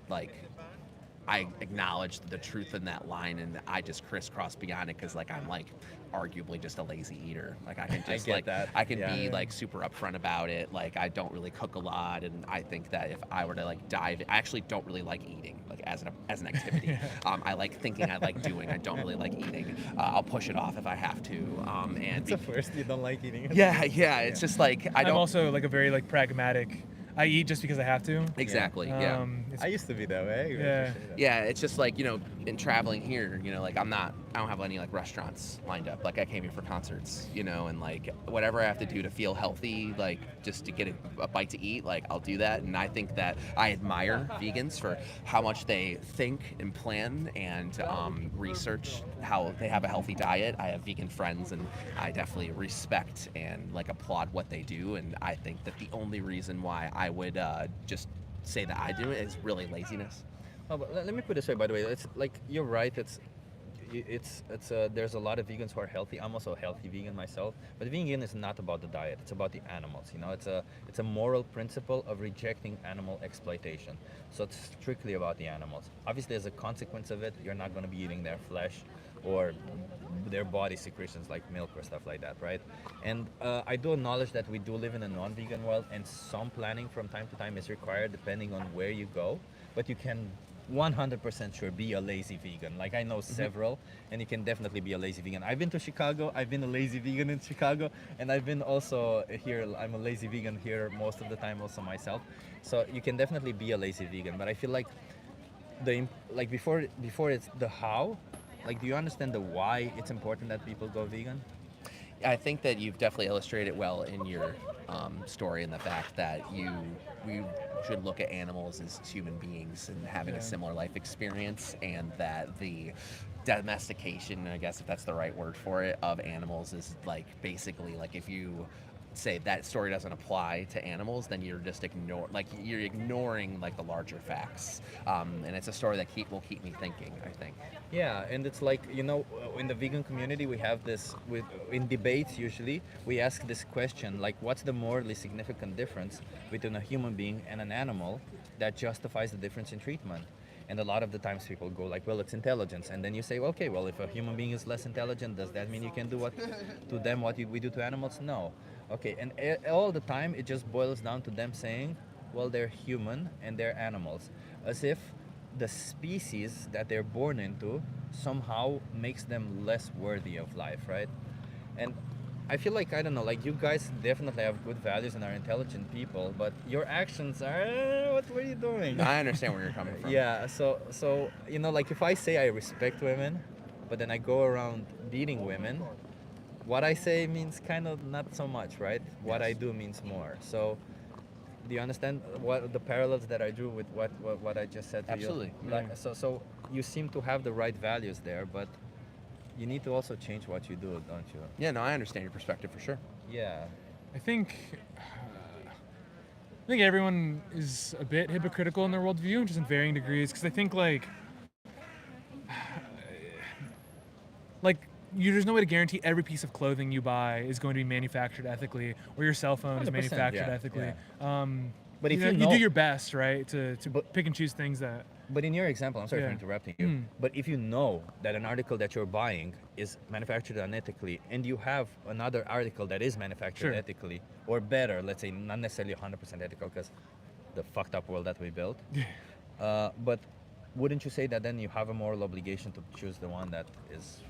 acknowledge the truth in that line, and I just crisscross beyond it because like I'm like arguably just a lazy eater. Like I can just I can be like super upfront about it. Like I don't really cook a lot, and I think that if I were to like I actually don't really like eating like as an activity. I like thinking, I like doing. I don't really like eating. I'll push it off if I have to. And It's the first you don't like eating. yeah. It's just like I'm also like a very like pragmatic. I eat just because I have to. Exactly. I used to be that way. Yeah, it's just like, in traveling here, like I don't have any like restaurants lined up. Like I came here for concerts, and like whatever I have to do to feel healthy, like just to get a bite to eat, like I'll do that. And I think that I admire vegans for how much they think and plan and research how they have a healthy diet. I have vegan friends, and I definitely respect and like applaud what they do. And I think that the only reason why I would just say that I do it is really laziness. Oh, but let me put it this way, by the way. It's like you're right. There's a lot of vegans who are healthy. I'm also a healthy vegan myself. But vegan is not about the diet. It's about the animals. It's a moral principle of rejecting animal exploitation. So it's strictly about the animals. Obviously, as a consequence of it, you're not going to be eating their flesh or their body secretions like milk or stuff like that, right? And I do acknowledge that we do live in a non-vegan world, and some planning from time to time is required depending on where you go. But you can 100% sure be a lazy vegan. Like I know several, and you can definitely be a lazy vegan. I've been to Chicago. I've been a lazy vegan in Chicago, and I've been also here. I'm a lazy vegan here most of the time also myself. So you can definitely be a lazy vegan. But I feel like before it's the how. Like, do you understand the why it's important that people go vegan? I think that you've definitely illustrated well in your story, in the fact that we should look at animals as human beings and having a similar life experience, and that the domestication, I guess if that's the right word for it, of animals is like basically like if you say that story doesn't apply to animals, then you're just ignoring like the larger facts, and it's a story that will keep me thinking, I think. Yeah, and it's like, in the vegan community we have this in debates. Usually we ask this question, like, what's the morally significant difference between a human being and an animal that justifies the difference in treatment? And a lot of the times people go like, well, it's intelligence. And then you say, okay, well, if a human being is less intelligent, does that mean you can do to them what we do to animals? No. Okay, and all the time it just boils down to them saying, well, they're human and they're animals, as if the species that they're born into somehow makes them less worthy of life, right? And I feel like, I don't know, like you guys definitely have good values and are intelligent people, but your actions are, what were you doing? I understand where you're coming from. Yeah, so like if I say I respect women, but then I go around beating women, what I say means kind of not so much, right? What I do means more. So do you understand what the parallels that I drew with what I just said to Absolutely. you? Like, so you seem to have the right values there, but you need to also change what you do, don't you? Yeah, no, I understand your perspective for sure. Yeah. I think everyone is a bit hypocritical in their worldview, just in varying degrees. Because I think there's no way to guarantee every piece of clothing you buy is going to be manufactured ethically, or your cell phone is 100%, manufactured yeah, ethically. yeah. But you if you do your best, right, to pick and choose things that. But in your example, I'm sorry for Yeah. interrupting you, but if you know that an article that you're buying is manufactured unethically, and you have another article that is manufactured Sure. ethically, or better, let's say not necessarily 100% ethical, because the fucked up world that we built, but wouldn't you say that then you have a moral obligation to choose the one that is...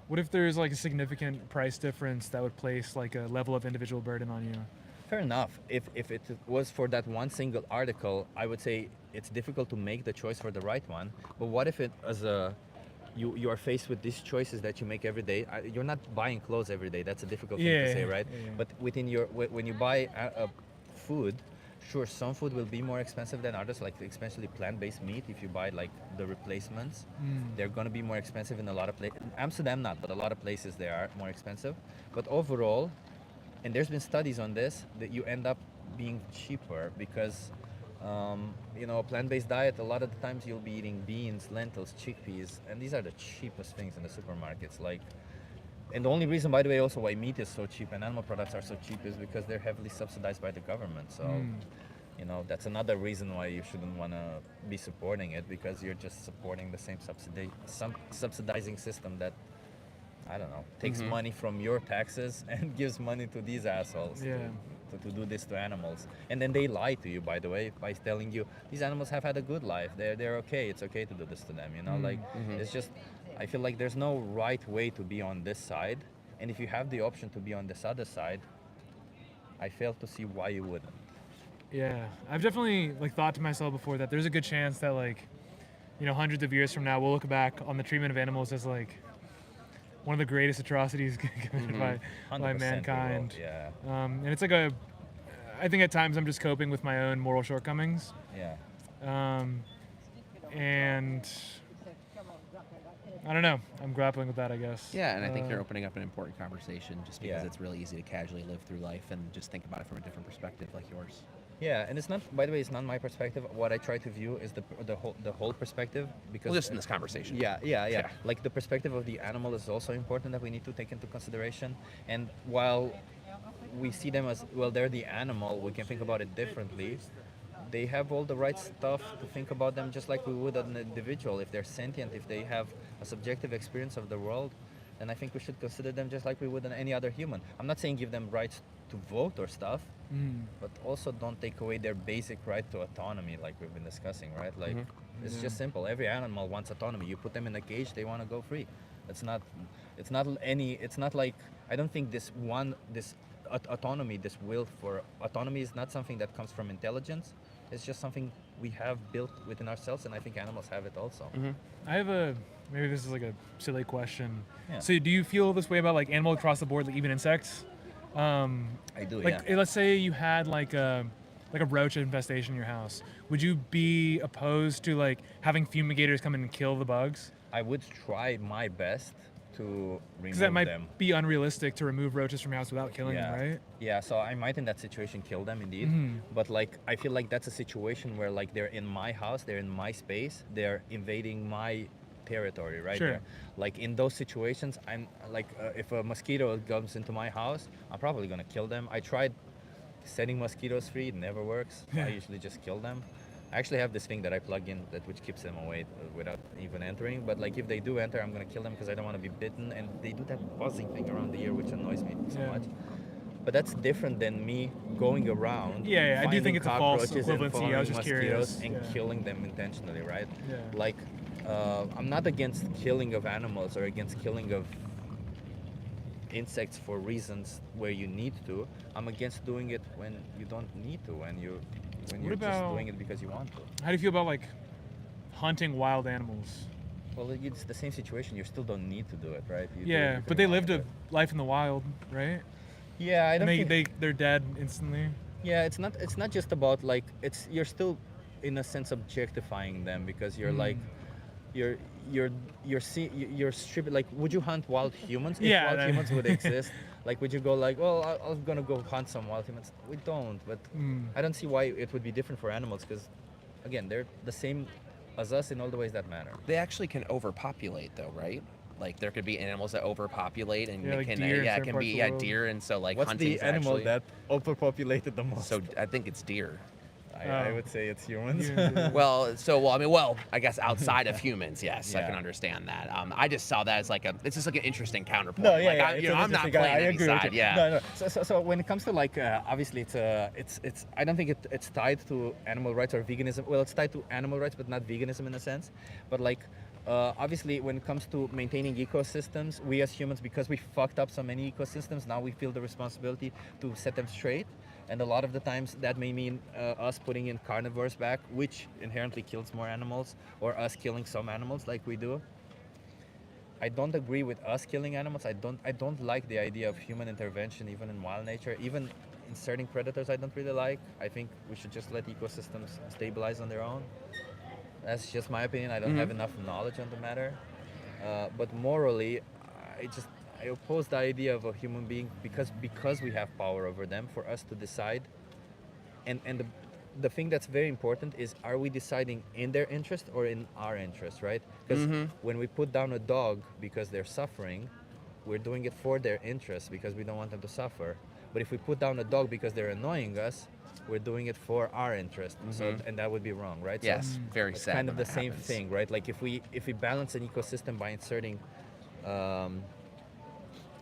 What if there's like a significant price difference that would place like a level of individual burden on you? Fair enough. If it was for that one single article, I would say it's difficult to make the choice for the right one. But what if it you are faced with these choices that you make every day? You're not buying clothes every day. That's a difficult thing to say, right? Yeah. But within when you buy food, sure, some food will be more expensive than others, like especially plant-based meat. If you buy like the replacements, they're gonna be more expensive in a lot of places. Amsterdam not, but a lot of places they are more expensive. But overall, and there's been studies on this, that you end up being cheaper because a plant-based diet, a lot of the times you'll be eating beans, lentils, chickpeas, and these are the cheapest things in the supermarkets. And the only reason, by the way, also why meat is so cheap and animal products are so cheap is because they're heavily subsidized by the government. So, that's another reason why you shouldn't want to be supporting it, because you're just supporting the same subsidizing system that, I don't know, takes money from your taxes and gives money to these assholes to do this to animals. And then they lie to you, by the way, by telling you these animals have had a good life. They're okay. It's okay to do this to them. It's just, I feel like there's no right way to be on this side. And if you have the option to be on this other side, I fail to see why you wouldn't. Yeah, I've definitely thought to myself before that there's a good chance that hundreds of years from now we'll look back on the treatment of animals as one of the greatest atrocities committed by mankind. Yeah. And it's I think at times I'm just coping with my own moral shortcomings. Yeah. And I don't know. I'm grappling with that, I guess. Yeah, and I think you're opening up an important conversation just because Yeah. it's really easy to casually live through life and just think about it from a different perspective like yours. Yeah, and it's not. By the way, it's not my perspective. What I try to view is the whole perspective, because Well, just in this conversation. Yeah. Like the perspective of the animal is also important that we need to take into consideration. And while we see them as they're the animal, we can think about it differently. They have all the right stuff to think about them just like we would an individual. If they're sentient, if they have a subjective experience of the world, then I think we should consider them just like we would any other human. I'm not saying give them rights to vote or stuff, but also don't take away their basic right to autonomy, like we've been discussing, right? It's just simple. Every animal wants autonomy. You put them in a cage, they want to go free. It's not like, I don't think this autonomy, this will for autonomy is not something that comes from intelligence. It's just something we have built within ourselves, and I think animals have it also. I have maybe this is a silly question. Yeah. So do you feel this way about animal across the board, even insects? I do, yeah. Let's say you had a roach infestation in your house. Would you be opposed to having fumigators come in and kill the bugs? I would try my best to remove them. Because that might be unrealistic to remove roaches from your house without killing them, right? Yeah, so I might in that situation kill them indeed. But I feel like that's a situation where they're in my house, they're in my space, they're invading my territory, right? Sure. In those situations, I'm if a mosquito comes into my house, I'm probably gonna kill them. I tried setting mosquitoes free, it never works. I usually just kill them. I actually have this thing that I plug in which keeps them away without even entering. But if they do enter, I'm gonna kill them because I don't want to be bitten. And they do that buzzing thing around the ear, which annoys me so much. But that's different than me going around. Yeah, I do think it's a false cockroaches and equivalency. I was just mosquitoes curious. and killing them intentionally, right? Yeah. I'm not against killing of animals or against killing of insects for reasons where you need to. I'm against doing it when you don't need to, when you're just doing it because you want to. How do you feel about hunting wild animals? Well, it's the same situation. You still don't need to do it, right? But they lived a life in the wild, right? Yeah, I don't think they're dead instantly. Yeah, it's not just about you're still in a sense objectifying them because you're you're you're stripping. Like, would you hunt wild humans if Yeah, wild that- humans would exist? Like, would you go like, well, I'm gonna go hunt some wild humans? We don't, but I don't see why it would be different for animals, because again, they're the same as us in all the ways that matter. They actually can overpopulate, though, right? Like there could be animals that overpopulate, and Yeah, it like can deer in it certain can parts be of the world. deer, and so like What's hunting's the animal actually, that overpopulated the most? So I think it's deer. I would say it's humans. Well, I guess outside of humans, yes, I Yeah. can understand that. I just saw that as it's just like an interesting counterpoint. No, yeah, like, yeah. I'm not I playing any agree with side. you. Yeah. No. So when it comes to like, obviously it's I don't think it's tied to animal rights or veganism. Well, it's tied to animal rights, but not veganism in a sense. But like, obviously when it comes to maintaining ecosystems, we as humans, because we fucked up so many ecosystems, now we feel the responsibility to set them straight. And a lot of the times that may mean us putting in carnivores back, which inherently kills more animals, or us killing some animals like we do. I don't agree with us killing animals. I don't like the idea of human intervention even in wild nature. Even inserting predators I don't really like. I think we should just let ecosystems stabilize on their own. That's just my opinion. I don't have enough knowledge on the matter. But morally, I oppose the idea of a human being because we have power over them, for us to decide. And the thing that's very important is, are we deciding in their interest or in our interest, right? Because when we put down a dog because they're suffering, we're doing it for their interest because we don't want them to suffer. But if we put down a dog because they're annoying us, we're doing it for our interest. So, and that would be wrong, right? Yes, very it's sad kind of when the that same happens. thing, right? Like if we balance an ecosystem by inserting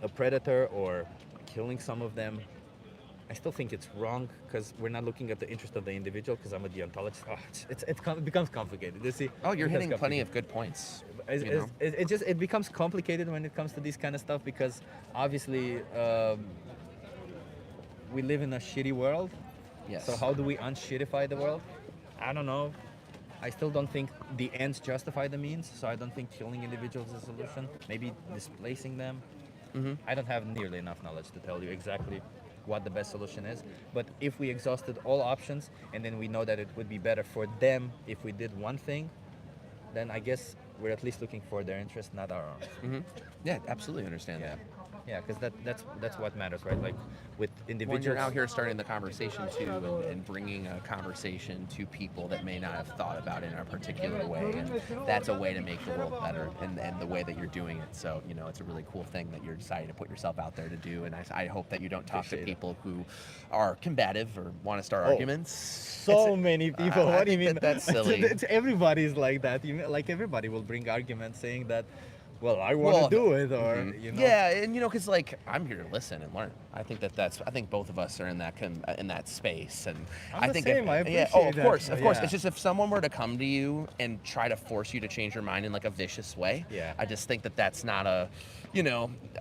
a predator or killing some of them, I still think it's wrong, because we're not looking at the interest of the individual. Because I'm a deontologist. It becomes complicated. You see? Oh, you're It becomes hitting plenty complicated. of good points. It becomes complicated when it comes to this kind of stuff, because obviously we live in a shitty world. Yes. So how do we unshitify the world? I don't know. I still don't think the ends justify the means. So I don't think killing individuals is a solution. Maybe displacing them. I don't have nearly enough knowledge to tell you exactly what the best solution is. But if we exhausted all options, and then we know that it would be better for them if we did one thing, then I guess we're at least looking for their interest, not our own. Yeah, absolutely understand that. Yeah, because that's what matters, right? Like with When individuals. you're out here starting the conversation too, and bringing a conversation to people that may not have thought about it in a particular way, and that's a way to make the world better, and the way that you're doing it. So it's a really cool thing that you're deciding to put yourself out there to do, and I hope that you don't talk to Appreciate it. people who are combative or want to start Oh, arguments. So many people. I What do you think mean? that's silly. Everybody's like that. Like everybody will bring arguments saying that, well, I want to do it, or Yeah, and because like I'm here to listen and learn. I think I think both of us are in that space, and I'm I the think same. I of appreciate course, that. of course. Yeah. It's just if someone were to come to you and try to force you to change your mind in like a vicious way, Yeah. I just think that that's not a,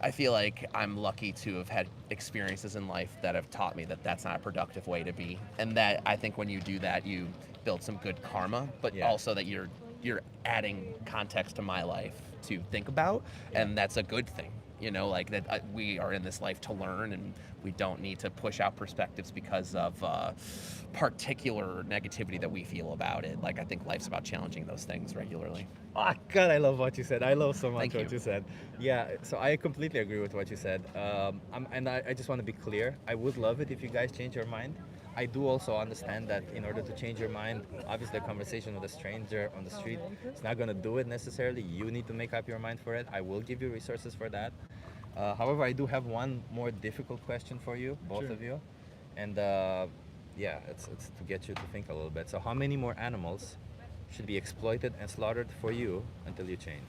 I feel like I'm lucky to have had experiences in life that have taught me that that's not a productive way to be, and that I think when you do that, you build some good karma, but Yeah. also that you're adding context to my life to think about, and that's a good thing. Like that we are in this life to learn, and we don't need to push out perspectives because of particular negativity that we feel about it. Like I think life's about challenging those things regularly. Oh God, I love what you said. I love so much Thank what you. you said. Yeah, so I completely agree with what you said. I just want to be clear. I would love it if you guys change your mind. I do also understand that in order to change your mind, obviously a conversation with a stranger on the street is not going to do it necessarily. You need to make up your mind for it. I will give you resources for that. However, I do have one more difficult question for you, both of you. And it's to get you to think a little bit. So how many more animals should be exploited and slaughtered for you until you change?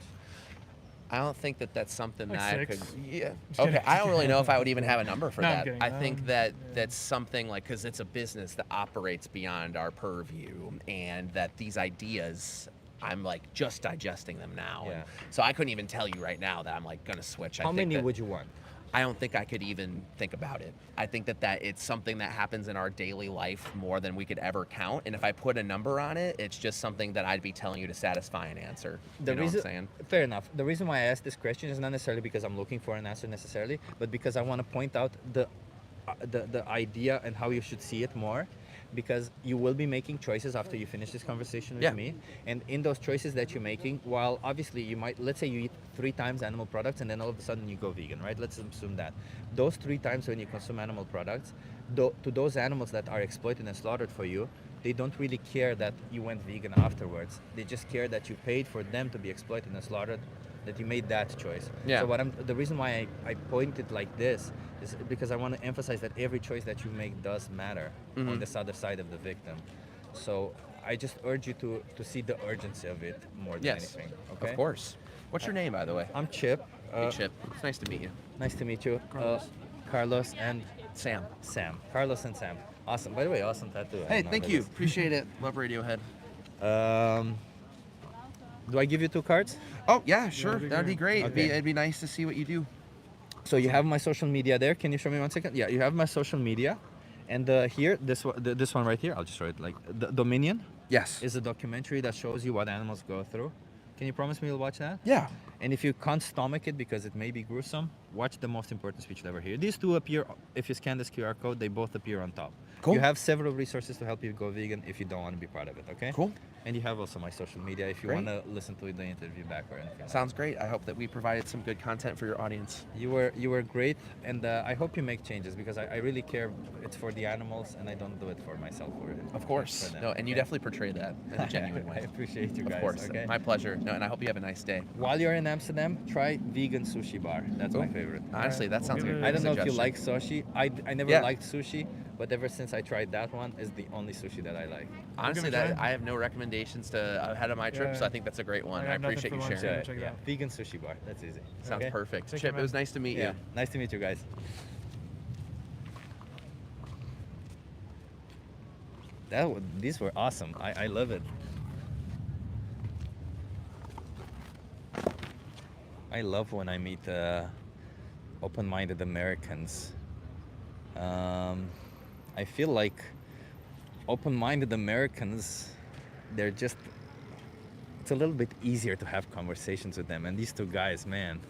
I don't think that that's something Like that I 6. could. Yeah. Just Okay. kidding. I don't really know if I would even have a number for No, I'm that. kidding. I think that that's something like, because it's a business that operates beyond our purview, and that these ideas, I'm like just digesting them now. Yeah. And so I couldn't even tell you right now that I'm like gonna switch. How many would you want? I don't think I could even think about it. I think that it's something that happens in our daily life more than we could ever count. And if I put a number on it, it's just something that I'd be telling you to satisfy an answer. The you know reason, what I'm saying? fair enough. The reason why I asked this question is not necessarily because I'm looking for an answer necessarily, but because I want to point out the idea and how you should see it more. because you will be making choices after you finish this conversation with Yeah. me. And in those choices that you're making, while obviously you might, let's say you eat 3 times animal products and then all of a sudden you go vegan, right? Let's assume that. Those 3 times when you consume animal products, to those animals that are exploited and slaughtered for you, they don't really care that you went vegan afterwards. They just care that you paid for them to be exploited and slaughtered, that you made that choice. Yeah. So the reason why I point it like this is because I want to emphasize that every choice that you make does matter on this other side of the victim. So I just urge you to see the urgency of it more than Yes, anything. Okay? of course. What's your name, by the way? I'm Chip. Hey, Chip. It's nice to meet you. Nice to meet you. Carlos. Carlos and Sam. Sam. Carlos and Sam. Awesome. By the way, awesome tattoo. I Hey, don't know thank what you. it is. Appreciate it. Love Radiohead. Do I give you 2 cards? Oh, yeah, sure. that'd be That'd be great. Okay. It'd be nice to see what you do. So you have my social media there. Can you show me 1 second? Yeah, you have my social media. And here, this one right here, I'll just write like Dominion Yes. is a documentary that shows you what animals go through. Can you promise me you'll watch that? Yeah. And if you can't stomach it because it may be gruesome, watch The Most Important Speech Ever Heard. These 2 appear, if you scan this QR code, they both appear on top. Cool. You have several resources to help you go vegan if you don't want to be part of it, okay? Cool. And you have also my social media if you Great. want to listen to the interview back or anything. like Sounds great. I hope that we provided some good content for your audience. You were great, and I hope you make changes because I really care. It's for the animals, and I don't do it for myself. Of course. for them, No, and you okay? definitely portray that in a genuine I way. appreciate you guys. Of course. Okay. My pleasure. No, and I hope you have a nice day. While you're in Amsterdam, try vegan sushi bar. That's my Cool. favorite. Honestly, that sounds like a I great I don't know if you suggestion. like sushi. I never Yeah. liked sushi, but ever since I tried that one, is the only sushi that I like. Honestly, Give it a that try. I have no recommendations to ahead of my trip, so Yeah. I think that's a great one. I I have nothing appreciate for you lunch, sharing. so check it out. Vegan sushi bar. That's easy. Sounds Okay? perfect. Take Chip, care, it was man. nice to meet Yeah. you. Nice to meet you guys. These were awesome. I love it. I love when I meet open-minded Americans. I feel like open-minded Americans, it's a little bit easier to have conversations with them. And these 2 guys, man,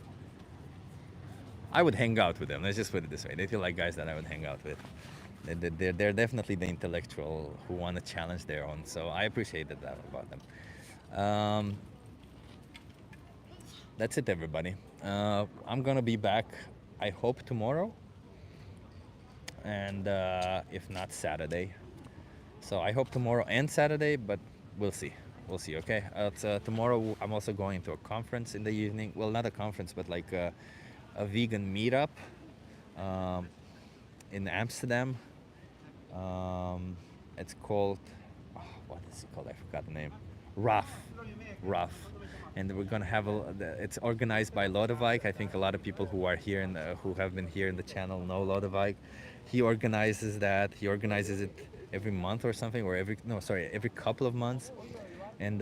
I would hang out with them. Let's just put it this way. They feel like guys that I would hang out with. They're definitely the intellectual who want to challenge their own. So I appreciated that about them. That's it, everybody. I'm gonna be back, I hope, tomorrow, and if not Saturday. So I hope tomorrow and Saturday, but we'll see. We'll see. Okay. Tomorrow I'm also going to a conference in the evening. Well, not a conference, but like a vegan meetup in Amsterdam. It's called, what is it called? I forgot the name. RAF. And we're gonna have it's organized by Lodewijk. I think a lot of people who are here who have been here in the channel know Lodewijk. He organizes that. He organizes it every month or something, or every couple of months. And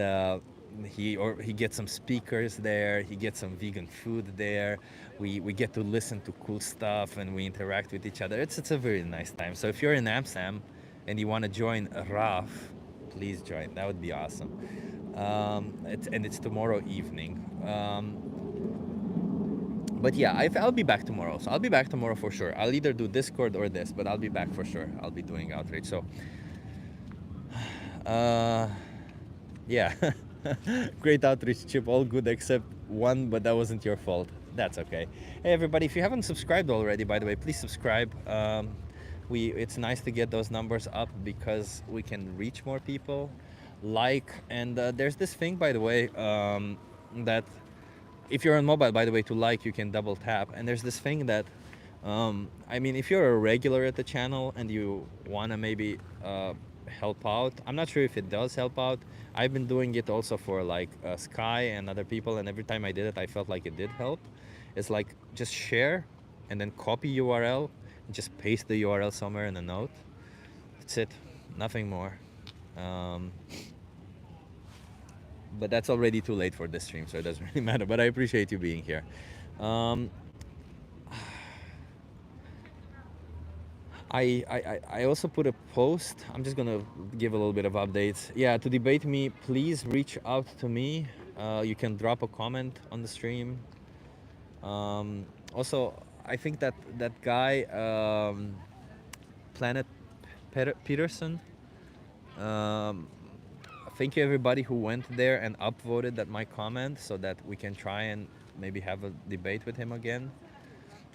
he gets some speakers there. He gets some vegan food there. We get to listen to cool stuff and we interact with each other. It's a very nice time. So if you're in Amsterdam and you want to join RAF, please join. That would be awesome. It's tomorrow evening. But yeah, I'll be back tomorrow. So I'll be back tomorrow for sure. I'll either do Discord or this, but I'll be back for sure. I'll be doing outreach. So yeah. Great outreach, Chip. All good except one, but that wasn't your fault. That's okay. Hey everybody, if you haven't subscribed already, by the way, please subscribe. It's nice to get those numbers up because we can reach more people. And there's this thing, by the way, that if you're on mobile, by the way, to you can double tap. And there's this thing that, if you're a regular at the channel and you want to maybe help out, I'm not sure if it does help out. I've been doing it also for Sky and other people, and every time I did it, I felt like it did help. It's like just share and then copy URL and just paste the URL somewhere in a note. That's it, nothing more. But that's already too late for this stream, so it doesn't really matter. But I appreciate you being here. I also put a post. I'm just gonna give a little bit of updates. Yeah, to debate me, please reach out to me. You can drop a comment on the stream. Also, I think that guy, Planet Peterson, Thank you everybody who went there and upvoted that my comment so that we can try and maybe have a debate with him again.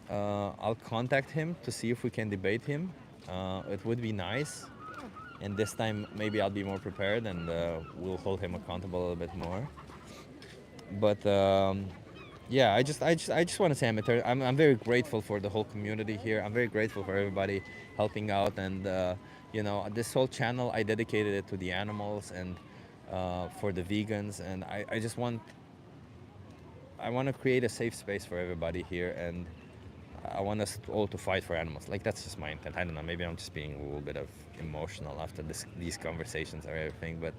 I'll contact him to see if we can debate him. It would be nice, and this time maybe I'll be more prepared and we'll hold him accountable a little bit more. But yeah, I just want to say I'm very grateful for the whole community here. I'm very grateful for everybody helping out, and you know, this whole channel I dedicated it to the animals and for the vegans, and I just want to create a safe space for everybody here, and I want us all to fight for animals. Like, that's just my intent. I don't know, maybe I'm just being a little bit of emotional after these conversations or everything, but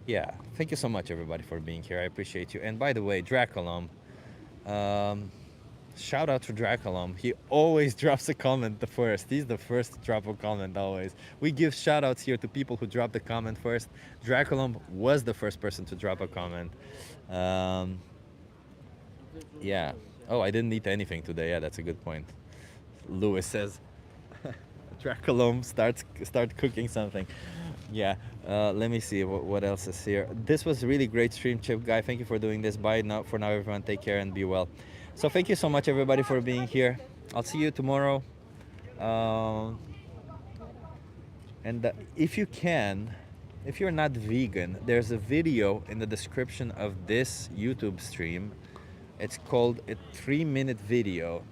yeah, thank you so much everybody for being here. I appreciate you. And by the way, Draculum, shout out to Draculum. He always drops a comment the first. He's the first to drop a comment always. We give shout outs here to people who drop the comment first. Draculum was the first person to drop a comment. Yeah. Oh, I didn't eat anything today. Yeah, that's a good point. Lewis says, Draculum, start cooking something. Yeah. Let me see what else is here. This was a really great stream, Chip Guy. Thank you for doing this. Bye now for now, everyone. Take care and be well. So thank you so much, everybody, for being here. I'll see you tomorrow. And if you can, if you're not vegan, there's a video in the description of this YouTube stream. It's called a 3-minute video.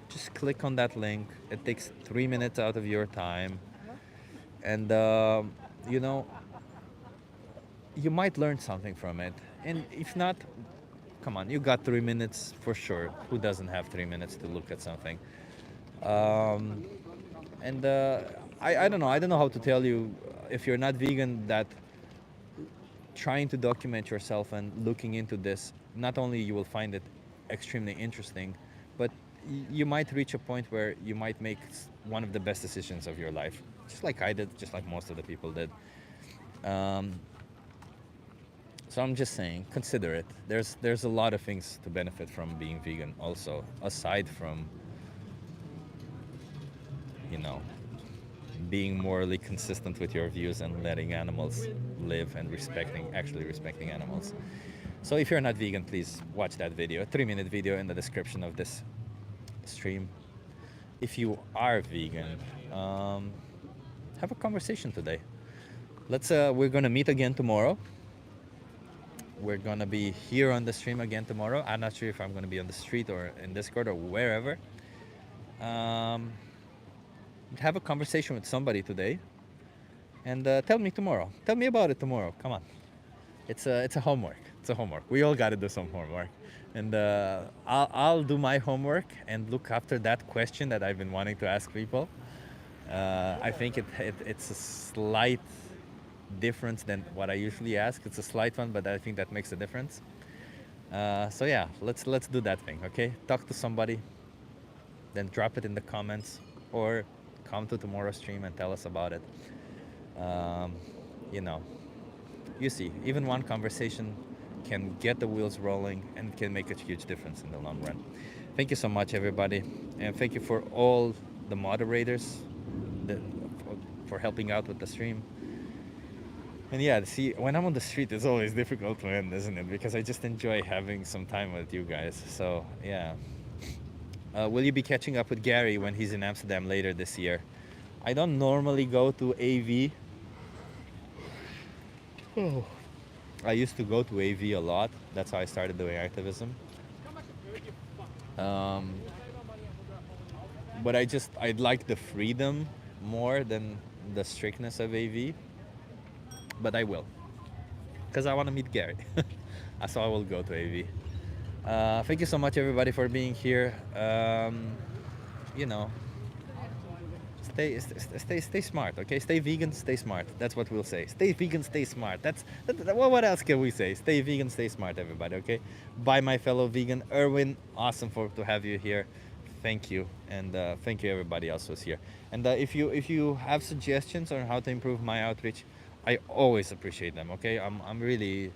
Just click on that link. It takes 3 minutes out of your time. And, you know, you might learn something from it. And if not, come on, you got 3 minutes for sure. Who doesn't have 3 minutes to look at something? I don't know. I don't know how to tell you, if you're not vegan, that trying to document yourself and looking into this, not only you will find it extremely interesting, but you might reach a point where you might make one of the best decisions of your life, just like I did, just like most of the people did. So I'm just saying, consider it. There's a lot of things to benefit from being vegan also, aside from, you know, being morally consistent with your views and letting animals live and actually respecting animals. So if you're not vegan, please watch that video, a 3-minute video in the description of this stream. If you are vegan, have a conversation today. We're gonna meet again tomorrow. We're gonna be here on the stream again tomorrow. I'm not sure if I'm gonna be on the street or in Discord or wherever. Have a conversation with somebody today, and tell me tomorrow. Tell me about it tomorrow. Come on, it's a homework. It's a homework. We all got to do some homework, and I'll do my homework and look after that question that I've been wanting to ask people. I think it's a slight difference than what I usually ask. It's a slight one, but I think that makes a difference. So yeah, let's do that thing, okay? Talk to somebody, then drop it in the comments, or come to tomorrow's stream and tell us about it. You know, you see, even one conversation can get the wheels rolling and can make a huge difference in the long run. Thank you so much, everybody, and thank you for all the moderators for helping out with the stream. And yeah, see, when I'm on the street, it's always difficult to end, isn't it? Because I just enjoy having some time with you guys. So yeah. Will you be catching up with Gary when he's in Amsterdam later this year? I don't normally go to AV. Oh. I used to go to AV a lot. That's how I started doing activism. But I'd like the freedom more than the strictness of AV. But I will, because I want to meet Gary. So I will go to AV. Thank you so much, everybody, for being here. You know, stay smart, okay? Stay vegan, stay smart. That's what we'll say. Stay vegan, stay smart. What else can we say? Stay vegan, stay smart, everybody, okay? Bye, my fellow vegan. Erwin, awesome to have you here. Thank you, and thank you everybody else who's here. And if you have suggestions on how to improve my outreach, I always appreciate them. Okay, I'm really.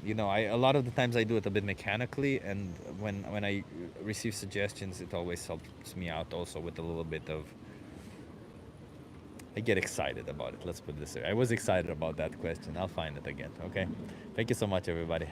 You know, a lot of the times I do it a bit mechanically, and when I receive suggestions, it always helps me out also with a little bit of I get excited about it. Let's put it this way. I was excited about that question. I'll find it again. Okay. Thank you so much, everybody.